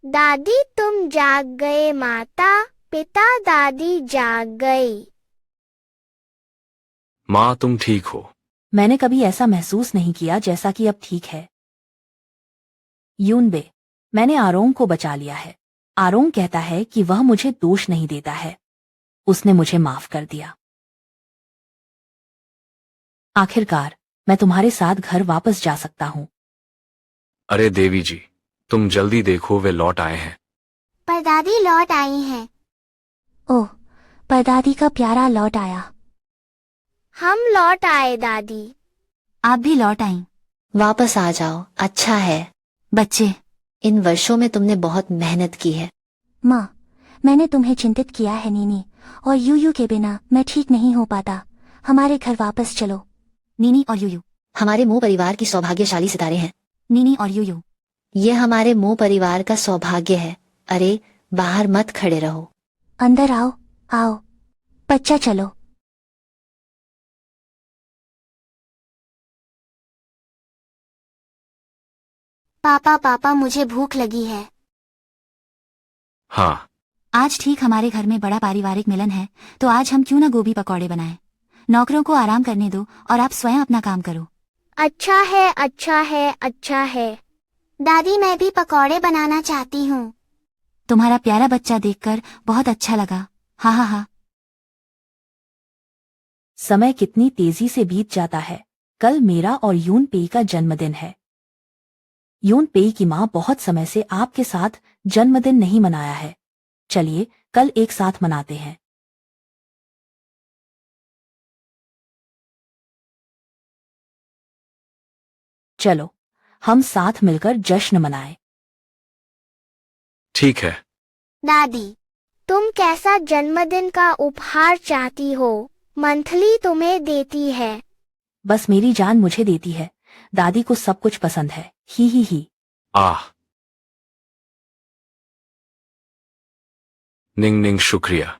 दादी तुम जाग गए। माता पिता दादी जाग गई। माँ, तुम ठीक हो? मैंने कभी ऐसा महसूस नहीं किया जैसा कि अब ठीक है। यूनबे, मैंने आरोंग को बचा लिया है। आरोंग कहता है कि वह मुझे दोष नहीं देता है। उसने मुझे माफ कर दिया। आखिरकार मैं तुम्हारे साथ घर वापस जा सकता हूँ। अरे देवी जी, तुम जल्दी देखो, वे लौट आए हैं। परदादी लौट आई हैं। ओह, परदादी का प्यारा लौट आया। हम लौट आए दादी। आप भी लौट आईं। वापस आ जाओ, अच्छा है। बच्चे, इन वर्षों में तुमने बहुत मेहनत की है। माँ, मैंने तुम्हें चिंतित किया है नीनी, और यूयू के बिना मैं ठीक नहीं हो पाता। हमारे घर वापस चलो। नीनी और यूयू। हमारे मो परिवार की सौभाग्यशाली सितारे हैं। नीनी और यूयू। ये हमारे मो परिवार का सौभाग्य है। अरे, बाहर मत खड़े रहो। अंदर आओ, आओ। बच्चा चलो। पापा पापा मुझे भूख लगी है। हाँ, आज ठीक हमारे घर में बड़ा पारिवारिक मिलन है, तो आज हम क्यों ना गोभी पकौड़े बनाएं। नौकरों को आराम करने दो और आप स्वयं अपना काम करो। अच्छा है, अच्छा है, अच्छा है। दादी मैं भी पकौड़े बनाना चाहती हूँ। तुम्हारा प्यारा बच्चा देखकर बहुत अच्छा लगा। हाँ हाँ हाँ। समय कितनी तेजी से बीत जाता है। कल मेरा और यून पेई का जन्मदिन है। यून पेई की माँ बहुत समय से आपके साथ जन्मदिन नहीं मनाया है। चलिए कल एक साथ मनाते हैं। चलो हम साथ मिलकर जश्न मनाएं। ठीक है। दादी, तुम कैसा जन्मदिन का उपहार चाहती हो? मंथली तुम्हें देती है। बस मेरी जान मुझे देती है। दादी को सब कुछ पसंद है। ही। आह, निंग निंग शुक्रिया।